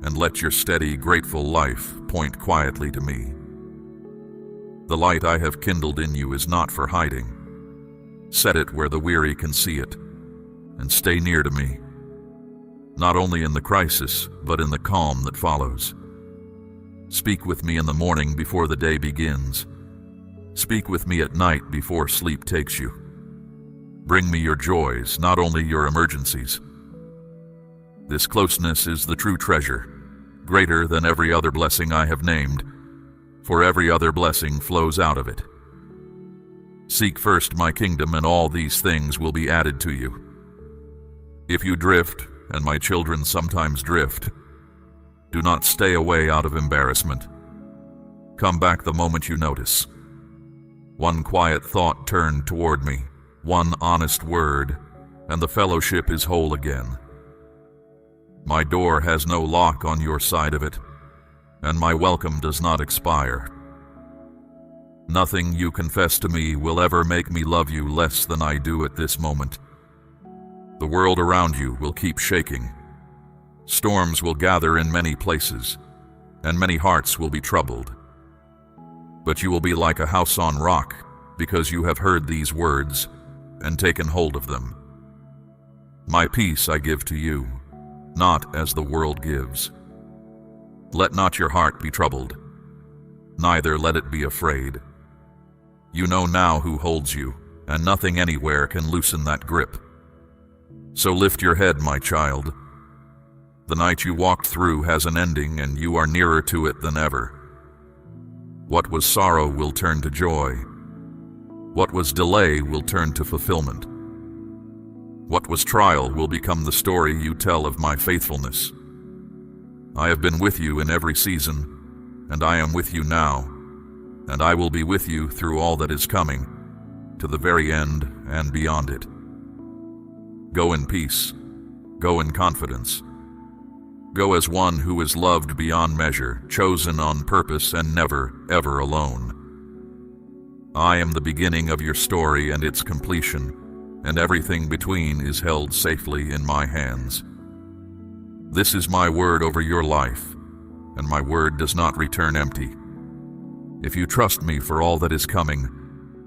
[SPEAKER 1] and let your steady, grateful life point quietly to me. The light I have kindled in you is not for hiding. Set it where the weary can see it, and stay near to me, not only in the crisis, but in the calm that follows. Speak with me in the morning before the day begins. Speak with me at night before sleep takes you. Bring me your joys, not only your emergencies. This closeness is the true treasure, greater than every other blessing I have named, for every other blessing flows out of it. Seek first my kingdom, and all these things will be added to you. If you drift, and my children sometimes drift, do not stay away out of embarrassment. Come back the moment you notice. One quiet thought turned toward me, one honest word, and the fellowship is whole again. My door has no lock on your side of it, and my welcome does not expire. Nothing you confess to me will ever make me love you less than I do at this moment. The world around you will keep shaking. Storms will gather in many places, and many hearts will be troubled. But you will be like a house on rock, because you have heard these words and taken hold of them. My peace I give to you, not as the world gives. Let not your heart be troubled, neither let it be afraid. You know now who holds you, and nothing anywhere can loosen that grip. So lift your head, my child. The night you walked through has an ending, and you are nearer to it than ever. What was sorrow will turn to joy. What was delay will turn to fulfillment. What was trial will become the story you tell of my faithfulness. I have been with you in every season, and I am with you now, and I will be with you through all that is coming, to the very end and beyond it. Go in peace. Go in confidence. Go as one who is loved beyond measure, chosen on purpose, and never, ever alone. I am the beginning of your story and its completion, and everything between is held safely in my hands. This is my word over your life, and my word does not return empty. If you trust me for all that is coming,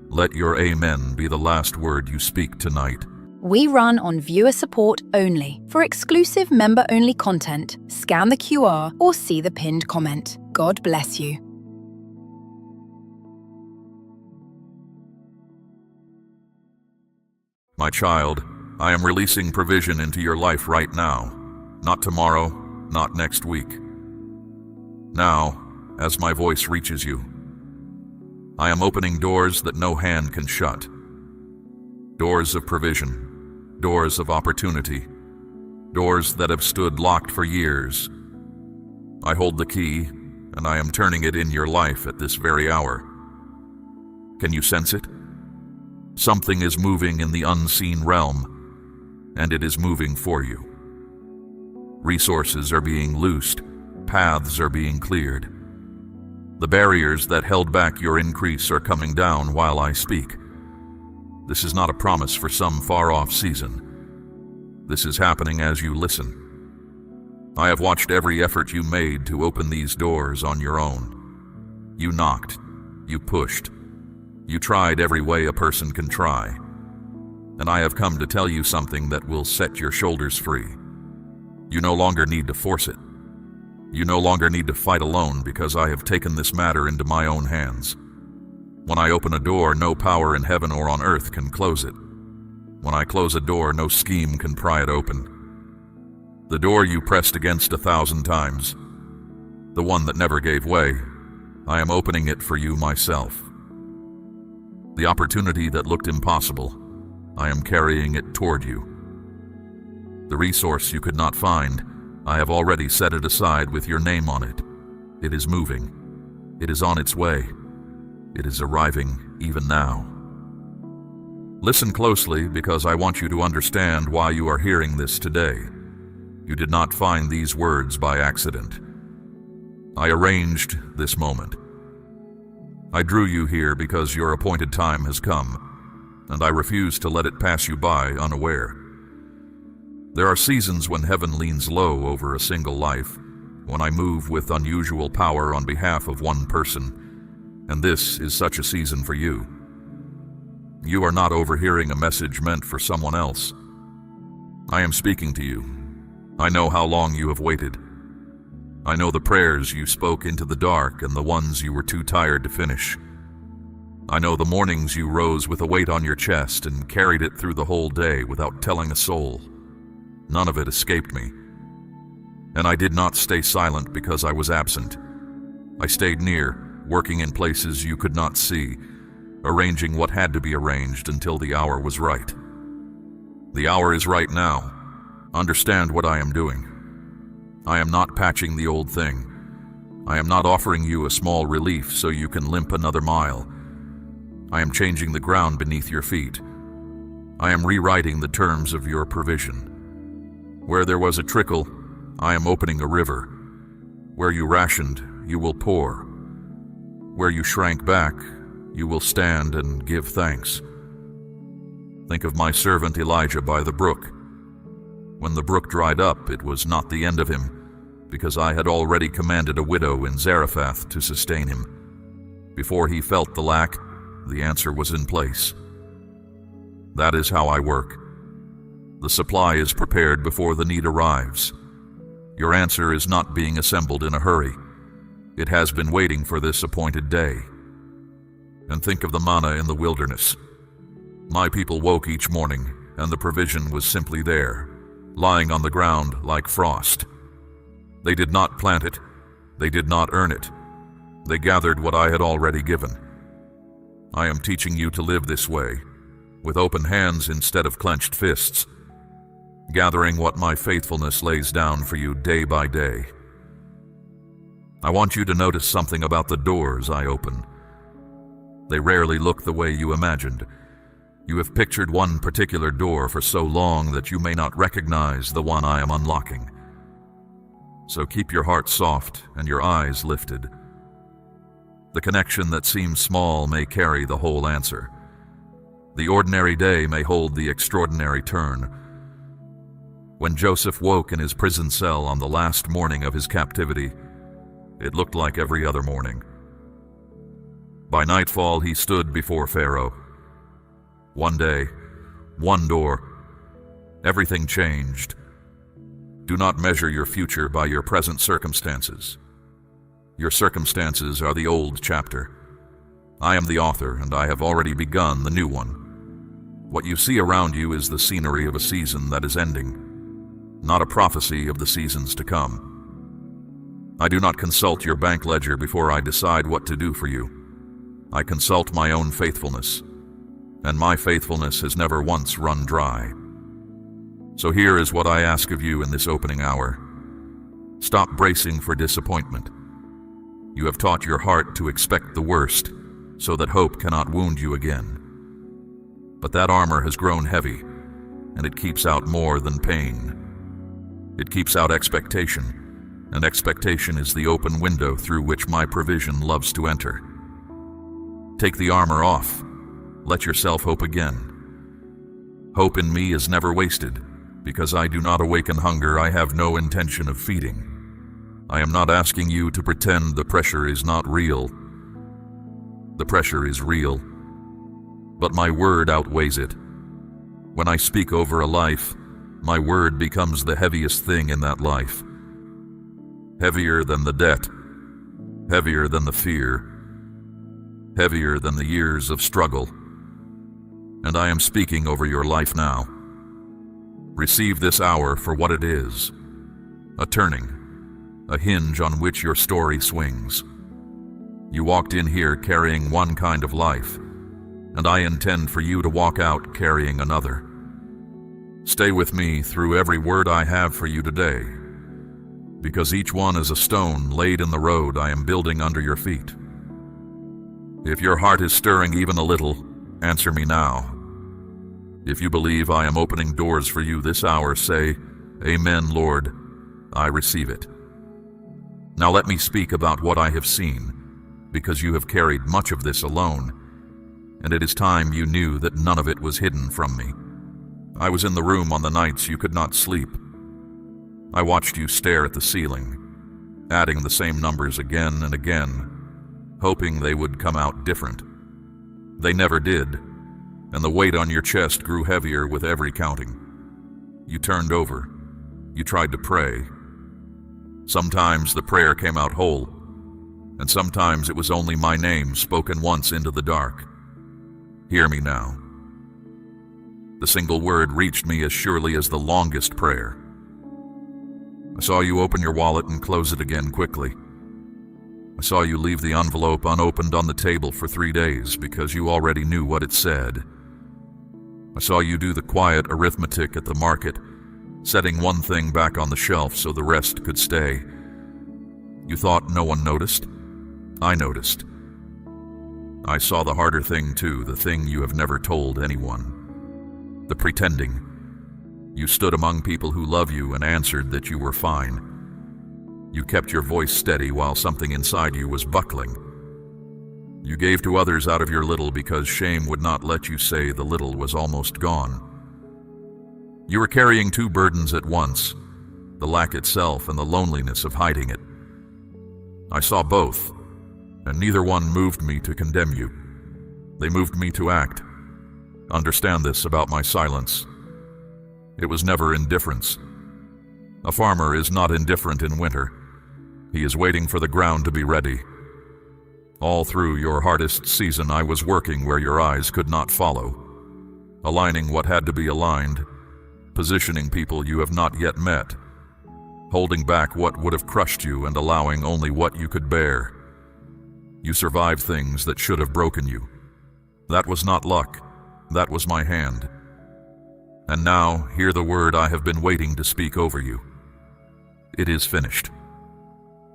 [SPEAKER 1] let your amen be the last word you speak tonight.
[SPEAKER 2] We run on viewer support only. For exclusive member-only content, scan the QR or see the pinned comment. God bless you.
[SPEAKER 1] My child, I am releasing provision into your life right now. Not tomorrow, not next week. Now, as my voice reaches you, I am opening doors that no hand can shut. Doors of provision, doors of opportunity, doors that have stood locked for years. I hold the key, and I am turning it in your life at this very hour. Can you sense it? Something is moving in the unseen realm, and it is moving for you. Resources are being loosed, paths are being cleared. The barriers that held back your increase are coming down while I speak. This is not a promise for some far-off season. This is happening as you listen. I have watched every effort you made to open these doors on your own. You knocked, you pushed, you tried every way a person can try. And I have come to tell you something that will set your shoulders free. You no longer need to force it. You no longer need to fight alone, because I have taken this matter into my own hands. When I open a door, no power in heaven or on earth can close it. When I close a door, no scheme can pry it open. The door you pressed against 1,000 times, the one that never gave way, I am opening it for you myself. The opportunity that looked impossible, I am carrying it toward you. The resource you could not find, I have already set it aside with your name on it. It is moving. It is on its way. It is arriving even now. Listen closely, because I want you to understand why you are hearing this today. You did not find these words by accident. I arranged this moment. I drew you here because your appointed time has come, and I refuse to let it pass you by unaware. There are seasons when heaven leans low over a single life, when I move with unusual power on behalf of one person, and this is such a season for you. You are not overhearing a message meant for someone else. I am speaking to you. I know how long you have waited. I know the prayers you spoke into the dark and the ones you were too tired to finish. I know the mornings you rose with a weight on your chest and carried it through the whole day without telling a soul. None of it escaped me. And I did not stay silent because I was absent. I stayed near, working in places you could not see, arranging what had to be arranged until the hour was right. The hour is right now. Understand what I am doing. I am not patching the old thing. I am not offering you a small relief so you can limp another mile. I am changing the ground beneath your feet. I am rewriting the terms of your provision. Where there was a trickle, I am opening a river. Where you rationed, you will pour. Where you shrank back, you will stand and give thanks. Think of my servant Elijah by the brook. When the brook dried up, it was not the end of him, because I had already commanded a widow in Zarephath to sustain him. Before he felt the lack, the answer was in place. That is how I work. The supply is prepared before the need arrives. Your answer is not being assembled in a hurry. It has been waiting for this appointed day. And think of the manna in the wilderness. My people woke each morning, and the provision was simply there, lying on the ground like frost. They did not plant it. They did not earn it. They gathered what I had already given. I am teaching you to live this way, with open hands instead of clenched fists, gathering what my faithfulness lays down for you day by day. I want you to notice something about the doors I open. They rarely look the way you imagined. You have pictured one particular door for so long that you may not recognize the one I am unlocking. So keep your heart soft and your eyes lifted. The connection that seems small may carry the whole answer. The ordinary day may hold the extraordinary turn. When Joseph woke in his prison cell on the last morning of his captivity, it looked like every other morning. By nightfall, he stood before Pharaoh. One day, one door, everything changed. Do not measure your future by your present circumstances. Your circumstances are the old chapter. I am the author, and I have already begun the new one. What you see around you is the scenery of a season that is ending, not a prophecy of the seasons to come. I do not consult your bank ledger before I decide what to do for you. I consult my own faithfulness, and my faithfulness has never once run dry. So here is what I ask of you in this opening hour. Stop bracing for disappointment. You have taught your heart to expect the worst, so that hope cannot wound you again. But that armor has grown heavy, and it keeps out more than pain. It keeps out expectation, and expectation is the open window through which my provision loves to enter. Take the armor off. Let yourself hope again. Hope in me is never wasted, because I do not awaken hunger I have no intention of feeding. I am not asking you to pretend the pressure is not real. The pressure is real, but my word outweighs it. When I speak over a life, my word becomes the heaviest thing in that life. Heavier than the debt, heavier than the fear, heavier than the years of struggle. And I am speaking over your life now. Receive this hour for what it is, a turning, a hinge on which your story swings. You walked in here carrying one kind of life, and I intend for you to walk out carrying another. Stay with me through every word I have for you today, because each one is a stone laid in the road I am building under your feet. If your heart is stirring even a little, answer me now. If you believe I am opening doors for you this hour, say, Amen, Lord, I receive it. Now let me speak about what I have seen, because you have carried much of this alone, and it is time you knew that none of it was hidden from me. I was in the room on the nights you could not sleep. I watched you stare at the ceiling, adding the same numbers again and again, hoping they would come out different. They never did. and the weight on your chest grew heavier with every counting. You turned over. You tried to pray. Sometimes the prayer came out whole, and sometimes it was only my name spoken once into the dark. Hear me now. The single word reached me as surely as the longest prayer. I saw you open your wallet and close it again quickly. I saw you leave the envelope unopened on the table for 3 days because you already knew what it said. I saw you do the quiet arithmetic at the market, setting one thing back on the shelf so the rest could stay. You thought no one noticed? I noticed. I saw the harder thing too, the thing you have never told anyone. The pretending. You stood among people who love you and answered that you were fine. You kept your voice steady while something inside you was buckling. You gave to others out of your little because shame would not let you say the little was almost gone. You were carrying 2 burdens at once, the lack itself and the loneliness of hiding it. I saw both, and neither one moved me to condemn you. They moved me to act. Understand this about my silence. It was never indifference. A farmer is not indifferent in winter. He is waiting for the ground to be ready. All through your hardest season, I was working where your eyes could not follow, aligning what had to be aligned, positioning people you have not yet met, holding back what would have crushed you and allowing only what you could bear. You survived things that should have broken you. That was not luck. That was my hand. And now, hear the word I have been waiting to speak over you. It is finished.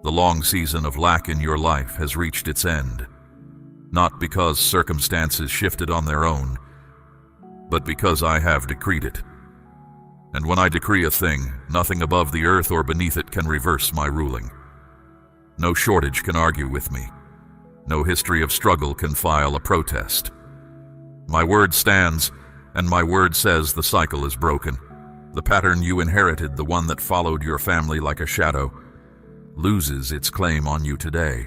[SPEAKER 1] The long season of lack in your life has reached its end, not because circumstances shifted on their own, but because I have decreed it. And when I decree a thing, nothing above the earth or beneath it can reverse my ruling. No shortage can argue with me. No history of struggle can file a protest. My word stands, and my word says the cycle is broken. The pattern you inherited, the one that followed your family like a shadow, loses its claim on you today.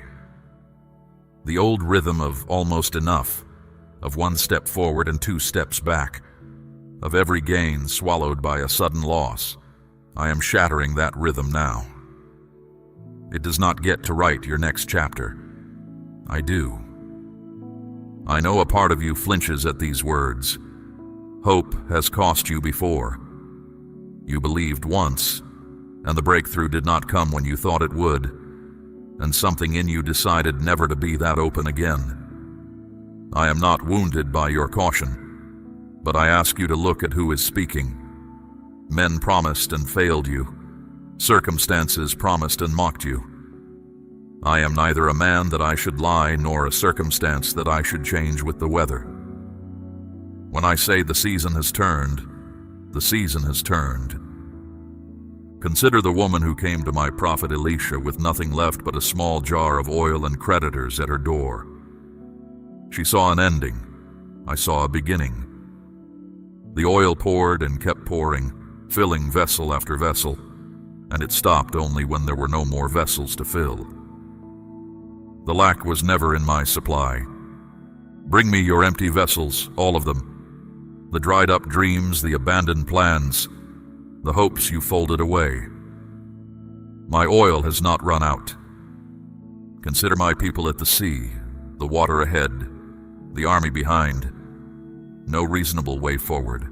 [SPEAKER 1] The old rhythm of almost enough, of 1 step forward and 2 steps back, of every gain swallowed by a sudden loss, I am shattering that rhythm now. It does not get to write your next chapter. I do. I know a part of you flinches at these words. Hope has cost you before. You believed once, and the breakthrough did not come when you thought it would, and something in you decided never to be that open again. I am not wounded by your caution, but I ask you to look at who is speaking. Men promised and failed you. Circumstances promised and mocked you. I am neither a man that I should lie nor a circumstance that I should change with the weather. When I say the season has turned, the season has turned. Consider the woman who came to my prophet Elisha with nothing left but a small jar of oil and creditors at her door. She saw an ending. I saw a beginning. The oil poured and kept pouring, filling vessel after vessel, and it stopped only when there were no more vessels to fill. The lack was never in my supply. Bring me your empty vessels, all of them. The dried-up dreams, the abandoned plans, the hopes you folded away. My oil has not run out. Consider my people at the sea, the water ahead, the army behind. No reasonable way forward.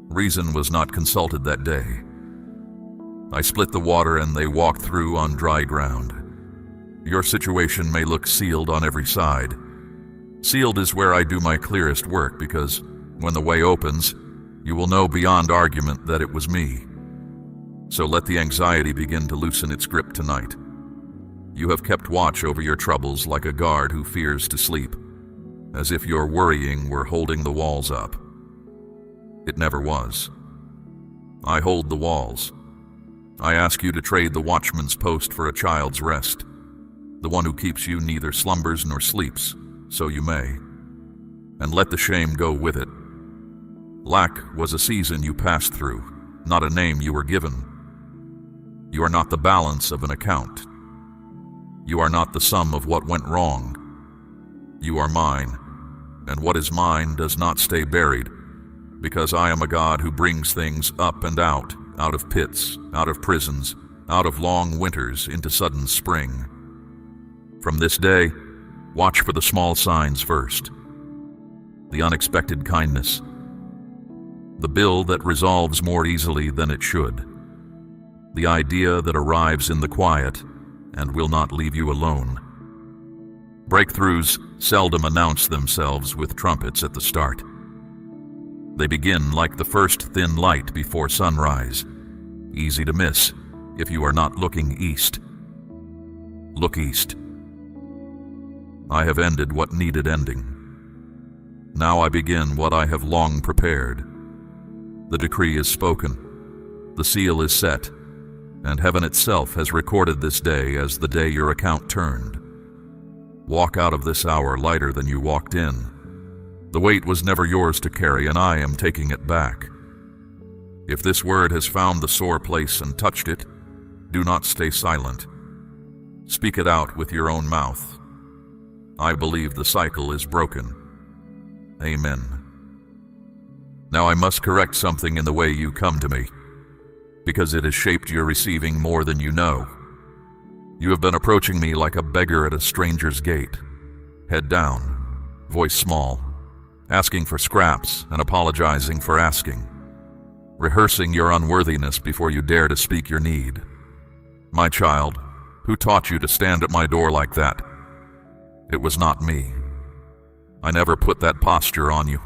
[SPEAKER 1] Reason was not consulted that day. I split the water and they walked through on dry ground. Your situation may look sealed on every side. Sealed is where I do my clearest work because when the way opens, you will know beyond argument that it was me. So let the anxiety begin to loosen its grip tonight. You have kept watch over your troubles like a guard who fears to sleep, as if your worrying were holding the walls up. It never was. I hold the walls. I ask you to trade the watchman's post for a child's rest, the one who keeps you neither slumbers nor sleeps, so you may. And let the shame go with it. Lack was a season you passed through, not a name you were given. You are not the balance of an account. You are not the sum of what went wrong. You are mine, and what is mine does not stay buried, because I am a God who brings things up and out of pits, out of prisons, out of long winters into sudden spring. From this day, watch for the small signs first, the unexpected kindness, the bill that resolves more easily than it should, the idea that arrives in the quiet and will not leave you alone. Breakthroughs seldom announce themselves with trumpets at the start. They begin like the first thin light before sunrise, easy to miss if you are not looking east. Look east. I have ended what needed ending. Now I begin what I have long prepared. The decree is spoken, the seal is set, and heaven itself has recorded this day as the day your account turned. Walk out of this hour lighter than you walked in. The weight was never yours to carry, and I am taking it back. If this word has found the sore place and touched it, do not stay silent. Speak it out with your own mouth. I believe the cycle is broken. Amen. Now I must correct something in the way you come to me, because it has shaped your receiving more than you know. You have been approaching me like a beggar at a stranger's gate, head down, voice small, asking for scraps and apologizing for asking, rehearsing your unworthiness before you dare to speak your need. My child, who taught you to stand at my door like that? It was not me. I never put that posture on you.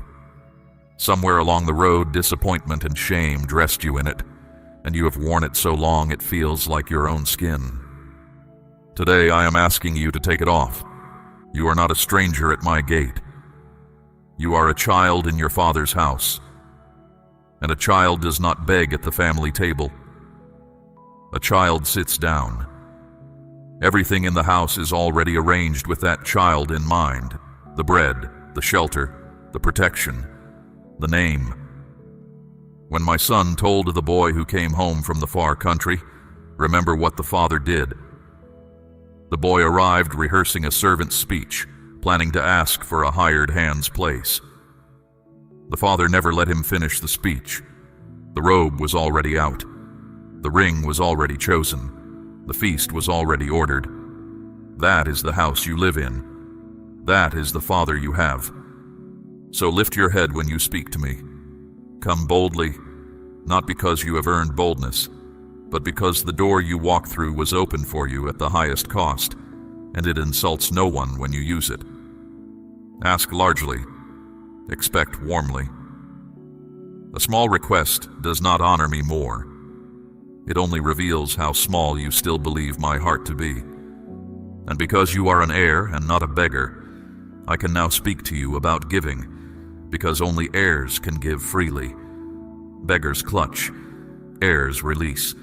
[SPEAKER 1] Somewhere along the road, disappointment and shame dressed you in it, and you have worn it so long it feels like your own skin. Today I am asking you to take it off. You are not a stranger at my gate. You are a child in your father's house, and a child does not beg at the family table. A child sits down. Everything in the house is already arranged with that child in mind: the bread, the shelter, the protection, the name. When my son told the boy who came home from the far country, "Remember what the father did," the boy arrived rehearsing a servant's speech, planning to ask for a hired hand's place. The father never let him finish the speech. The robe was already out. The ring was already chosen. The feast was already ordered. That is the house you live in. That is the father you have. So lift your head when you speak to me. Come boldly, not because you have earned boldness, but because the door you walk through was open for you at the highest cost, and it insults no one when you use it. Ask largely, expect warmly. A small request does not honor me more. It only reveals how small you still believe my heart to be. And because you are an heir and not a beggar, I can now speak to you about giving, because only heirs can give freely. Beggars clutch, heirs release.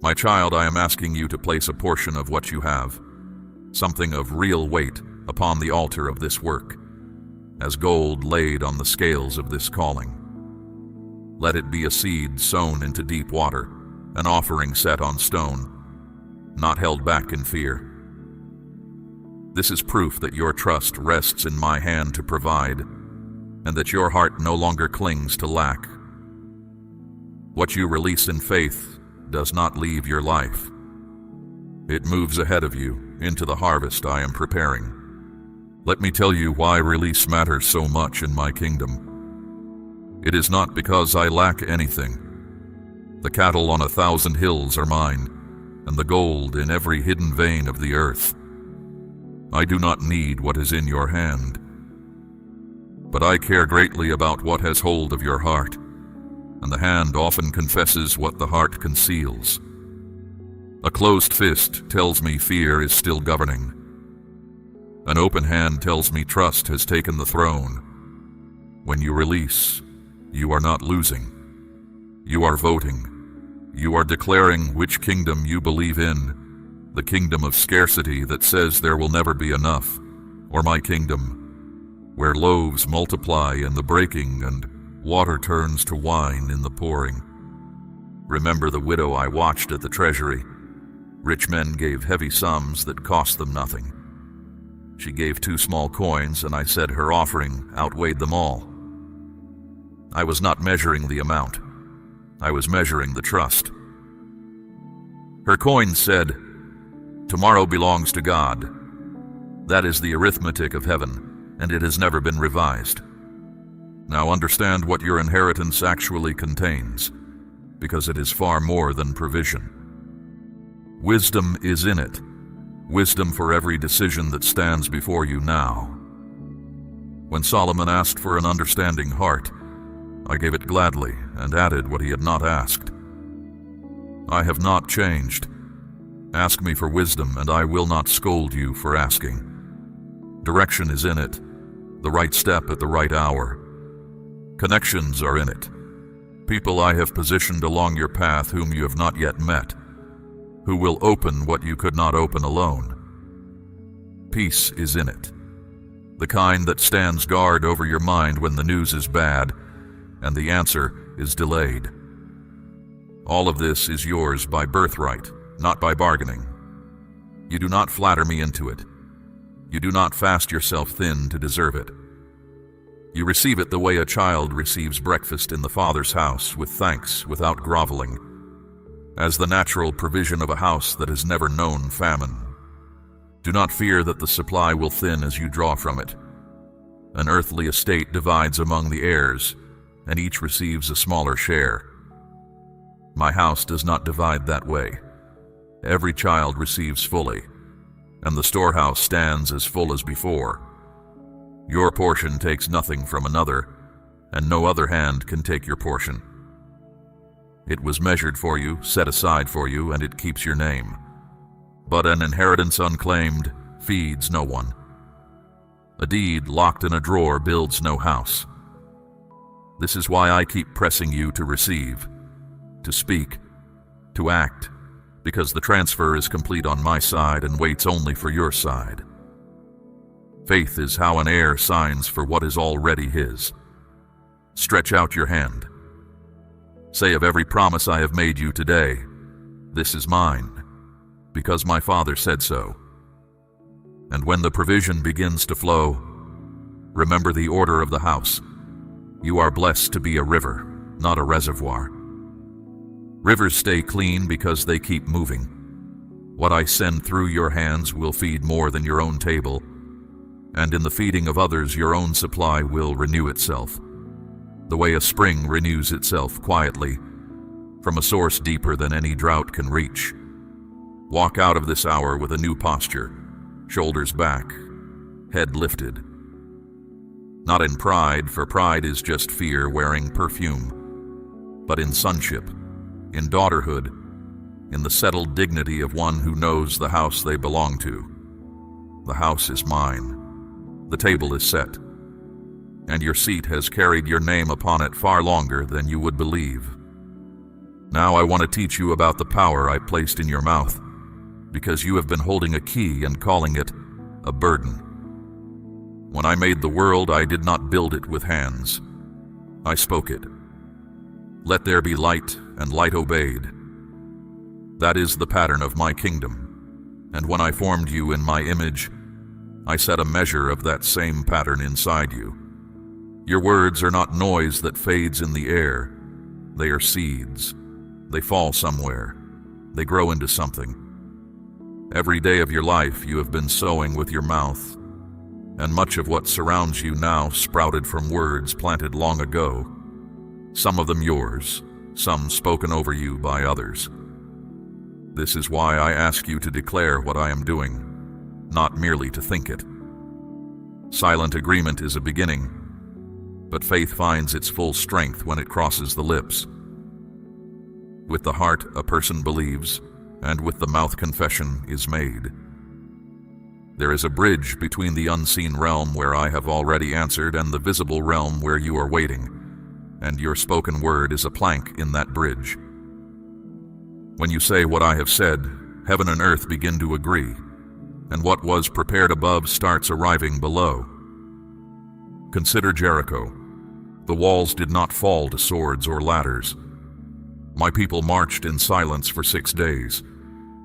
[SPEAKER 1] My child, I am asking you to place a portion of what you have, something of real weight, upon the altar of this work, as gold laid on the scales of this calling. Let it be a seed sown into deep water, an offering set on stone, not held back in fear. This is proof that your trust rests in my hand to provide, and that your heart no longer clings to lack. What you release in faith does not leave your life. It moves ahead of you into the harvest I am preparing. Let me tell you why release matters so much in my kingdom. It is not because I lack anything. The cattle on 1,000 hills are mine, and the gold in every hidden vein of the earth. I do not need what is in your hand, but I care greatly about what has hold of your heart, and the hand often confesses what the heart conceals. A closed fist tells me fear is still governing. An open hand tells me trust has taken the throne. When you release, you are not losing. You are voting. You are declaring which kingdom you believe in, the kingdom of scarcity that says there will never be enough, or my kingdom, where loaves multiply in the breaking and water turns to wine in the pouring. Remember the widow I watched at the treasury. Rich men gave heavy sums that cost them nothing. She gave 2 small coins, and I said her offering outweighed them all. I was not measuring the amount. I was measuring the trust. Her coin said, "Tomorrow belongs to God." That is the arithmetic of heaven, and it has never been revised. Now understand what your inheritance actually contains, because it is far more than provision. Wisdom is in it. Wisdom for every decision that stands before you now. When Solomon asked for an understanding heart, I gave it gladly and added what he had not asked. I have not changed. Ask me for wisdom, and I will not scold you for asking. Direction is in it, the right step at the right hour. Connections are in it. People I have positioned along your path whom you have not yet met, who will open what you could not open alone. Peace is in it, the kind that stands guard over your mind when the news is bad and the answer is delayed. All of this is yours by birthright, not by bargaining. You do not flatter me into it. You do not fast yourself thin to deserve it. You receive it the way a child receives breakfast in the Father's house, with thanks, without groveling, as the natural provision of a house that has never known famine. Do not fear that the supply will thin as you draw from it. An earthly estate divides among the heirs, and each receives a smaller share. My house does not divide that way. Every child receives fully, and the storehouse stands as full as before. Your portion takes nothing from another, and no other hand can take your portion. It was measured for you, set aside for you, and it keeps your name. But an inheritance unclaimed feeds no one. A deed locked in a drawer builds no house. This is why I keep pressing you to receive, to speak, to act, because the transfer is complete on my side and waits only for your side. Faith is how an heir signs for what is already his. Stretch out your hand. Say of every promise I have made you today, "This is mine, because my Father said so." And when the provision begins to flow, remember the order of the house. You are blessed to be a river, not a reservoir. Rivers stay clean because they keep moving. What I send through your hands will feed more than your own table, and in the feeding of others your own supply will renew itself, the way a spring renews itself quietly, from a source deeper than any drought can reach. Walk out of this hour with a new posture, shoulders back, head lifted. Not in pride, for pride is just fear wearing perfume, but in sonship, in daughterhood, in the settled dignity of one who knows the house they belong to. The house is mine. The table is set, and your seat has carried your name upon it far longer than you would believe. Now I want to teach you about the power I placed in your mouth, because you have been holding a key and calling it a burden. When I made the world, I did not build it with hands. I spoke it. Let there be light, and light obeyed. That is the pattern of my kingdom. And when I formed you in my image, I set a measure of that same pattern inside you. Your words are not noise that fades in the air. They are seeds. They fall somewhere. They grow into something. Every day of your life you have been sowing with your mouth, and much of what surrounds you now sprouted from words planted long ago, some of them yours, some spoken over you by others. This is why I ask you to declare what I am doing, not merely to think it. Silent agreement is a beginning, but faith finds its full strength when it crosses the lips. With the heart a person believes, and with the mouth confession is made. There is a bridge between the unseen realm where I have already answered and the visible realm where you are waiting, and your spoken word is a plank in that bridge. When you say what I have said, heaven and earth begin to agree, and what was prepared above starts arriving below. Consider Jericho. The walls did not fall to swords or ladders. My people marched in silence for 6 days,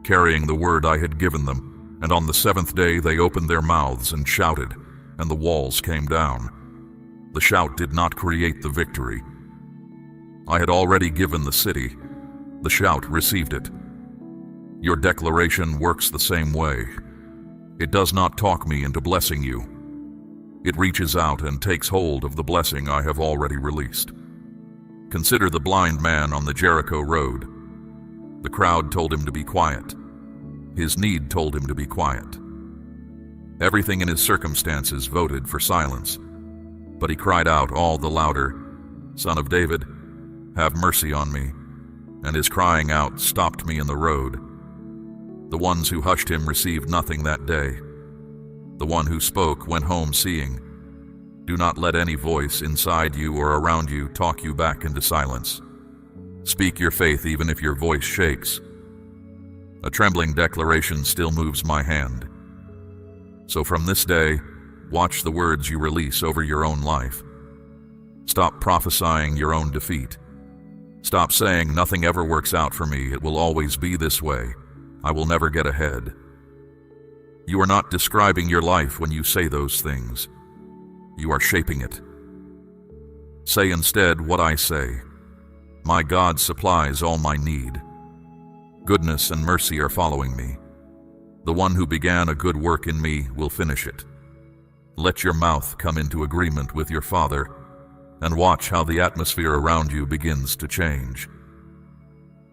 [SPEAKER 1] carrying the word I had given them, And on the seventh day they opened their mouths and shouted, and the walls came down. The shout did not create the victory. I had already given the city. The shout received it. Your declaration works the same way. It does not talk me into blessing you. It reaches out and takes hold of the blessing I have already released. Consider the blind man on the Jericho road. The crowd told him to be quiet. His need told him to be quiet. Everything in his circumstances voted for silence. But he cried out all the louder, "Son of David, have mercy on me." And his crying out stopped me in the road. The ones who hushed him received nothing that day. The one who spoke went home seeing. Do not let any voice inside you or around you talk you back into silence. Speak your faith even if your voice shakes. A trembling declaration still moves my hand. So from this day, watch the words you release over your own life. Stop prophesying your own defeat. Stop saying nothing ever works out for me, it will always be this way, I will never get ahead. You are not describing your life when you say those things. You are shaping it. Say instead what I say. My God supplies all my need. Goodness and mercy are following me. The one who began a good work in me will finish it. Let your mouth come into agreement with your Father, and watch how the atmosphere around you begins to change.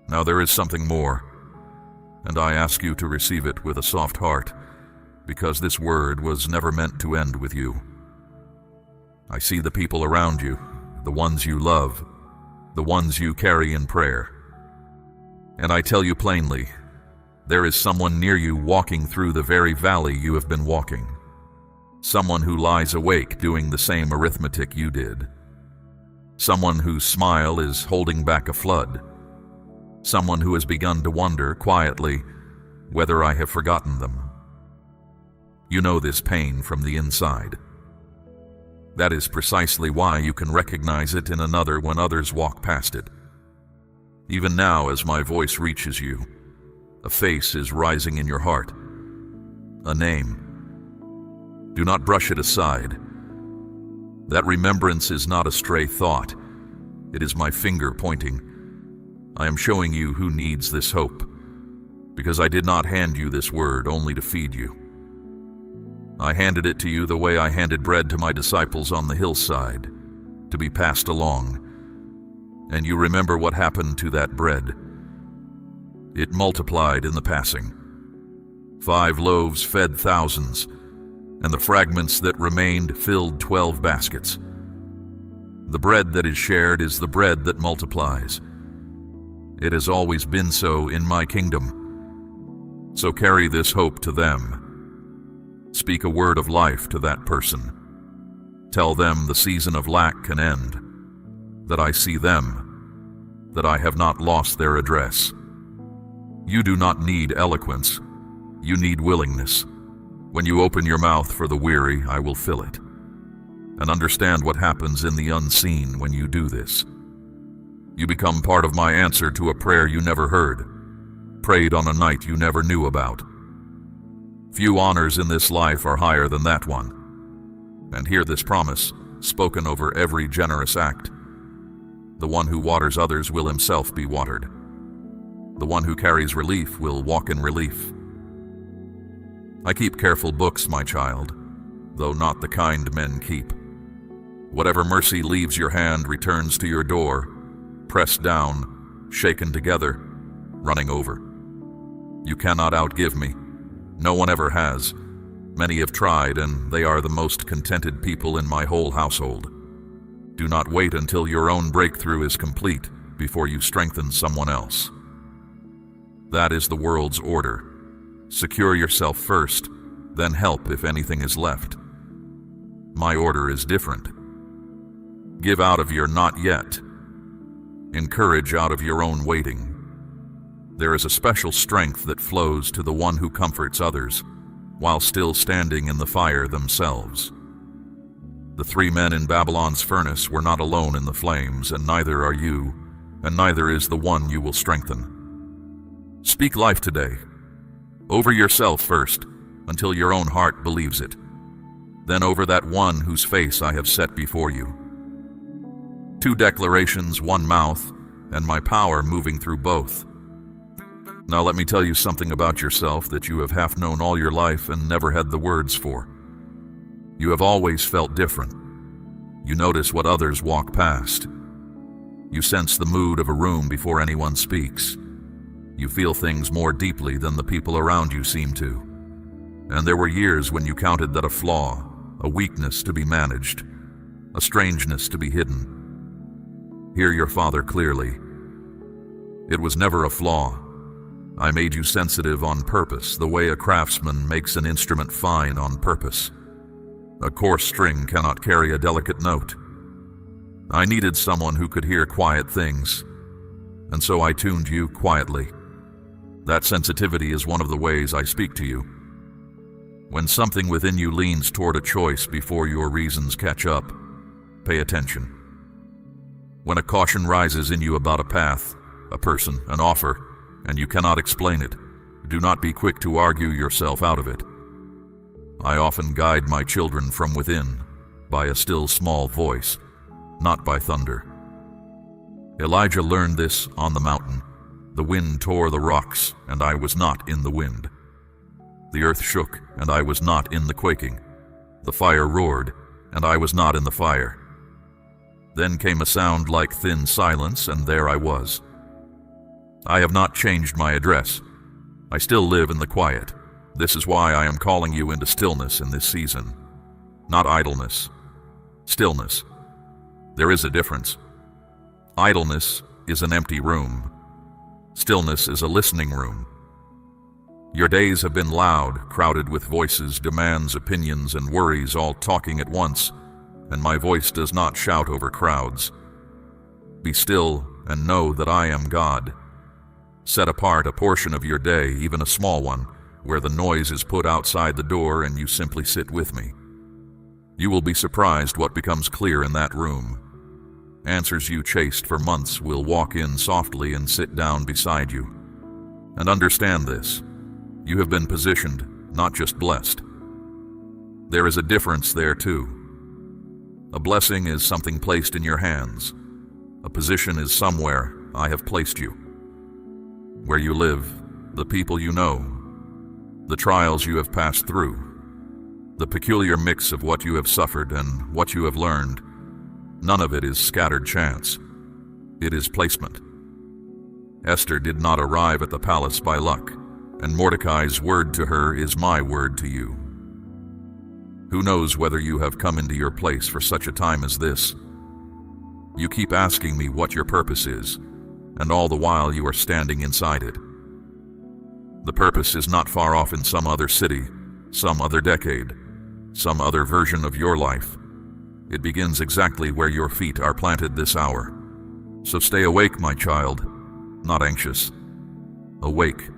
[SPEAKER 1] Now there is something more, and I ask you to receive it with a soft heart, because this word was never meant to end with you. I see the people around you, the ones you love, the ones you carry in prayer. And I tell you plainly, there is someone near you walking through the very valley you have been walking. Someone who lies awake doing the same arithmetic you did. Someone whose smile is holding back a flood. Someone who has begun to wonder quietly whether I have forgotten them. You know this pain from the inside. That is precisely why you can recognize it in another when others walk past it. Even now, as my voice reaches you, a face is rising in your heart. A name. Do not brush it aside. That remembrance is not a stray thought. It is my finger pointing. I am showing you who needs this hope, because I did not hand you this word only to feed you. I handed it to you the way I handed bread to my disciples on the hillside, to be passed along. And you remember what happened to that bread. It multiplied in the passing. 5 loaves fed thousands, and the fragments that remained filled 12 baskets. The bread that is shared is the bread that multiplies. It has always been so in my kingdom. So carry this hope to them. Speak a word of life to that person. Tell them the season of lack can end, that I see them, that I have not lost their address. You do not need eloquence, you need willingness. When you open your mouth for the weary, I will fill it. And understand what happens in the unseen when you do this. You become part of my answer to a prayer you never heard, prayed on a night you never knew about. Few honors in this life are higher than that one. And hear this promise, spoken over every generous act. The one who waters others will himself be watered. The one who carries relief will walk in relief. I keep careful books, my child, though not the kind men keep. Whatever mercy leaves your hand returns to your door, pressed down, shaken together, running over. You cannot outgive me. No one ever has. Many have tried, and they are the most contented people in my whole household. Do not wait until your own breakthrough is complete before you strengthen someone else. That is the world's order. Secure yourself first, then help if anything is left. My order is different. Give out of your not yet. Encourage out of your own waiting. There is a special strength that flows to the one who comforts others, while still standing in the fire themselves. The 3 men in Babylon's furnace were not alone in the flames, and neither are you, and neither is the one you will strengthen. Speak life today. Over yourself first, until your own heart believes it. Then over that one whose face I have set before you. 2 declarations, 1 mouth, and my power moving through both. Now let me tell you something about yourself that you have half known all your life and never had the words for. You have always felt different. You notice what others walk past. You sense the mood of a room before anyone speaks. You feel things more deeply than the people around you seem to. And there were years when you counted that a flaw, a weakness to be managed, a strangeness to be hidden. Hear your father clearly. It was never a flaw. I made you sensitive on purpose, the way a craftsman makes an instrument fine on purpose. A coarse string cannot carry a delicate note. I needed someone who could hear quiet things, and so I tuned you quietly. That sensitivity is one of the ways I speak to you. When something within you leans toward a choice before your reasons catch up, pay attention. When a caution rises in you about a path, a person, an offer, and you cannot explain it, do not be quick to argue yourself out of it. I often guide my children from within, by a still small voice, not by thunder. Elijah learned this on the mountain. The wind tore the rocks, and I was not in the wind. The earth shook, and I was not in the quaking. The fire roared, and I was not in the fire. Then came a sound like thin silence, and there I was. I have not changed my address. I still live in the quiet. This is why I am calling you into stillness in this season. Not idleness. Stillness. There is a difference. Idleness is an empty room. Stillness is a listening room. Your days have been loud, crowded with voices, demands, opinions, and worries all talking at once, and my voice does not shout over crowds. Be still and know that I am God. Set apart a portion of your day, even a small one, where the noise is put outside the door and you simply sit with me. You will be surprised what becomes clear in that room. Answers you chased for months will walk in softly and sit down beside you. And understand this. You have been positioned, not just blessed. There is a difference there too. A blessing is something placed in your hands. A position is somewhere I have placed you. Where you live, the people you know, the trials you have passed through, the peculiar mix of what you have suffered and what you have learned, none of it is scattered chance. It is placement. Esther did not arrive at the palace by luck, and Mordecai's word to her is my word to you. Who knows whether you have come into your place for such a time as this? You keep asking me what your purpose is, and all the while you are standing inside it. The purpose is not far off in some other city, some other decade, some other version of your life. It begins exactly where your feet are planted this hour. So stay awake, my child, not anxious. Awake.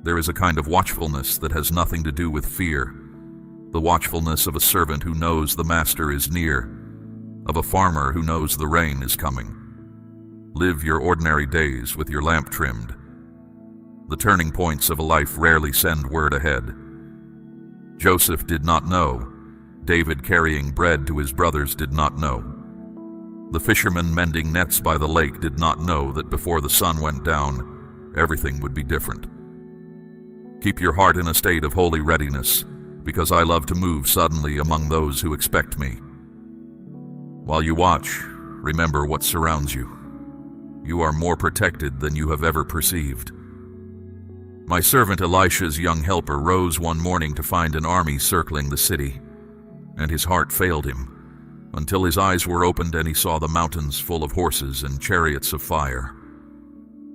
[SPEAKER 1] There is a kind of watchfulness that has nothing to do with fear, the watchfulness of a servant who knows the master is near, of a farmer who knows the rain is coming. Live your ordinary days with your lamp trimmed. The turning points of a life rarely send word ahead. Joseph did not know. David carrying bread to his brothers did not know. The fishermen mending nets by the lake did not know that before the sun went down, everything would be different. Keep your heart in a state of holy readiness, because I love to move suddenly among those who expect me. While you watch, remember what surrounds you. You are more protected than you have ever perceived. My servant Elisha's young helper rose one morning to find an army circling the city, and his heart failed him, until his eyes were opened and he saw the mountains full of horses and chariots of fire.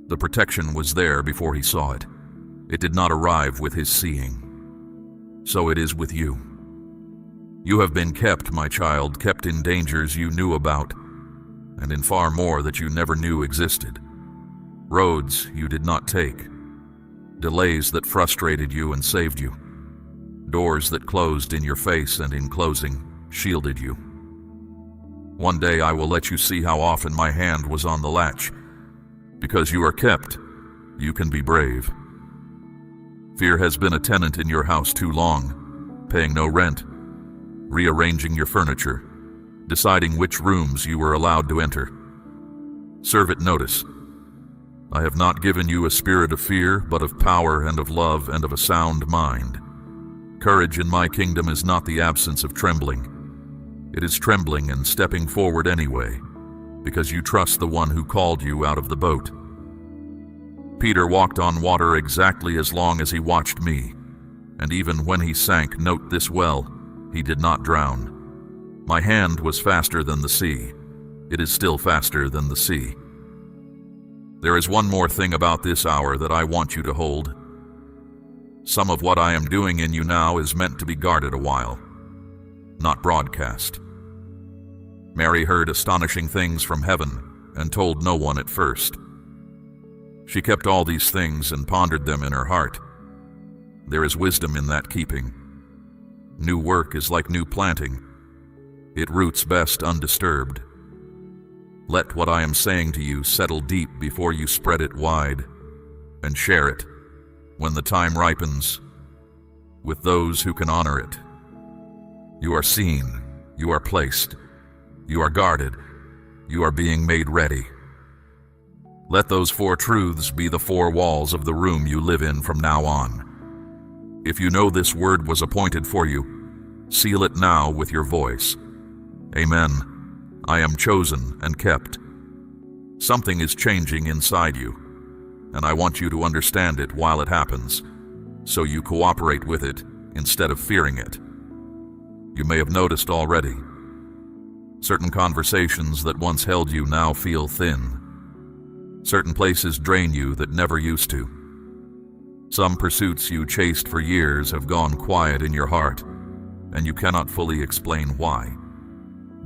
[SPEAKER 1] The protection was there before he saw it. It did not arrive with his seeing. So it is with you. You have been kept, my child, kept in dangers you knew about, and in far more that you never knew existed. Roads you did not take. Delays that frustrated you and saved you. Doors that closed in your face and in closing shielded you. One day I will let you see how often my hand was on the latch. Because you are kept, you can be brave. Fear has been a tenant in your house too long, paying no rent, rearranging your furniture, deciding which rooms you were allowed to enter. Serve it notice. I have not given you a spirit of fear, but of power and of love and of a sound mind. Courage in my kingdom is not the absence of trembling. It is trembling and stepping forward anyway, because you trust the one who called you out of the boat. Peter walked on water exactly as long as he watched me, and even when he sank, note this well, he did not drown. My hand was faster than the sea. It is still faster than the sea. There is one more thing about this hour that I want you to hold. Some of what I am doing in you now is meant to be guarded a while, not broadcast. Mary heard astonishing things from heaven and told no one at first. She kept all these things and pondered them in her heart. There is wisdom in that keeping. New work is like new planting. It roots best undisturbed. Let what I am saying to you settle deep before you spread it wide, and share it, when the time ripens, with those who can honor it. You are seen, you are placed, you are guarded, you are being made ready. Let those 4 truths be the 4 walls of the room you live in from now on. If you know this word was appointed for you, seal it now with your voice. Amen. I am chosen and kept. Something is changing inside you, and I want you to understand it while it happens, so you cooperate with it instead of fearing it. You may have noticed already, certain conversations that once held you now feel thin. Certain places drain you that never used to. Some pursuits you chased for years have gone quiet in your heart, and you cannot fully explain why.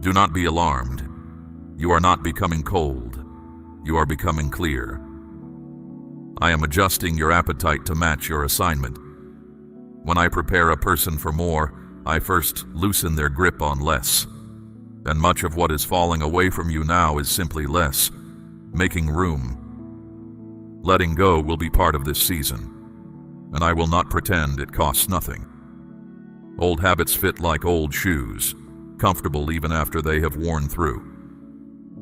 [SPEAKER 1] Do not be alarmed. You are not becoming cold. You are becoming clear. I am adjusting your appetite to match your assignment. When I prepare a person for more, I first loosen their grip on less. And much of what is falling away from you now is simply less, making room. Letting go will be part of this season, and I will not pretend it costs nothing. Old habits fit like old shoes, comfortable even after they have worn through.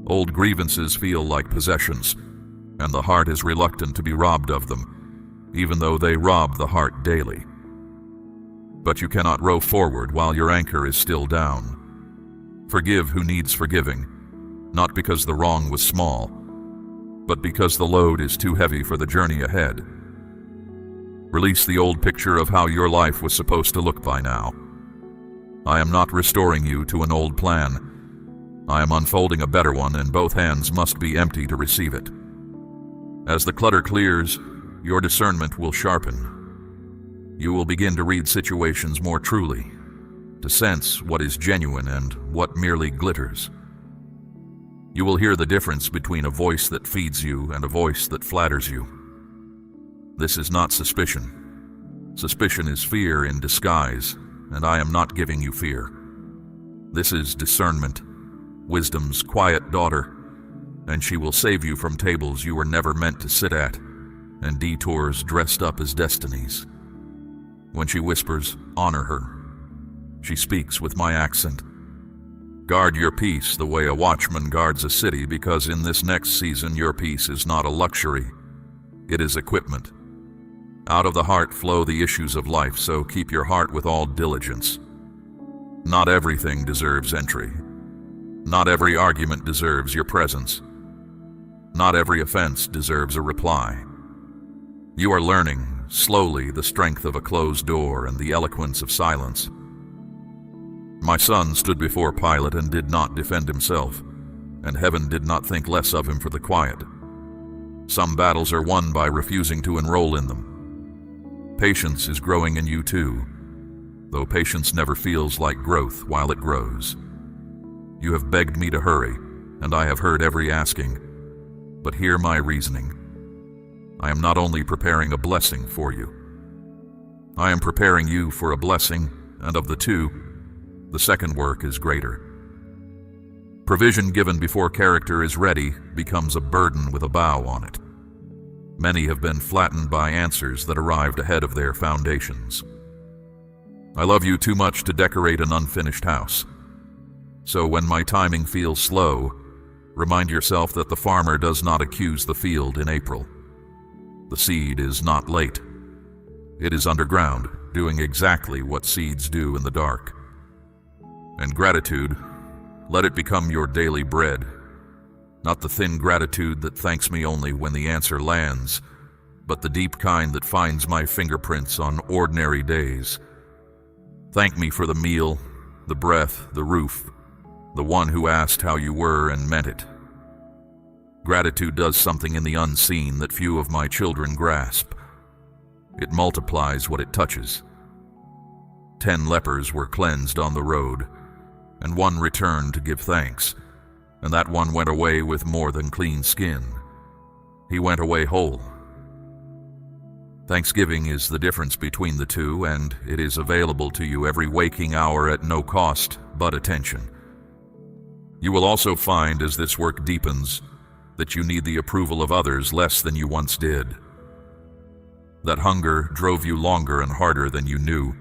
[SPEAKER 1] Old grievances feel like possessions, and the heart is reluctant to be robbed of them, even though they rob the heart daily. But you cannot row forward while your anchor is still down. Forgive who needs forgiving, not because the wrong was small, but because the load is too heavy for the journey ahead. Release the old picture of how your life was supposed to look by now. I am not restoring you to an old plan. I am unfolding a better one, and both hands must be empty to receive it. As the clutter clears, your discernment will sharpen. You will begin to read situations more truly, to sense what is genuine and what merely glitters. You will hear the difference between a voice that feeds you and a voice that flatters you. This is not suspicion. Suspicion is fear in disguise, and I am not giving you fear. This is discernment, wisdom's quiet daughter, and she will save you from tables you were never meant to sit at, and detours dressed up as destinies. When she whispers, honor her. She speaks with my accent. Guard your peace the way a watchman guards a city, because in this next season your peace is not a luxury. It is equipment. Out of the heart flow the issues of life, so keep your heart with all diligence. Not everything deserves entry. Not every argument deserves your presence. Not every offense deserves a reply. You are learning, slowly, the strength of a closed door and the eloquence of silence. My son stood before Pilate and did not defend himself, and heaven did not think less of him for the quiet. Some battles are won by refusing to enroll in them. Patience is growing in you too, though patience never feels like growth while it grows. You have begged me to hurry, and I have heard every asking, but hear my reasoning. I am not only preparing a blessing for you. I am preparing you for a blessing, and of the two, the second work is greater. Provision given before character is ready becomes a burden with a bow on it. Many have been flattened by answers that arrived ahead of their foundations. I love you too much to decorate an unfinished house. So when my timing feels slow, remind yourself that the farmer does not accuse the field in April. The seed is not late. It is underground, doing exactly what seeds do in the dark. And gratitude, let it become your daily bread. Not the thin gratitude that thanks me only when the answer lands, but the deep kind that finds my fingerprints on ordinary days. Thank me for the meal, the breath, the roof, the one who asked how you were and meant it. Gratitude does something in the unseen that few of my children grasp. It multiplies what it touches. 10 lepers were cleansed on the road, and one returned to give thanks, and that one went away with more than clean skin. He went away whole. Thanksgiving is the difference between the two, and it is available to you every waking hour at no cost but attention. You will also find, as this work deepens, that you need the approval of others less than you once did. That hunger drove you longer and harder than you knew,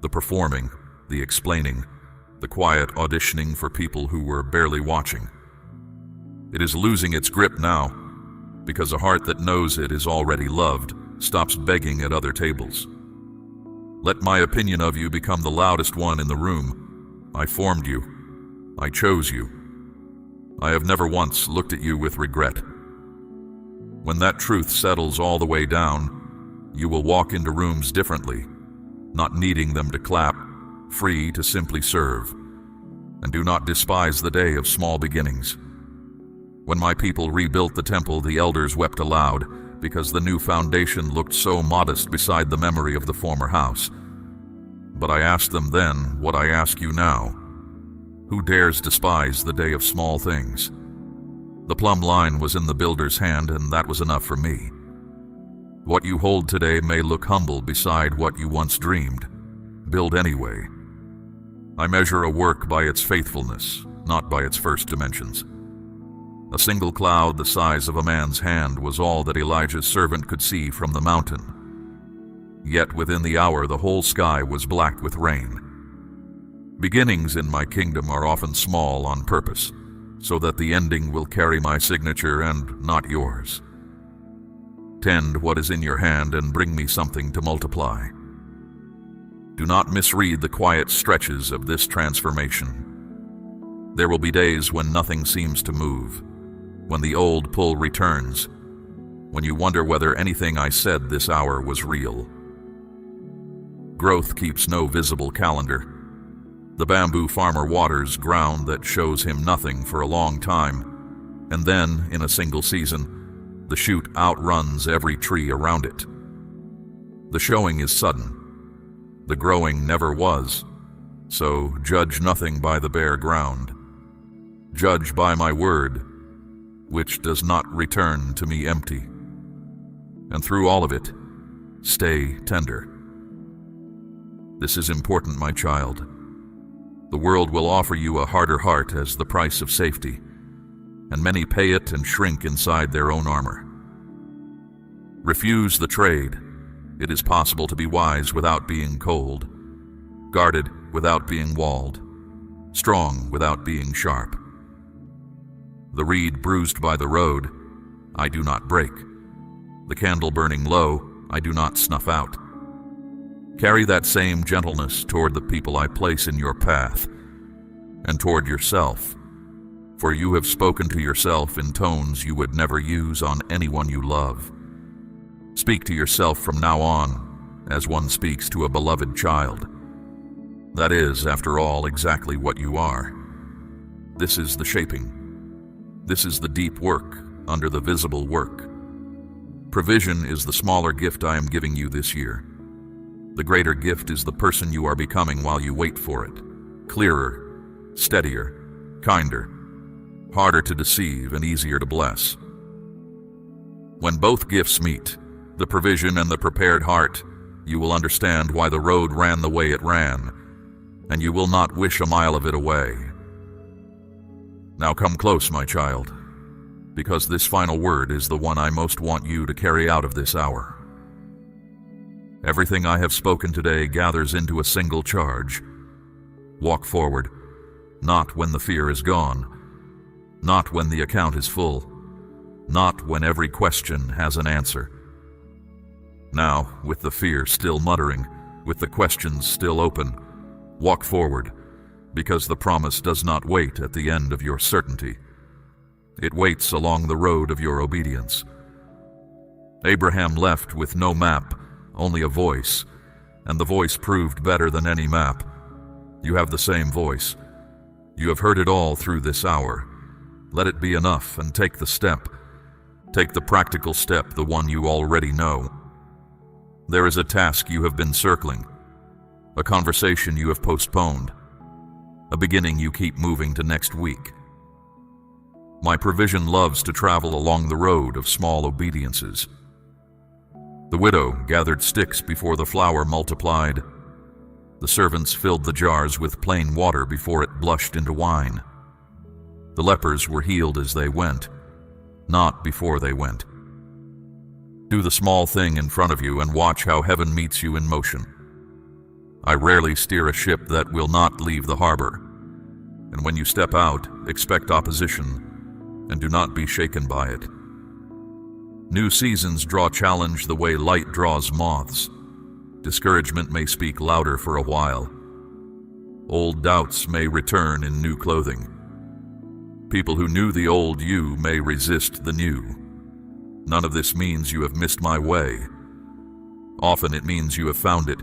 [SPEAKER 1] the performing, the explaining, the quiet auditioning for people who were barely watching. It is losing its grip now, because a heart that knows it is already loved stops begging at other tables. Let my opinion of you become the loudest one in the room. I formed you. I chose you. I have never once looked at you with regret. When that truth settles all the way down, you will walk into rooms differently, not needing them to clap, free to simply serve. And do not despise the day of small beginnings. When my people rebuilt the temple, the elders wept aloud, because the new foundation looked so modest beside the memory of the former house. But I asked them then what I ask you now. Who dares despise the day of small things? The plumb line was in the builder's hand, and that was enough for me. What you hold today may look humble beside what you once dreamed. Build anyway. I measure a work by its faithfulness, not by its first dimensions. A single cloud the size of a man's hand was all that Elijah's servant could see from the mountain. Yet within the hour the whole sky was black with rain. Beginnings in my kingdom are often small on purpose, so that the ending will carry my signature and not yours. Tend what is in your hand and bring me something to multiply. Do not misread the quiet stretches of this transformation. There will be days when nothing seems to move, when the old pull returns, when you wonder whether anything I said this hour was real. Growth keeps no visible calendar. The bamboo farmer waters ground that shows him nothing for a long time, and then, in a single season, the shoot outruns every tree around it. The showing is sudden. The growing never was, so judge nothing by the bare ground. Judge by my word, which does not return to me empty. And through all of it, stay tender. This is important, my child. The world will offer you a harder heart as the price of safety, and many pay it and shrink inside their own armor. Refuse the trade. It is possible to be wise without being cold, guarded without being walled, strong without being sharp. The reed bruised by the road, I do not break. The candle burning low, I do not snuff out. Carry that same gentleness toward the people I place in your path, and toward yourself, for you have spoken to yourself in tones you would never use on anyone you love. Speak to yourself from now on, as one speaks to a beloved child. That is, after all, exactly what you are. This is the shaping. This is the deep work under the visible work. Provision is the smaller gift I am giving you this year. The greater gift is the person you are becoming while you wait for it. Clearer, steadier, kinder, harder to deceive and easier to bless. When both gifts meet, the provision and the prepared heart, you will understand why the road ran the way it ran, and you will not wish a mile of it away. Now come close, my child. because this final word is the one I most want you to carry out of this hour. Everything I have spoken today gathers into a single charge. Walk forward, not when the fear is gone, not when the account is full, not when every question has an answer. Now, with the fear still muttering, with the questions still open, walk forward, because the promise does not wait at the end of your certainty. It waits along the road of your obedience. Abraham left with no map, only a voice, and the voice proved better than any map. You have the same voice. You have heard it all through this hour. Let it be enough and take the step. Take the practical step, the one you already know. There is a task you have been circling, a conversation you have postponed, a beginning you keep moving to next week. My provision loves to travel along the road of small obediences. The widow gathered sticks before the flour multiplied. The servants filled the jars with plain water before it blushed into wine. The lepers were healed as they went, not before they went. Do the small thing in front of you and watch how heaven meets you in motion. I rarely steer a ship that will not leave the harbor, and when you step out, expect opposition, and do not be shaken by it. New seasons draw challenge the way light draws moths. Discouragement may speak louder for a while. Old doubts may return in new clothing. People who knew the old you may resist the new. None of this means you have missed my way. Often it means you have found it,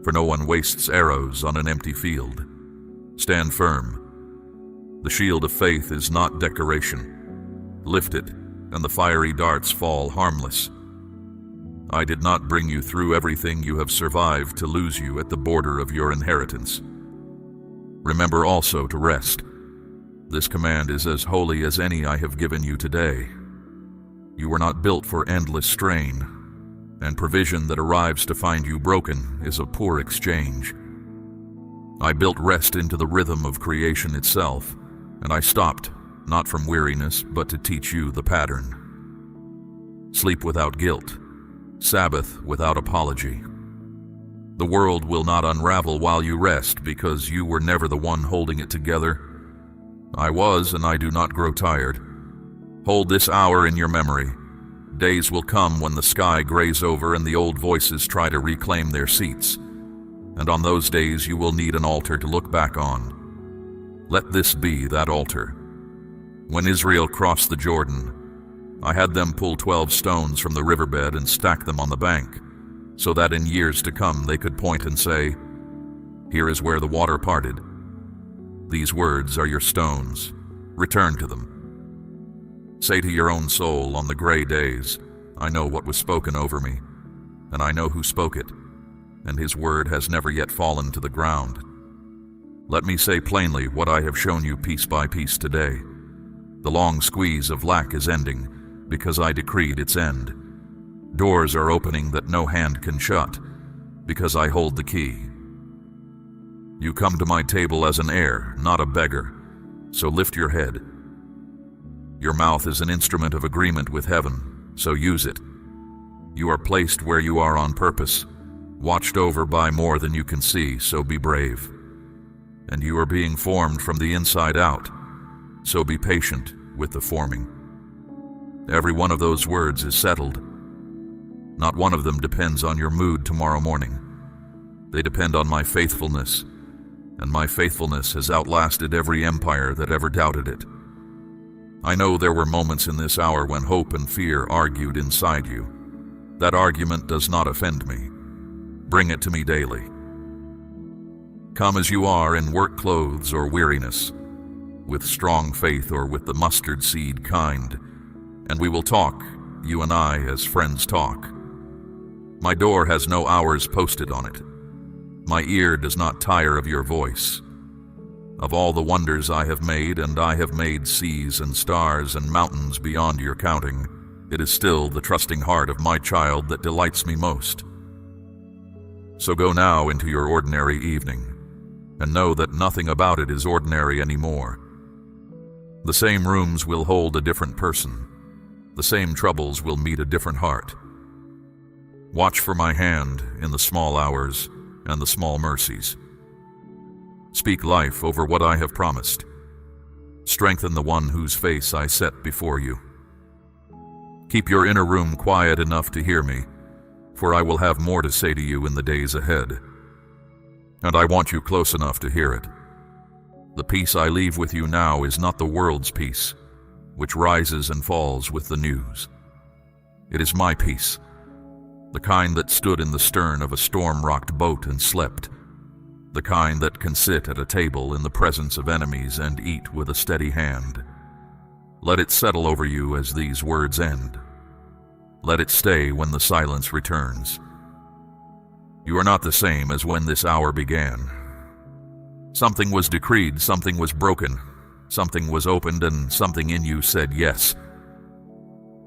[SPEAKER 1] for no one wastes arrows on an empty field. Stand firm. The shield of faith is not decoration. Lift it, and the fiery darts fall harmless. I did not bring you through everything you have survived to lose you at the border of your inheritance. Remember also to rest. This command is as holy as any I have given you today. You were not built for endless strain, and provision that arrives to find you broken is a poor exchange. I built rest into the rhythm of creation itself, and I stopped, not from weariness, but to teach you the pattern. Sleep without guilt. Sabbath without apology. The world will not unravel while you rest because you were never the one holding it together. I was, and I do not grow tired. Hold this hour in your memory. Days will come when the sky grays over and the old voices try to reclaim their seats. And on those days you will need an altar to look back on. Let this be that altar. When Israel crossed the Jordan, I had them pull 12 stones from the riverbed and stack them on the bank, so that in years to come they could point and say, "Here is where the water parted." These words are your stones. Return to them. Say to your own soul on the gray days, "I know what was spoken over me, and I know who spoke it, and his word has never yet fallen to the ground." Let me say plainly what I have shown you piece by piece today. The long squeeze of lack is ending, because I decreed its end. Doors are opening that no hand can shut, because I hold the key. You come to my table as an heir, not a beggar, so lift your head. Your mouth is an instrument of agreement with heaven, so use it. You are placed where you are on purpose, watched over by more than you can see, so be brave. And you are being formed from the inside out, so be patient with the forming. Every one of those words is settled. Not one of them depends on your mood tomorrow morning. They depend on my faithfulness, and my faithfulness has outlasted every empire that ever doubted it. I know there were moments in this hour when hope and fear argued inside you. That argument does not offend me. Bring it to me daily. Come as you are in work clothes or weariness, with strong faith or with the mustard seed kind, and we will talk, you and I, as friends talk. My door has no hours posted on it. My ear does not tire of your voice. Of all the wonders I have made, and I have made seas and stars and mountains beyond your counting, it is still the trusting heart of my child that delights me most. So go now into your ordinary evening, and know that nothing about it is ordinary anymore. The same rooms will hold a different person. The same troubles will meet a different heart. Watch for my hand in the small hours and the small mercies. Speak life over what I have promised. Strengthen the one whose face I set before you. Keep your inner room quiet enough to hear me, for I will have more to say to you in the days ahead. And I want you close enough to hear it. The peace I leave with you now is not the world's peace, which rises and falls with the news. It is my peace, the kind that stood in the stern of a storm-rocked boat and slept, the kind that can sit at a table in the presence of enemies and eat with a steady hand. Let it settle over you as these words end. Let it stay when the silence returns. You are not the same as when this hour began. Something was decreed, something was broken, something was opened, and something in you said yes.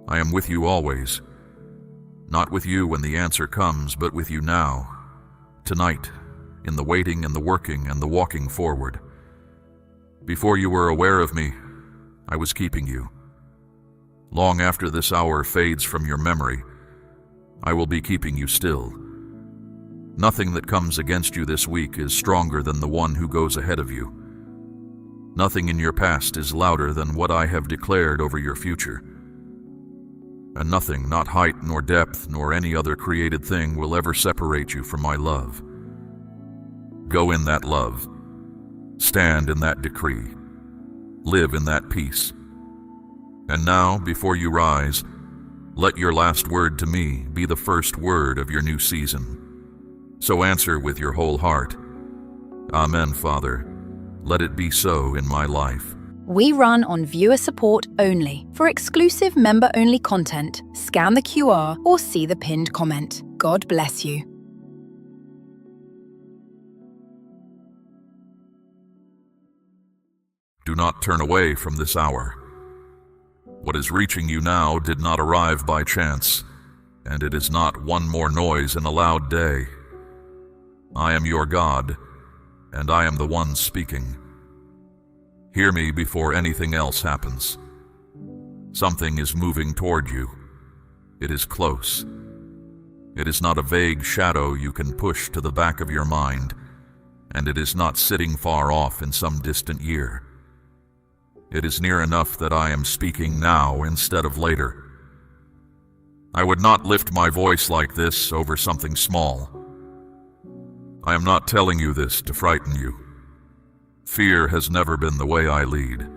[SPEAKER 1] I am with you always. Not with you when the answer comes, but with you now, tonight, in the waiting and the working and the walking forward. Before you were aware of me, I was keeping you. Long after this hour fades from your memory, I will be keeping you still. Nothing that comes against you this week is stronger than the one who goes ahead of you. Nothing in your past is louder than what I have declared over your future. And nothing, not height nor depth nor any other created thing, will ever separate you from my love. Go in that love. Stand in that decree. Live in that peace. And now, before you rise, let your last word to me be the first word of your new season. So answer with your whole heart. Amen, Father. Let it be so in my life.
[SPEAKER 2] We run on viewer support only. For exclusive member-only content, scan the QR or see the pinned comment. God bless you.
[SPEAKER 1] Do not turn away from this hour. What is reaching you now did not arrive by chance, and it is not one more noise in a loud day. I am your God, and I am the one speaking. Hear me before anything else happens. Something is moving toward you. It is close. It is not a vague shadow you can push to the back of your mind, and it is not sitting far off in some distant year. It is near enough that I am speaking now instead of later. I would not lift my voice like this over something small. I am not telling you this to frighten you. Fear has never been the way I lead.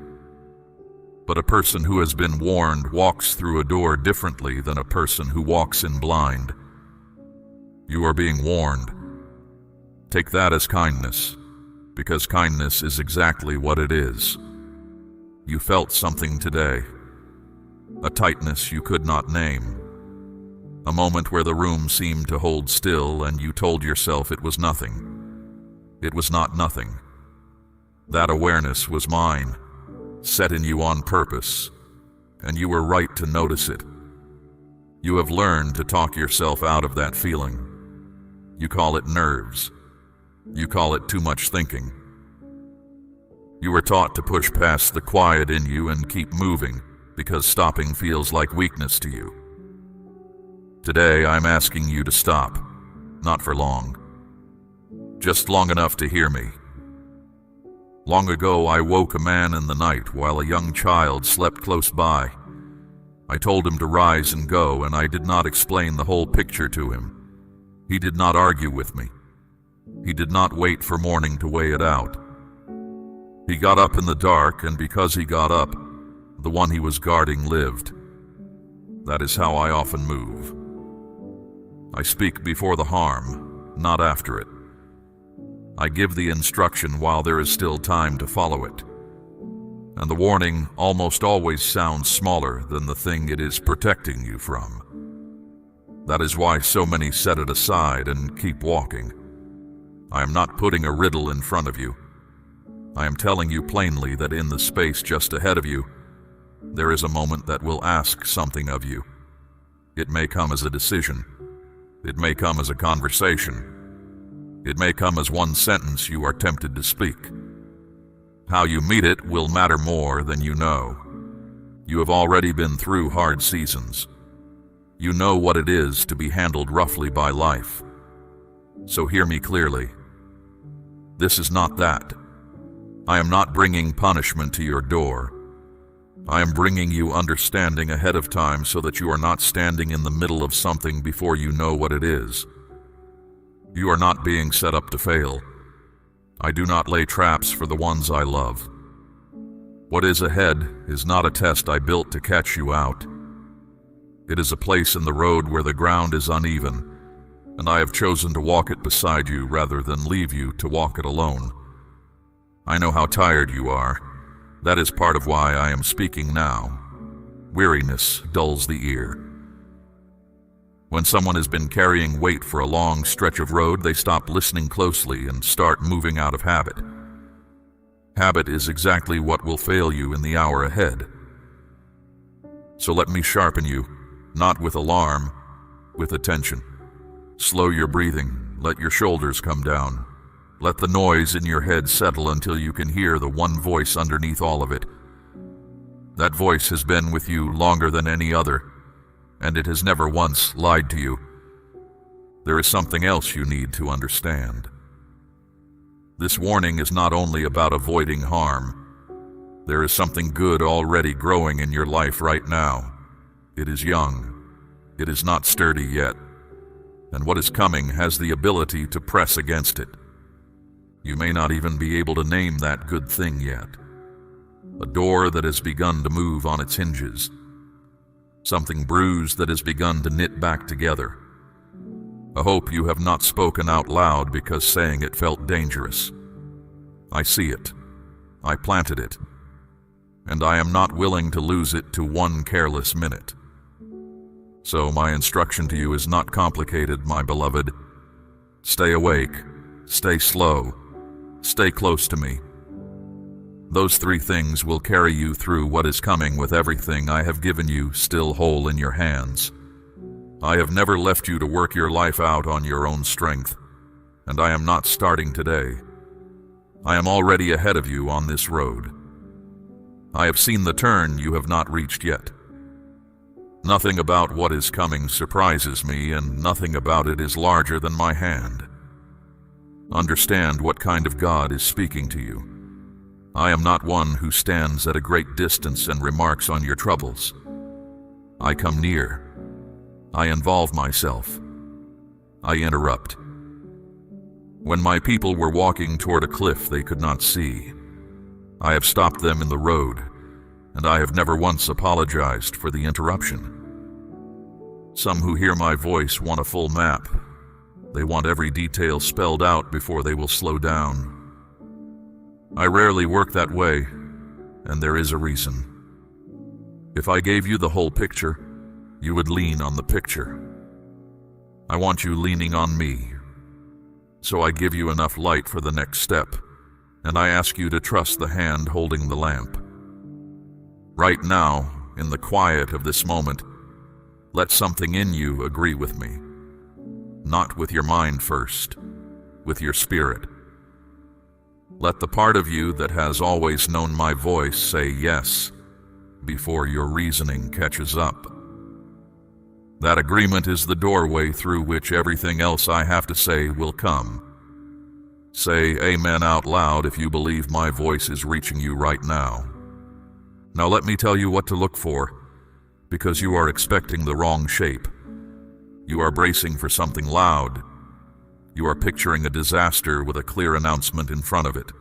[SPEAKER 1] But a person who has been warned walks through a door differently than a person who walks in blind. You are being warned. Take that as kindness, because kindness is exactly what it is. You felt something today, a tightness you could not name, a moment where the room seemed to hold still and you told yourself it was nothing. It was not nothing. That awareness was mine, set in you on purpose, and you were right to notice it. You have learned to talk yourself out of that feeling. You call it nerves. You call it too much thinking. You were taught to push past the quiet in you and keep moving because stopping feels like weakness to you. Today, I'm asking you to stop, not for long. Just long enough to hear me. Long ago, I woke a man in the night while a young child slept close by. I told him to rise and go, and I did not explain the whole picture to him. He did not argue with me. He did not wait for morning to weigh it out. He got up in the dark, and because he got up, the one he was guarding lived. That is how I often move. I speak before the harm, not after it. I give the instruction while there is still time to follow it. And the warning almost always sounds smaller than the thing it is protecting you from. That is why so many set it aside and keep walking. I am not putting a riddle in front of you. I am telling you plainly that in the space just ahead of you, there is a moment that will ask something of you. It may come as a decision. It may come as a conversation. It may come as one sentence you are tempted to speak. How you meet it will matter more than you know. You have already been through hard seasons. You know what it is to be handled roughly by life. So hear me clearly. This is not that. I am not bringing punishment to your door. I am bringing you understanding ahead of time so that you are not standing in the middle of something before you know what it is. You are not being set up to fail. I do not lay traps for the ones I love. What is ahead is not a test I built to catch you out. It is a place in the road where the ground is uneven, and I have chosen to walk it beside you rather than leave you to walk it alone. I know how tired you are. That is part of why I am speaking now. Weariness dulls the ear. When someone has been carrying weight for a long stretch of road, they stop listening closely and start moving out of habit. Habit is exactly what will fail you in the hour ahead. So let me sharpen you, not with alarm, with attention. Slow your breathing, let your shoulders come down. Let the noise in your head settle until you can hear the one voice underneath all of it. That voice has been with you longer than any other, and it has never once lied to you. There is something else you need to understand. This warning is not only about avoiding harm. There is something good already growing in your life right now. It is young. It is not sturdy yet. And what is coming has the ability to press against it. You may not even be able to name that good thing yet. A door that has begun to move on its hinges. Something bruised that has begun to knit back together. A hope you have not spoken out loud because saying it felt dangerous. I see it. I planted it. And I am not willing to lose it to one careless minute. So my instruction to you is not complicated, my beloved. Stay awake. Stay slow. Stay close to me. Those three things will carry you through what is coming with everything I have given you still whole in your hands. I have never left you to work your life out on your own strength, and I am not starting today. I am already ahead of you on this road. I have seen the turn you have not reached yet. Nothing about what is coming surprises me, and nothing about it is larger than my hand. Understand what kind of God is speaking to you. I am not one who stands at a great distance and remarks on your troubles. I come near. I involve myself. I interrupt. When my people were walking toward a cliff they could not see, I have stopped them in the road, and I have never once apologized for the interruption. Some who hear my voice want a full map. They want every detail spelled out before they will slow down. I rarely work that way, and there is a reason. If I gave you the whole picture, you would lean on the picture. I want you leaning on me. So I give you enough light for the next step, and I ask you to trust the hand holding the lamp. Right now, in the quiet of this moment, let something in you agree with me. Not with your mind first, with your spirit. Let the part of you that has always known my voice say yes before your reasoning catches up. That agreement is the doorway through which everything else I have to say will come. Say amen out loud if you believe my voice is reaching you right now. Now let me tell you what to look for, because you are expecting the wrong shape. You are bracing for something loud. You are picturing a disaster with a clear announcement in front of it.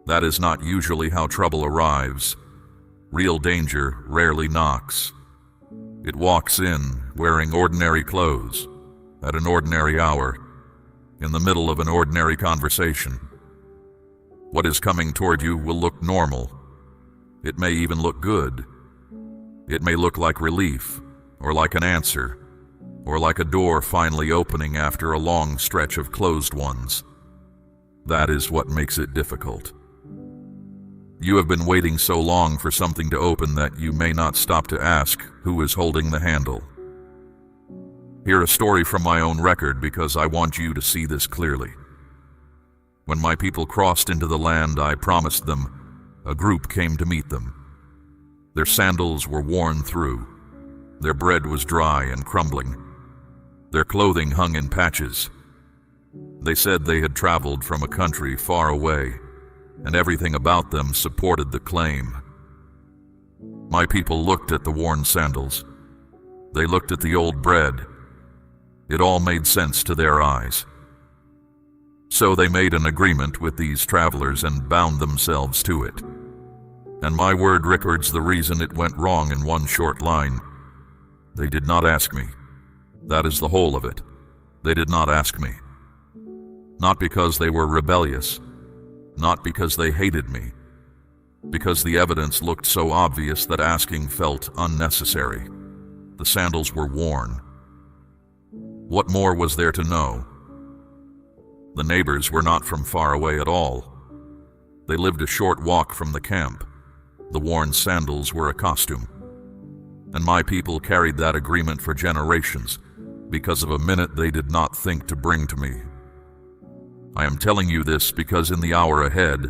[SPEAKER 1] That is not usually how trouble arrives. Real danger rarely knocks. It walks in, wearing ordinary clothes, at an ordinary hour, in the middle of an ordinary conversation. What is coming toward you will look normal. It may even look good. It may look like relief, or like an answer, or like a door finally opening after a long stretch of closed ones. That is what makes it difficult. You have been waiting so long for something to open that you may not stop to ask who is holding the handle. Hear a story from my own record because I want you to see this clearly. When my people crossed into the land I promised them, a group came to meet them. Their sandals were worn through. Their bread was dry and crumbling. Their clothing hung in patches. They said they had traveled from a country far away, and everything about them supported the claim. My people looked at the worn sandals. They looked at the old bread. It all made sense to their eyes. So they made an agreement with these travelers and bound themselves to it. And my word records the reason it went wrong in one short line. They did not ask me. That is the whole of it. They did not ask me. Not because they were rebellious, not because they hated me, because the evidence looked so obvious that asking felt unnecessary. The sandals were worn. What more was there to know? The neighbors were not from far away at all. They lived a short walk from the camp. The worn sandals were a costume. And my people carried that agreement for generations because of a minute they did not think to bring to me. I am telling you this because in the hour ahead,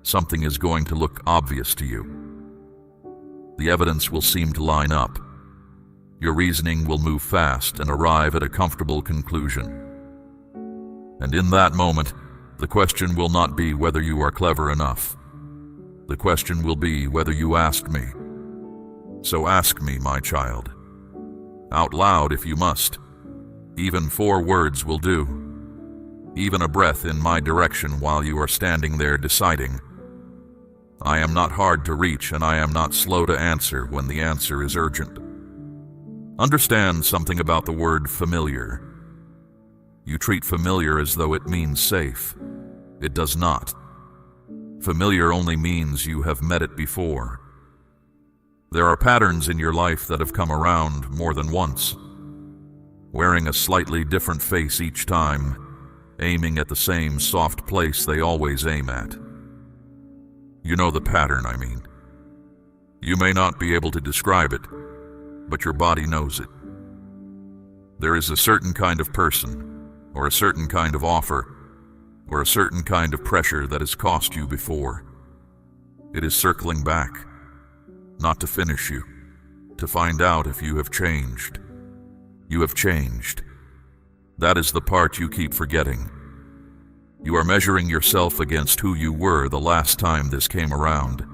[SPEAKER 1] something is going to look obvious to you. The evidence will seem to line up. Your reasoning will move fast and arrive at a comfortable conclusion. And in that moment, the question will not be whether you are clever enough. The question will be whether you asked me. So ask me, my child. Out loud if you must. Even 4 words will do. Even a breath in my direction while you are standing there deciding. I am not hard to reach, and I am not slow to answer when the answer is urgent. Understand something about the word familiar. You treat familiar as though it means safe. It does not. Familiar only means you have met it before. There are patterns in your life that have come around more than once, wearing a slightly different face each time, aiming at the same soft place they always aim at. You know the pattern, I mean. You may not be able to describe it, but your body knows it. There is a certain kind of person, or a certain kind of offer, or a certain kind of pressure that has cost you before. It is circling back, not to finish you, to find out if you have changed. You have changed. That is the part you keep forgetting. You are measuring yourself against who you were the last time this came around,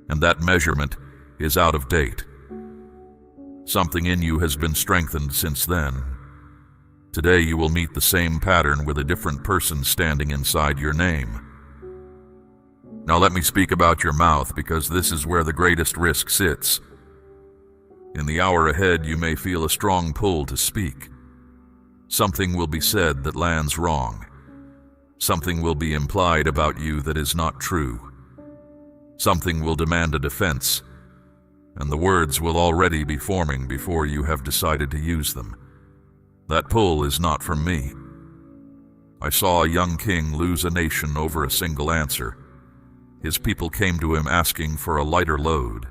[SPEAKER 1] and that measurement is out of date. Something in you has been strengthened since then. Today you will meet the same pattern with a different person standing inside your name. Now let me speak about your mouth, because this is where the greatest risk sits. In the hour ahead you may feel a strong pull to speak. Something will be said that lands wrong. Something will be implied about you that is not true. Something will demand a defense, and the words will already be forming before you have decided to use them. That pull is not from me. I saw a young king lose a nation over a single answer. His people came to him asking for a lighter load.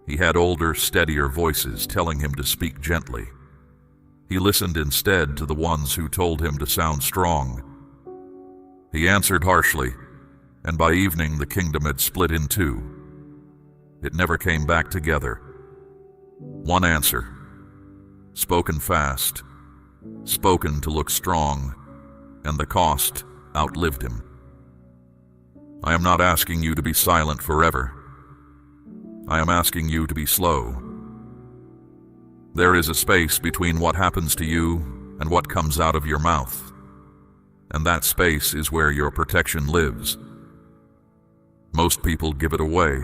[SPEAKER 1] He had older, steadier voices telling him to speak gently. He listened instead to the ones who told him to sound strong. He answered harshly, and by evening the kingdom had split in 2. It never came back together. One answer, spoken fast, spoken to look strong, and the cost outlived him. I am not asking you to be silent forever. I am asking you to be slow. There is a space between what happens to you and what comes out of your mouth, and that space is where your protection lives. Most people give it away.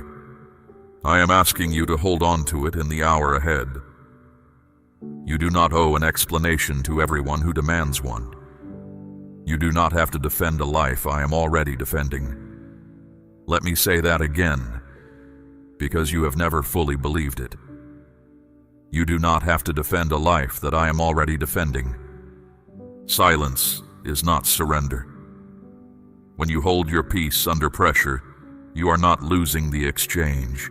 [SPEAKER 1] I am asking you to hold on to it in the hour ahead. You do not owe an explanation to everyone who demands one. You do not have to defend a life I am already defending. Let me say that again, because you have never fully believed it. You do not have to defend a life that I am already defending. Silence is not surrender. When you hold your peace under pressure, you are not losing the exchange.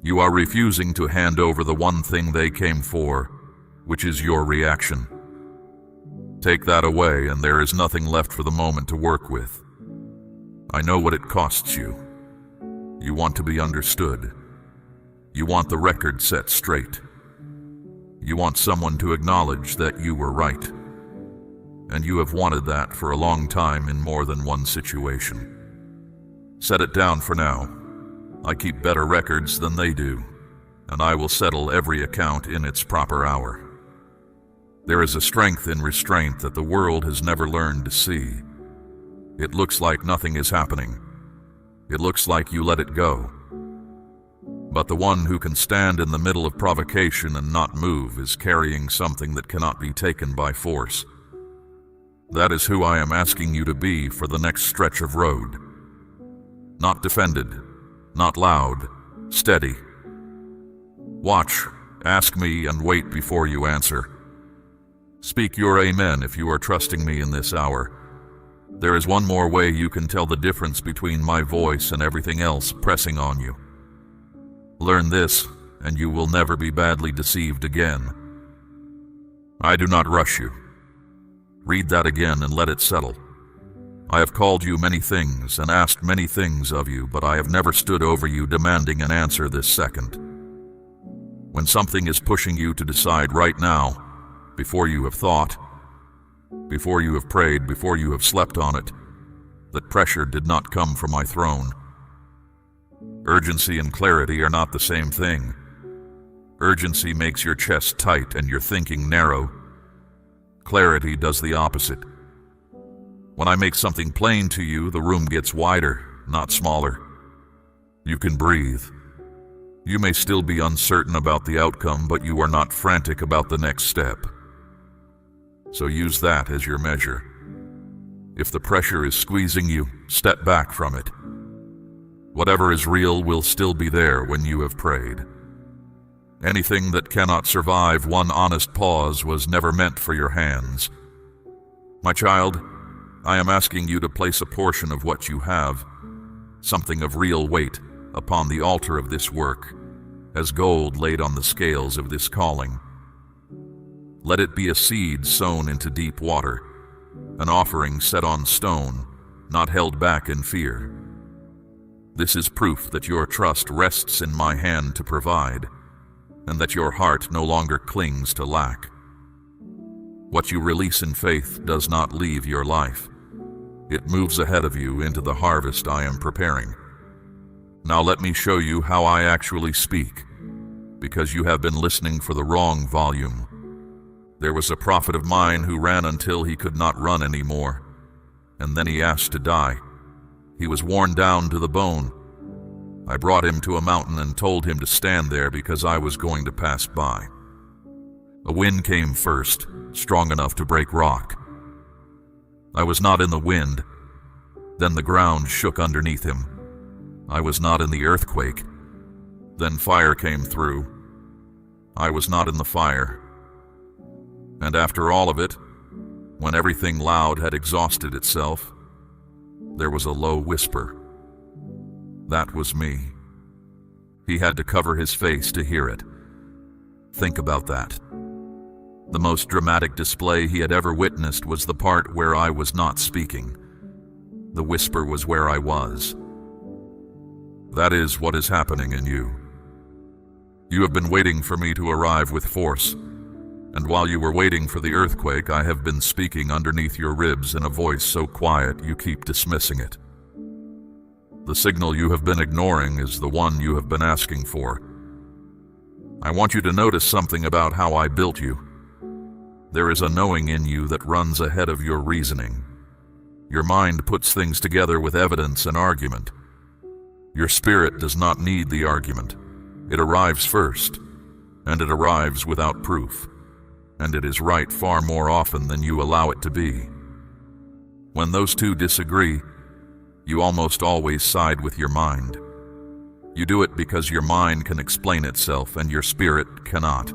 [SPEAKER 1] You are refusing to hand over the one thing they came for, which is your reaction. Take that away and there is nothing left for the moment to work with. I know what it costs you. You want to be understood. You want the record set straight. You want someone to acknowledge that you were right. And you have wanted that for a long time in more than one situation. Set it down for now. I keep better records than they do, and I will settle every account in its proper hour. There is a strength in restraint that the world has never learned to see. It looks like nothing is happening. It looks like you let it go. But the one who can stand in the middle of provocation and not move is carrying something that cannot be taken by force. That is who I am asking you to be for the next stretch of road. Not defended, not loud, steady. Watch, ask me, and wait before you answer. Speak your amen if you are trusting me in this hour. There is one more way you can tell the difference between my voice and everything else pressing on you. Learn this, and you will never be badly deceived again. I do not rush you. Read that again and let it settle. I have called you many things and asked many things of you, but I have never stood over you demanding an answer this second. When something is pushing you to decide right now, before you have thought, before you have prayed, before you have slept on it, that pressure did not come from my throne. Urgency and clarity are not the same thing. Urgency makes your chest tight and your thinking narrow. Clarity does the opposite. When I make something plain to you, the room gets wider, not smaller. You can breathe. You may still be uncertain about the outcome, but you are not frantic about the next step. So use that as your measure. If the pressure is squeezing you, step back from it. Whatever is real will still be there when you have prayed. Anything that cannot survive one honest pause was never meant for your hands. My child, I am asking you to place a portion of what you have, something of real weight, upon the altar of this work, as gold laid on the scales of this calling. Let it be a seed sown into deep water, an offering set on stone, not held back in fear. This is proof that your trust rests in my hand to provide, and that your heart no longer clings to lack. What you release in faith does not leave your life. It moves ahead of you into the harvest I am preparing. Now let me show you how I actually speak, because you have been listening for the wrong volume. There was a prophet of mine who ran until he could not run anymore, and then he asked to die. He was worn down to the bone. I brought him to a mountain and told him to stand there because I was going to pass by. A wind came first, strong enough to break rock. I was not in the wind. Then the ground shook underneath him. I was not in the earthquake. Then fire came through. I was not in the fire. And after all of it, when everything loud had exhausted itself, there was a low whisper. That was me. He had to cover his face to hear it. Think about that. The most dramatic display he had ever witnessed was the part where I was not speaking. The whisper was where I was. That is what is happening in you. You have been waiting for me to arrive with force, and while you were waiting for the earthquake, I have been speaking underneath your ribs in a voice so quiet you keep dismissing it. The signal you have been ignoring is the one you have been asking for. I want you to notice something about how I built you. There is a knowing in you that runs ahead of your reasoning. Your mind puts things together with evidence and argument. Your spirit does not need the argument. It arrives first, and it arrives without proof, and it is right far more often than you allow it to be. When those two disagree, you almost always side with your mind. You do it because your mind can explain itself and your spirit cannot.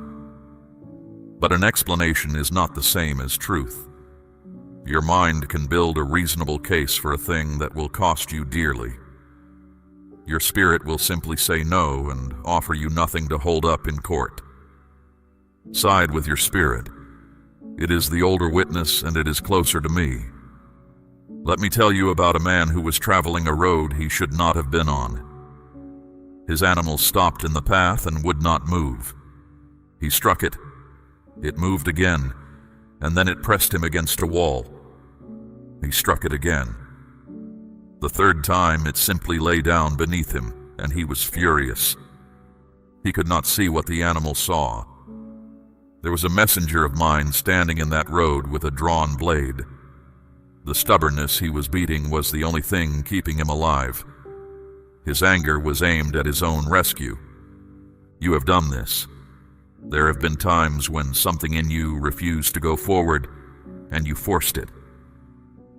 [SPEAKER 1] But an explanation is not the same as truth. Your mind can build a reasonable case for a thing that will cost you dearly. Your spirit will simply say no and offer you nothing to hold up in court. Side with your spirit. It is the older witness, and it is closer to me. Let me tell you about a man who was traveling a road he should not have been on. His animal stopped in the path and would not move. He struck it. It moved again, and then it pressed him against a wall. He struck it again. The third time, it simply lay down beneath him, and he was furious. He could not see what the animal saw. There was a messenger of mine standing in that road with a drawn blade. The stubbornness he was beating was the only thing keeping him alive. His anger was aimed at his own rescue. You have done this. There have been times when something in you refused to go forward, and you forced it.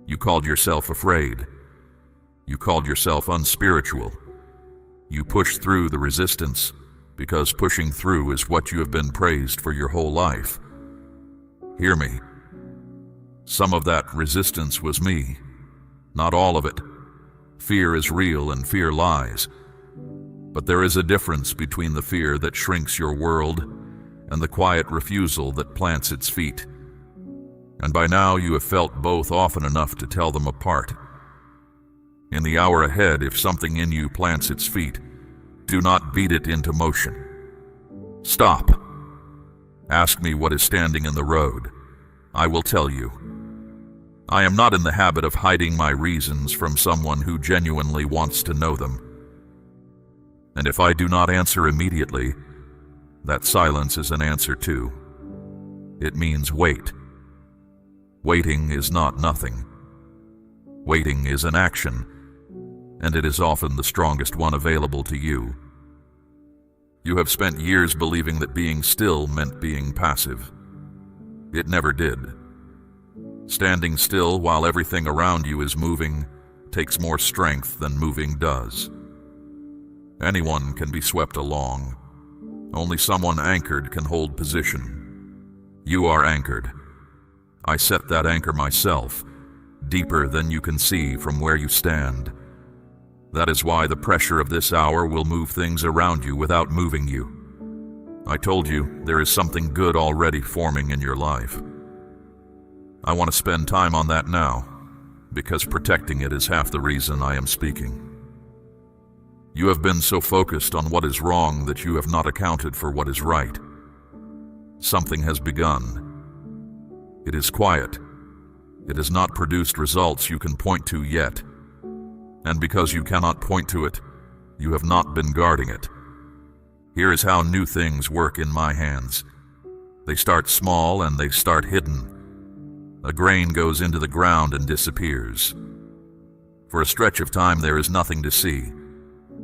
[SPEAKER 1] You called yourself afraid. You called yourself unspiritual. You pushed through the resistance, because pushing through is what you have been praised for your whole life. Hear me. Some of that resistance was me. Not all of it. Fear is real and fear lies. But there is a difference between the fear that shrinks your world and the quiet refusal that plants its feet. And by now you have felt both often enough to tell them apart. In the hour ahead, if something in you plants its feet, do not beat it into motion. Stop. Ask me what is standing in the road. I will tell you. I am not in the habit of hiding my reasons from someone who genuinely wants to know them. And if I do not answer immediately, that silence is an answer too. It means wait. Waiting is not nothing. Waiting is an action, and it is often the strongest one available to you. You have spent years believing that being still meant being passive. It never did. Standing still while everything around you is moving takes more strength than moving does. Anyone can be swept along. Only someone anchored can hold position. You are anchored. I set that anchor myself, deeper than you can see from where you stand. That is why the pressure of this hour will move things around you without moving you. I told you there is something good already forming in your life. I want to spend time on that now, because protecting it is half the reason I am speaking. You have been so focused on what is wrong that you have not accounted for what is right. Something has begun. It is quiet. It has not produced results you can point to yet. And because you cannot point to it, you have not been guarding it. Here is how new things work in my hands. They start small and they start hidden. A grain goes into the ground and disappears. For a stretch of time there is nothing to see,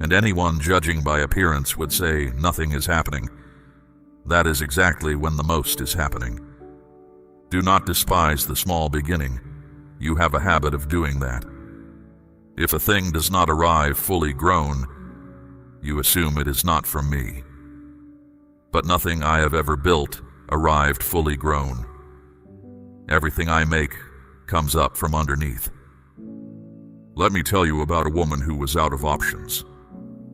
[SPEAKER 1] and anyone judging by appearance would say nothing is happening. That is exactly when the most is happening. Do not despise the small beginning. You have a habit of doing that. If a thing does not arrive fully grown, you assume it is not from me. But nothing I have ever built arrived fully grown. Everything I make comes up from underneath. Let me tell you about a woman who was out of options.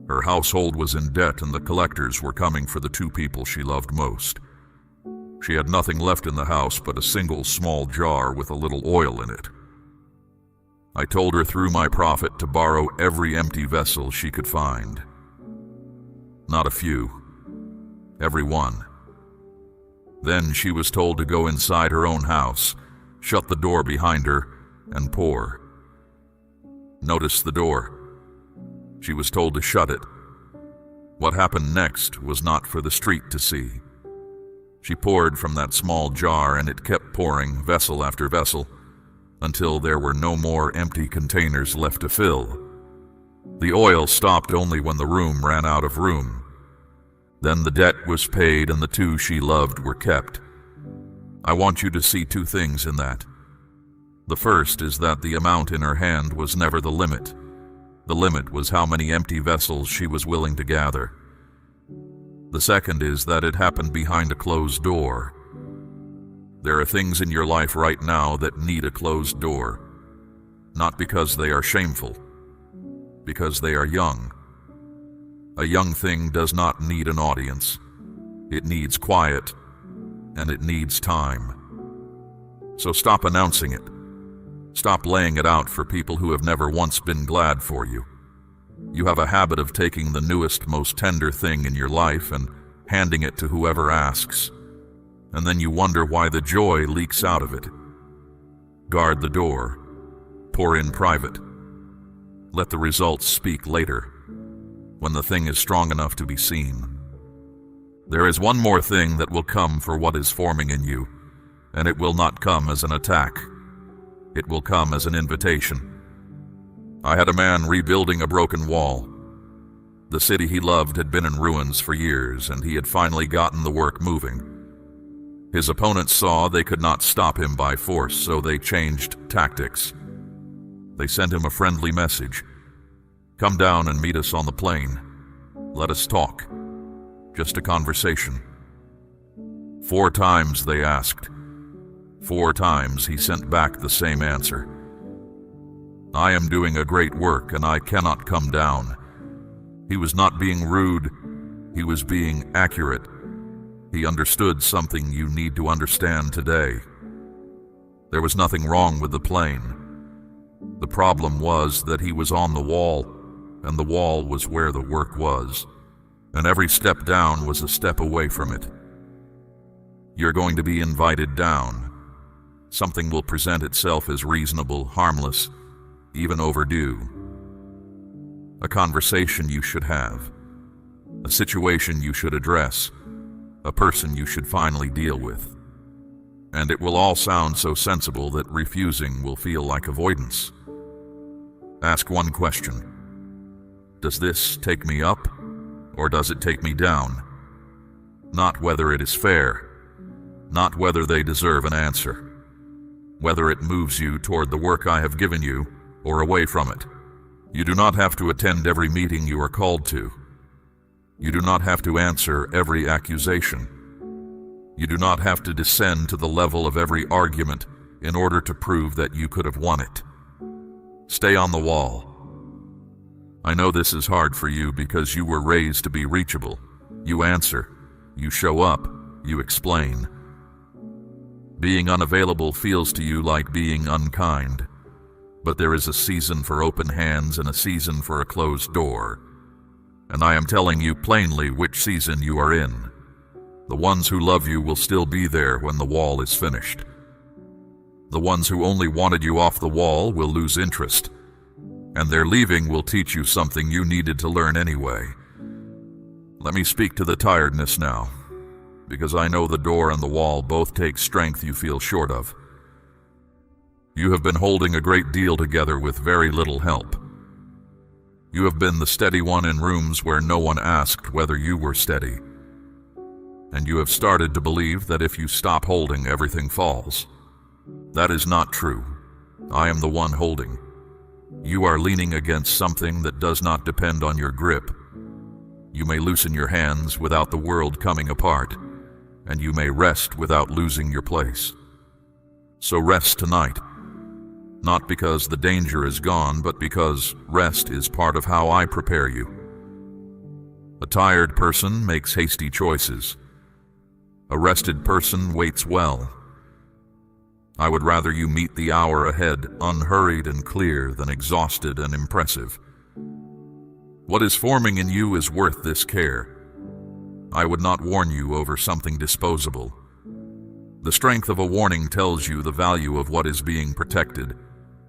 [SPEAKER 1] Her household was in debt and the collectors were coming for the two people she loved most. She had nothing left in the house but a single small jar with a little oil in it. I told her through my prophet to borrow every empty vessel she could find. Not a few. Every one. Then she was told to go inside her own house, shut the door behind her, and pour. Notice the door. She was told to shut it. What happened next was not for the street to see. She poured from that small jar, and it kept pouring, vessel after vessel, until there were no more empty containers left to fill. The oil stopped only when the room ran out of room. Then the debt was paid and the two she loved were kept. I want you to see two things in that. The first is that the amount in her hand was never the limit. The limit was how many empty vessels she was willing to gather. The second is that it happened behind a closed door. There are things in your life right now that need a closed door, not because they are shameful, because they are young. A young thing does not need an audience. It needs quiet, and it needs time. So stop announcing it. Stop laying it out for people who have never once been glad for you. You have a habit of taking the newest, most tender thing in your life and handing it to whoever asks, and then you wonder why the joy leaks out of it. Guard the door. Pour in private. Let the results speak later, when the thing is strong enough to be seen. There is one more thing that will come for what is forming in you, and it will not come as an attack. It will come as an invitation. I had a man rebuilding a broken wall. The city he loved had been in ruins for years, and he had finally gotten the work moving. His opponents saw they could not stop him by force, so they changed tactics. They sent him a friendly message. Come down and meet us on the plain. Let us talk. Just a conversation. 4 times they asked. 4 times he sent back the same answer. I am doing a great work and I cannot come down. He was not being rude. He was being accurate. He understood something you need to understand today. There was nothing wrong with the plane. The problem was that he was on the wall, and the wall was where the work was, and every step down was a step away from it. You're going to be invited down. Something will present itself as reasonable, harmless, even overdue. A conversation you should have. A situation you should address. A person you should finally deal with. And it will all sound so sensible that refusing will feel like avoidance. Ask one question. Does this take me up, or does it take me down? Not whether it is fair. Not whether they deserve an answer. Whether it moves you toward the work I have given you, or away from it. You do not have to attend every meeting you are called to. You do not have to answer every accusation. You do not have to descend to the level of every argument in order to prove that you could have won it. Stay on the wall. I know this is hard for you because you were raised to be reachable. You answer. You show up. You explain. Being unavailable feels to you like being unkind. But there is a season for open hands and a season for a closed door. And I am telling you plainly which season you are in. The ones who love you will still be there when the wall is finished. The ones who only wanted you off the wall will lose interest. And their leaving will teach you something you needed to learn anyway. Let me speak to the tiredness now, because I know the door and the wall both take strength you feel short of. You have been holding a great deal together with very little help. You have been the steady one in rooms where no one asked whether you were steady. And you have started to believe that if you stop holding, everything falls. That is not true. I am the one holding. You are leaning against something that does not depend on your grip. You may loosen your hands without the world coming apart, and you may rest without losing your place. So rest tonight. Not because the danger is gone, but because rest is part of how I prepare you. A tired person makes hasty choices. A rested person waits well. I would rather you meet the hour ahead unhurried and clear than exhausted and impressive. What is forming in you is worth this care. I would not warn you over something disposable. The strength of a warning tells you the value of what is being protected,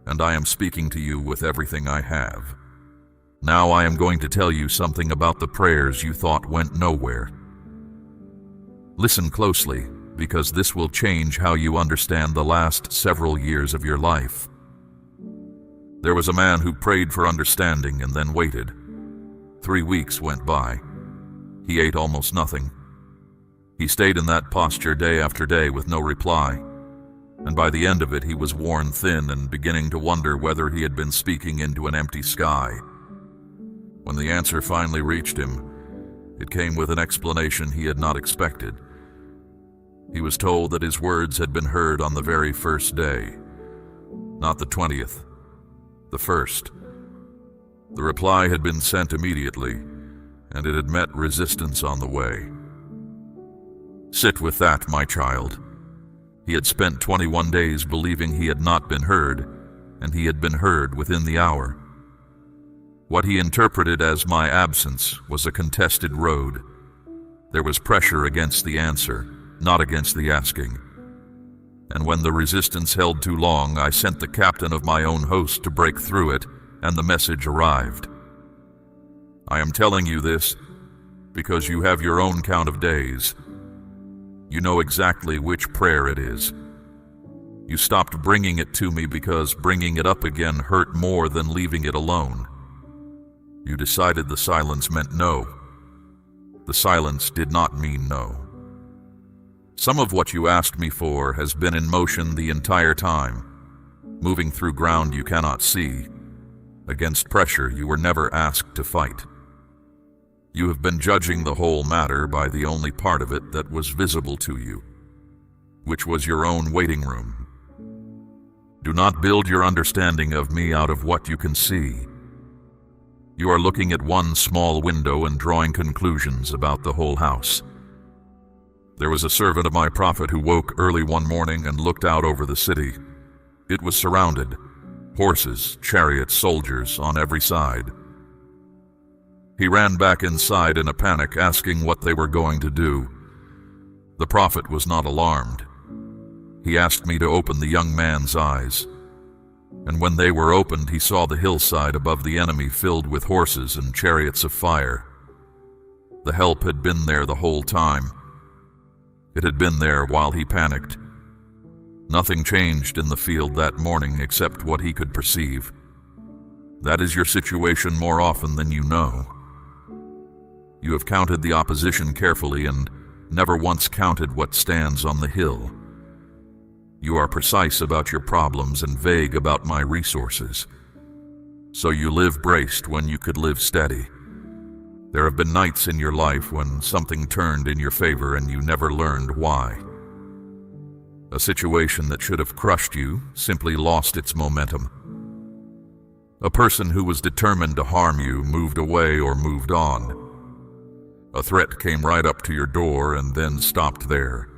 [SPEAKER 1] and I am speaking to you with everything I have. Now I am going to tell you something about the prayers you thought went nowhere. Listen closely, because this will change how you understand the last several years of your life. There was a man who prayed for understanding and then waited. 3 weeks went by. He ate almost nothing. He stayed in that posture day after day with no reply, and by the end of it he was worn thin and beginning to wonder whether he had been speaking into an empty sky. When the answer finally reached him, it came with an explanation he had not expected. He was told that his words had been heard on the very first day, not the 20th, the first. The reply had been sent immediately, and it had met resistance on the way. Sit with that, my child. He had spent 21 days believing he had not been heard, and he had been heard within the hour. What he interpreted as my absence was a contested road. There was pressure against the answer, not against the asking. And when the resistance held too long, I sent the captain of my own host to break through it, and the message arrived. I am telling you this because you have your own count of days. You know exactly which prayer it is. You stopped bringing it to me because bringing it up again hurt more than leaving it alone. You decided the silence meant no. The silence did not mean no. Some of what you asked me for has been in motion the entire time, moving through ground you cannot see, against pressure you were never asked to fight. You have been judging the whole matter by the only part of it that was visible to you, which was your own waiting room. Do not build your understanding of me out of what you can see. You are looking at one small window and drawing conclusions about the whole house. There was a servant of my prophet who woke early one morning and looked out over the city. It was surrounded, horses, chariots, soldiers on every side. He ran back inside in a panic, asking what they were going to do. The prophet was not alarmed. He asked me to open the young man's eyes. And when they were opened, he saw the hillside above the enemy filled with horses and chariots of fire. The help had been there the whole time. It had been there while he panicked. Nothing changed in the field that morning except what he could perceive. That is your situation more often than you know. You have counted the opposition carefully and never once counted what stands on the hill. You are precise about your problems and vague about my resources. So you live braced when you could live steady. There have been nights in your life when something turned in your favor and you never learned why. A situation that should have crushed you simply lost its momentum. A person who was determined to harm you moved away or moved on. A threat came right up to your door and then stopped there.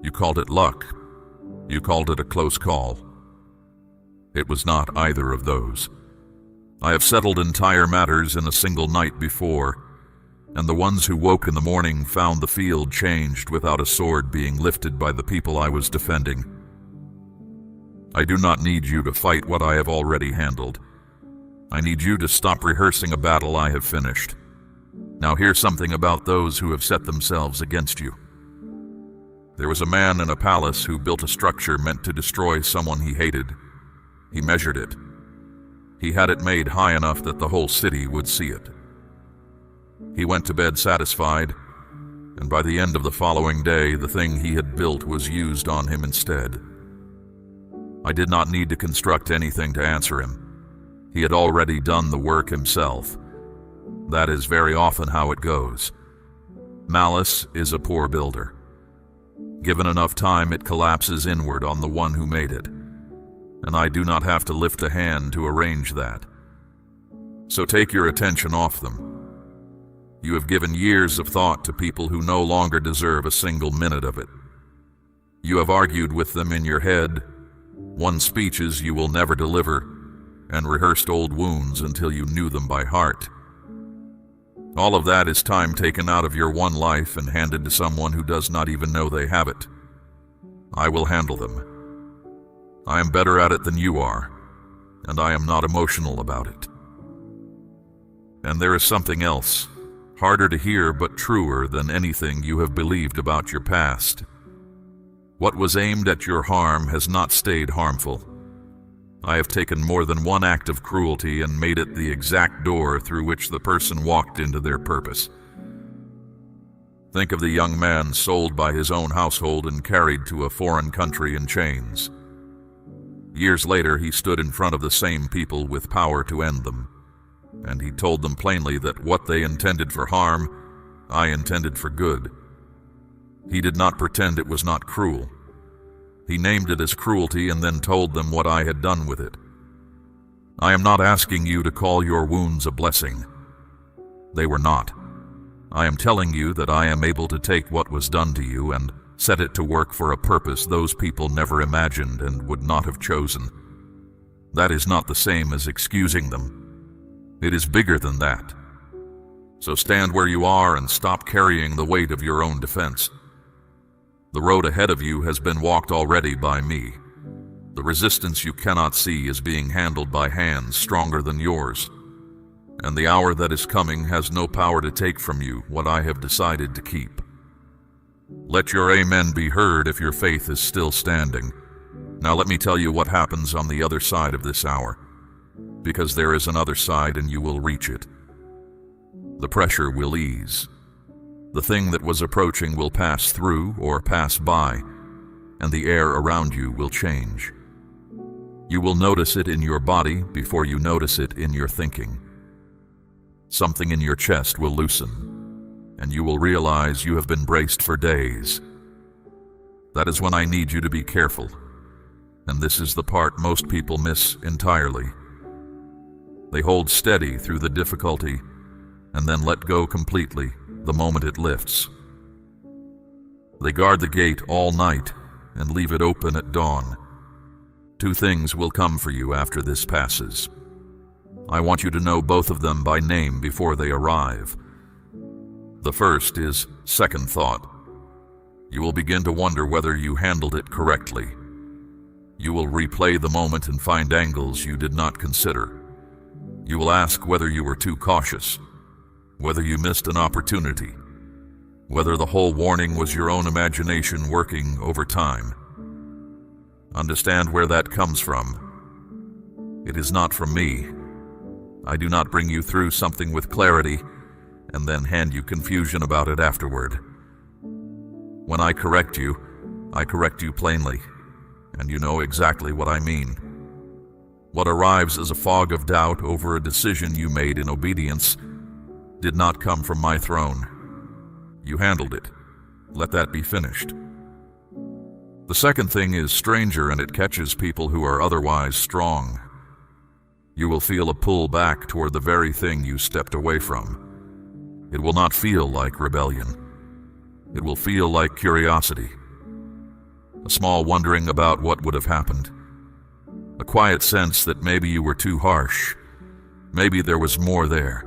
[SPEAKER 1] You called it luck. You called it a close call. It was not either of those. I have settled entire matters in a single night before, and the ones who woke in the morning found the field changed without a sword being lifted by the people I was defending. I do not need you to fight what I have already handled. I need you to stop rehearsing a battle I have finished. Now hear something about those who have set themselves against you. There was a man in a palace who built a structure meant to destroy someone he hated. He measured it. He had it made high enough that the whole city would see it. He went to bed satisfied, and by the end of the following day, the thing he had built was used on him instead. I did not need to construct anything to answer him. He had already done the work himself. That is very often how it goes. Malice is a poor builder. Given enough time, it collapses inward on the one who made it. And I do not have to lift a hand to arrange that. So take your attention off them. You have given years of thought to people who no longer deserve a single minute of it. You have argued with them in your head, won speeches you will never deliver, and rehearsed old wounds until you knew them by heart. All of that is time taken out of your one life and handed to someone who does not even know they have it. I will handle them. I am better at it than you are, and I am not emotional about it. And there is something else, harder to hear but truer than anything you have believed about your past. What was aimed at your harm has not stayed harmful. I have taken more than one act of cruelty and made it the exact door through which the person walked into their purpose. Think of the young man sold by his own household and carried to a foreign country in chains. Years later, he stood in front of the same people with power to end them, and he told them plainly that what they intended for harm, I intended for good. He did not pretend it was not cruel. He named it as cruelty and then told them what I had done with it. I am not asking you to call your wounds a blessing. They were not. I am telling you that I am able to take what was done to you and Set it to work for a purpose those people never imagined and would not have chosen. That is not the same as excusing them. It is bigger than that. So stand where you are and stop carrying the weight of your own defense. The road ahead of you has been walked already by me. The resistance you cannot see is being handled by hands stronger than yours. And the hour that is coming has no power to take from you what I have decided to keep. Let your amen be heard if your faith is still standing. Now let me tell you what happens on the other side of this hour, because there is another side and you will reach it. The pressure will ease. The thing that was approaching will pass through or pass by, and the air around you will change. You will notice it in your body before you notice it in your thinking. Something in your chest will loosen, and you will realize you have been braced for days. That is when I need you to be careful, and this is the part most people miss entirely. They hold steady through the difficulty and then let go completely the moment it lifts. They guard the gate all night and leave it open at dawn. Two things will come for you after this passes. I want you to know both of them by name before they arrive. The first is second thought. You will begin to wonder whether you handled it correctly. You will replay the moment and find angles you did not consider. You will ask whether you were too cautious, whether you missed an opportunity, whether the whole warning was your own imagination working over time. Understand where that comes from. It is not from me. I do not bring you through something with clarity and then hand you confusion about it afterward. When I correct you plainly, and you know exactly what I mean. What arrives as a fog of doubt over a decision you made in obedience did not come from my throne. You handled it. Let that be finished. The second thing is stranger, and it catches people who are otherwise strong. You will feel a pull back toward the very thing you stepped away from. It will not feel like rebellion. It will feel like curiosity. A small wondering about what would have happened. A quiet sense that maybe you were too harsh. Maybe there was more there.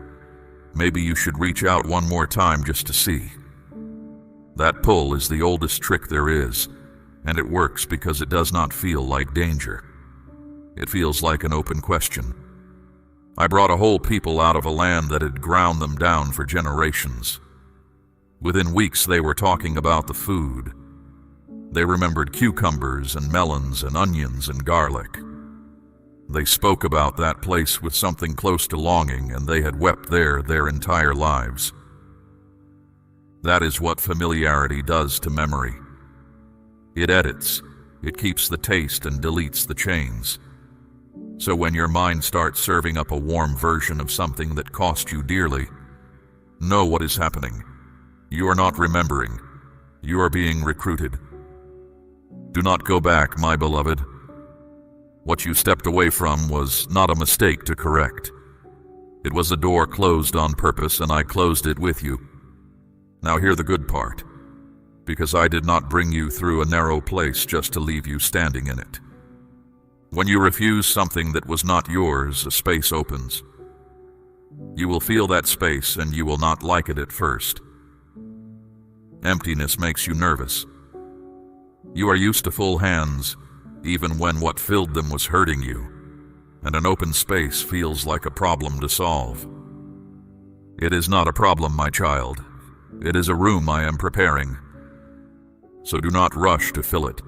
[SPEAKER 1] Maybe you should reach out one more time just to see. That pull is the oldest trick there is, and it works because it does not feel like danger. It feels like an open question. I brought a whole people out of a land that had ground them down for generations. Within weeks they were talking about the food. They remembered cucumbers and melons and onions and garlic. They spoke about that place with something close to longing, and they had wept there their entire lives. That is what familiarity does to memory. It edits, it keeps the taste and deletes the chains. So when your mind starts serving up a warm version of something that cost you dearly, know what is happening. You are not remembering. You are being recruited. Do not go back, my beloved. What you stepped away from was not a mistake to correct. It was a door closed on purpose, and I closed it with you. Now hear the good part, because I did not bring you through a narrow place just to leave you standing in it. When you refuse something that was not yours, a space opens. You will feel that space, and you will not like it at first. Emptiness makes you nervous. You are used to full hands, even when what filled them was hurting you, and an open space feels like a problem to solve. It is not a problem, my child. It is a room I am preparing. So do not rush to fill it.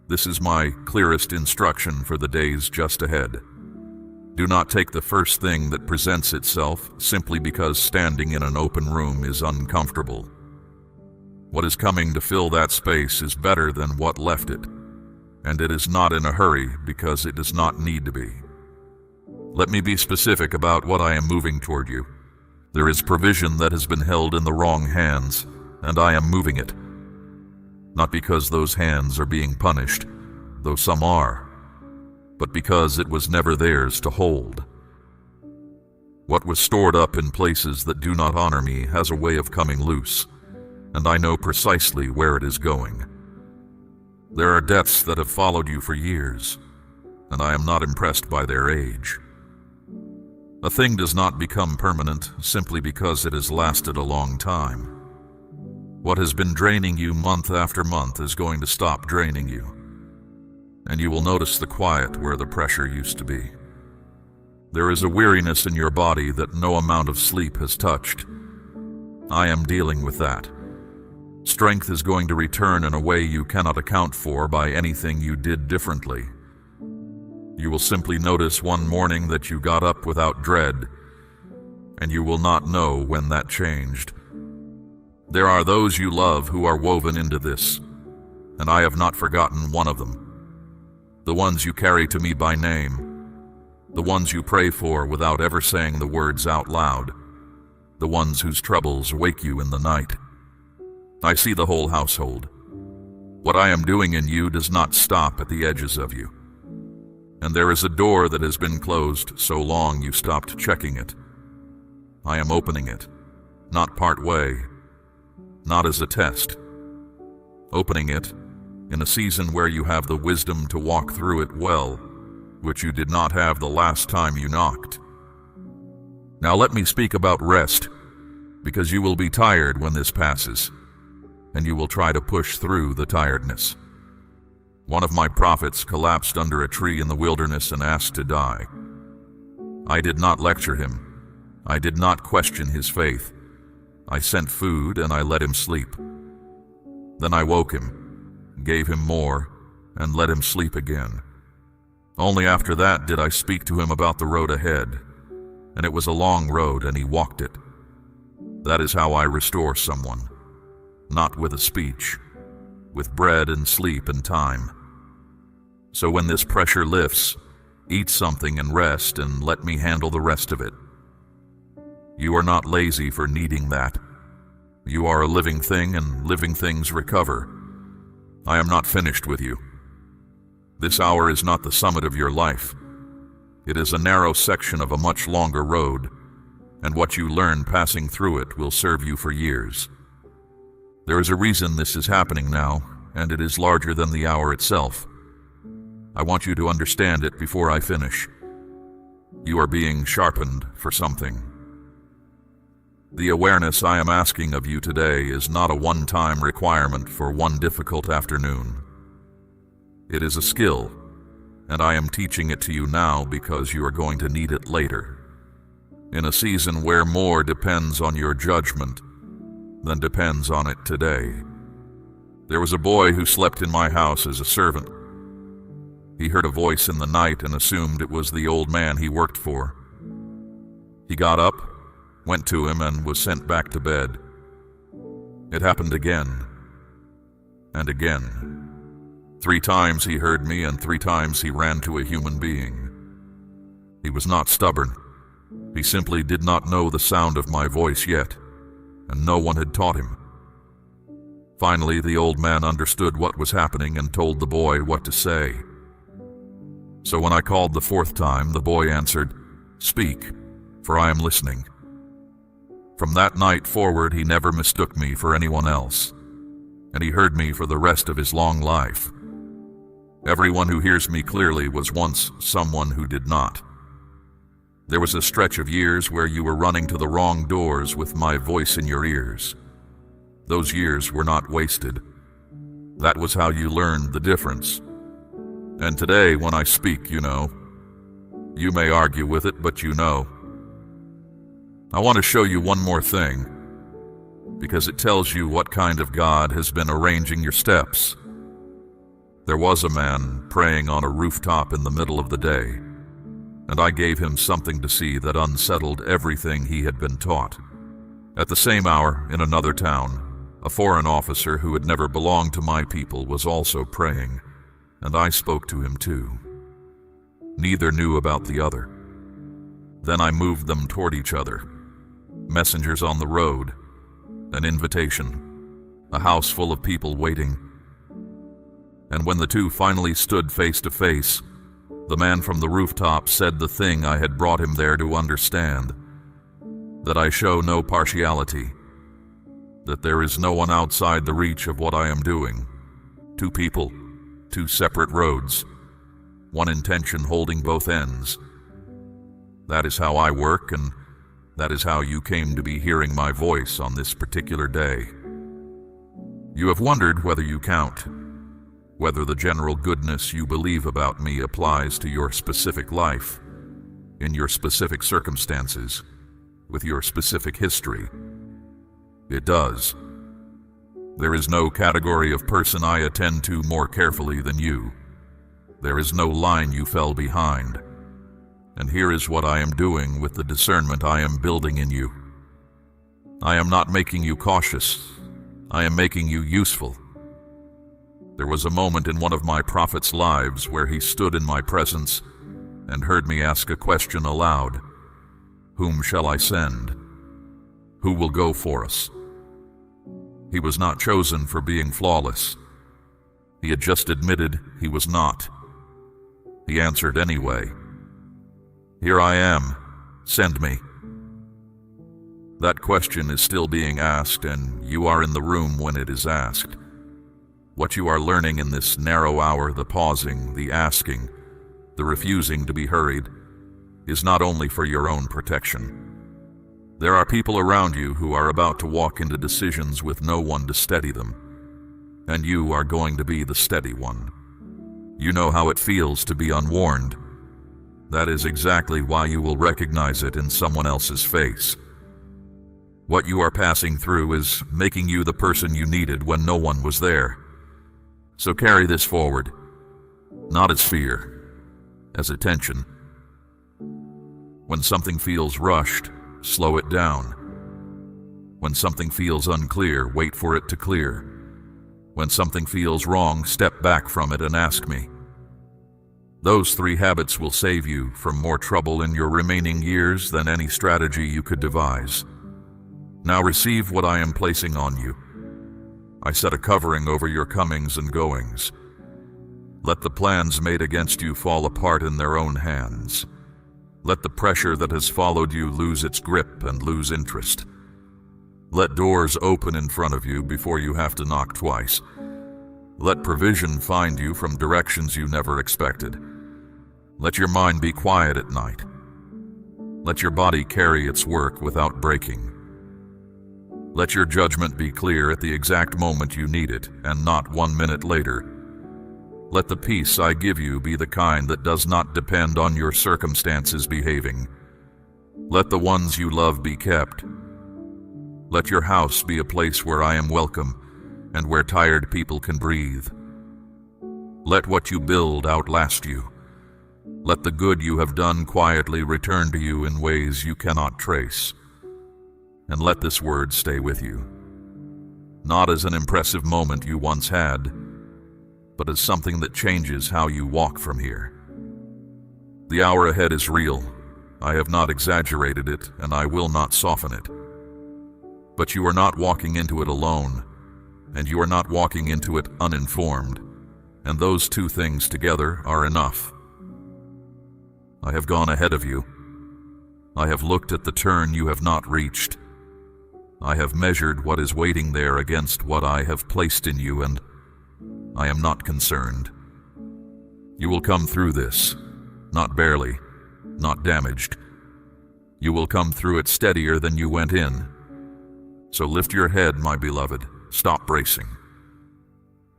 [SPEAKER 1] This is my clearest instruction for the days just ahead. Do not take the first thing that presents itself simply because standing in an open room is uncomfortable. What is coming to fill that space is better than what left it, and it is not in a hurry because it does not need to be. Let me be specific about what I am moving toward you. There is provision that has been held in the wrong hands, and I am moving it. Not because those hands are being punished, though some are, but because it was never theirs to hold. What was stored up in places that do not honor me has a way of coming loose. and I know precisely where it is going. There are deaths that have followed you for years, and I am not impressed by their age. A thing does not become permanent simply because it has lasted a long time. What has been draining you month after month is going to stop draining you, and you will notice the quiet where the pressure used to be. There is a weariness in your body that no amount of sleep has touched. I am dealing with that. Strength is going to return in a way you cannot account for by anything you did differently. You will simply notice one morning that you got up without dread, and you will not know when that changed. There are those you love who are woven into this, and I have not forgotten one of them. The ones you carry to me by name, the ones you pray for without ever saying the words out loud, the ones whose troubles wake you in the night. I see the whole household. What I am doing in you does not stop at the edges of you. And there is a door that has been closed so long you stopped checking it. I am opening it, not part way, not as a test. Opening it in a season where you have the wisdom to walk through it well, which you did not have the last time you knocked. Now let me speak about rest, because you will be tired when this passes, and you will try to push through the tiredness. One of my prophets collapsed under a tree in the wilderness and asked to die. I did not lecture him. I did not question his faith. I sent food and I let him sleep. Then I woke him, gave him more, and let him sleep again. Only after that did I speak to him about the road ahead, and it was a long road and he walked it. That is how I restore someone. Not with a speech, with bread and sleep and time. So when this pressure lifts, eat something and rest and let me handle the rest of it. You are not lazy for needing that. You are a living thing and living things recover. I am not finished with you. This hour is not the summit of your life. It is a narrow section of a much longer road, and what you learn passing through it will serve you for years. There is a reason this is happening now, and it is larger than the hour itself. I want you to understand it before I finish. You are being sharpened for something. The awareness I am asking of you today is not a one-time requirement for one difficult afternoon. It is a skill, and I am teaching it to you now because you are going to need it later, in a season where more depends on your judgment than depends on it today. There was a boy who slept in my house as a servant. He heard a voice in the night and assumed it was the old man he worked for. He got up, went to him, and was sent back to bed. It happened again and again. 3 times he heard me, and 3 times he ran to a human being. He was not stubborn. He simply did not know the sound of my voice yet, and no one had taught him. Finally, the old man understood what was happening and told the boy what to say. So when I called the 4th time, the boy answered, "Speak, for I am listening." From that night forward, he never mistook me for anyone else, and he heard me for the rest of his long life. Everyone who hears me clearly was once someone who did not. There was a stretch of years where you were running to the wrong doors with my voice in your ears. Those years were not wasted. That was how you learned the difference. And today, when I speak, you know. You may argue with it, but you know. I want to show you one more thing, because it tells you what kind of God has been arranging your steps. There was a man praying on a rooftop in the middle of the day, and I gave him something to see that unsettled everything he had been taught. At the same hour, in another town, a foreign officer who had never belonged to my people was also praying, and I spoke to him too. Neither knew about the other. Then I moved them toward each other. Messengers on the road, an invitation, a house full of people waiting. And when the two finally stood face to face, the man from the rooftop said the thing I had brought him there to understand, that I show no partiality, that there is no one outside the reach of what I am doing. Two people, two separate roads, one intention holding both ends. That is how I work, and that is how you came to be hearing my voice on this particular day. You have wondered whether you count, whether the general goodness you believe about me applies to your specific life, in your specific circumstances, with your specific history. It does. There is no category of person I attend to more carefully than you. There is no line you fell behind. And here is what I am doing with the discernment I am building in you. I am not making you cautious. I am making you useful. There was a moment in one of my prophets' lives where he stood in my presence and heard me ask a question aloud. Whom shall I send? Who will go for us? He was not chosen for being flawless. He had just admitted he was not. He answered anyway. Here I am. Send me. That question is still being asked, and you are in the room when it is asked. What you are learning in this narrow hour, the pausing, the asking, the refusing to be hurried, is not only for your own protection. There are people around you who are about to walk into decisions with no one to steady them, and you are going to be the steady one. You know how it feels to be unwarned. That is exactly why you will recognize it in someone else's face. What you are passing through is making you the person you needed when no one was there. So carry this forward, not as fear, as attention. When something feels rushed, slow it down. When something feels unclear, wait for it to clear. When something feels wrong, step back from it and ask me. Those 3 habits will save you from more trouble in your remaining years than any strategy you could devise. Now receive what I am placing on you. I set a covering over your comings and goings. Let the plans made against you fall apart in their own hands. Let the pressure that has followed you lose its grip and lose interest. Let doors open in front of you before you have to knock twice. Let provision find you from directions you never expected. Let your mind be quiet at night. Let your body carry its work without breaking. Let your judgment be clear at the exact moment you need it, and not 1 minute later. Let the peace I give you be the kind that does not depend on your circumstances behaving. Let the ones you love be kept. Let your house be a place where I am welcome, and where tired people can breathe. Let what you build outlast you. Let the good you have done quietly return to you in ways you cannot trace. And let this word stay with you, not as an impressive moment you once had, but as something that changes how you walk from here. The hour ahead is real. I have not exaggerated it, and I will not soften it. But you are not walking into it alone, and you are not walking into it uninformed, and those 2 things together are enough. I have gone ahead of you. I have looked at the turn you have not reached. I have measured what is waiting there against what I have placed in you, and I am not concerned. You will come through this, not barely, not damaged. You will come through it steadier than you went in. So lift your head, my beloved. Stop bracing.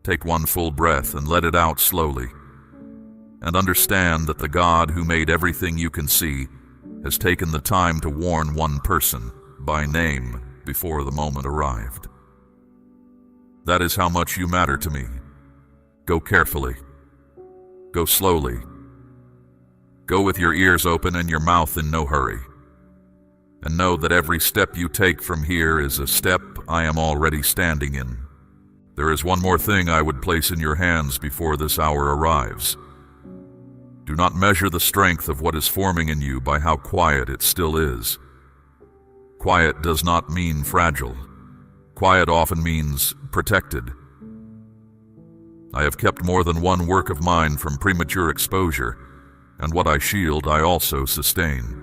[SPEAKER 1] Take 1 full breath and let it out slowly. And understand that the God who made everything you can see has taken the time to warn one person by name before the moment arrived. That is how much you matter to me. Go carefully. Go slowly. Go with your ears open and your mouth in no hurry. And know that every step you take from here is a step I am already standing in. There is one more thing I would place in your hands before this hour arrives. Do not measure the strength of what is forming in you by how quiet it still is. Quiet does not mean fragile. Quiet often means protected. I have kept more than one work of mine from premature exposure, and what I shield I also sustain.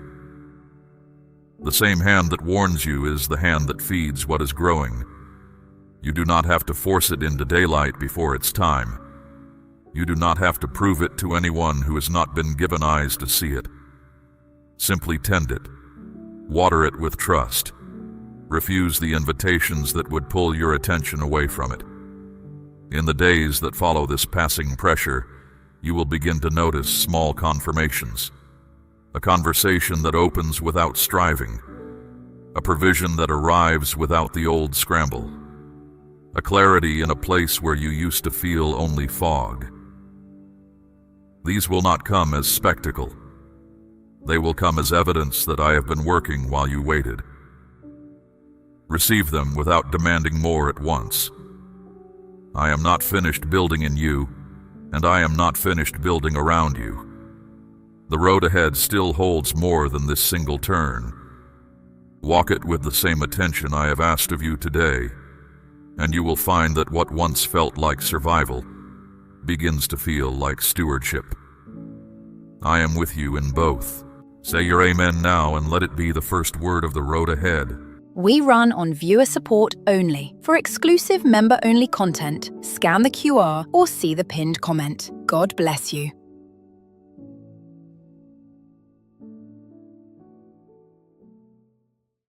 [SPEAKER 1] The same hand that warns you is the hand that feeds what is growing, You do not have to force it into daylight before it's time. You do not have to prove it to anyone who has not been given eyes to see it. Simply tend it. Water it with trust. Refuse the invitations that would pull your attention away from it. In the days that follow this passing pressure, you will begin to notice small confirmations. A conversation that opens without striving. A provision that arrives without the old scramble. A clarity in a place where you used to feel only fog. These will not come as spectacle. They will come as evidence that I have been working while you waited. Receive them without demanding more at once. I am not finished building in you, and I am not finished building around you. The road ahead still holds more than this single turn. Walk it with the same attention I have asked of you today, and you will find that what once felt like survival begins to feel like stewardship. I am with you in both. Say your amen now and let it be the first word of the road ahead.
[SPEAKER 2] We run on viewer support only. For exclusive member-only content, scan the QR or see the pinned comment. God bless you.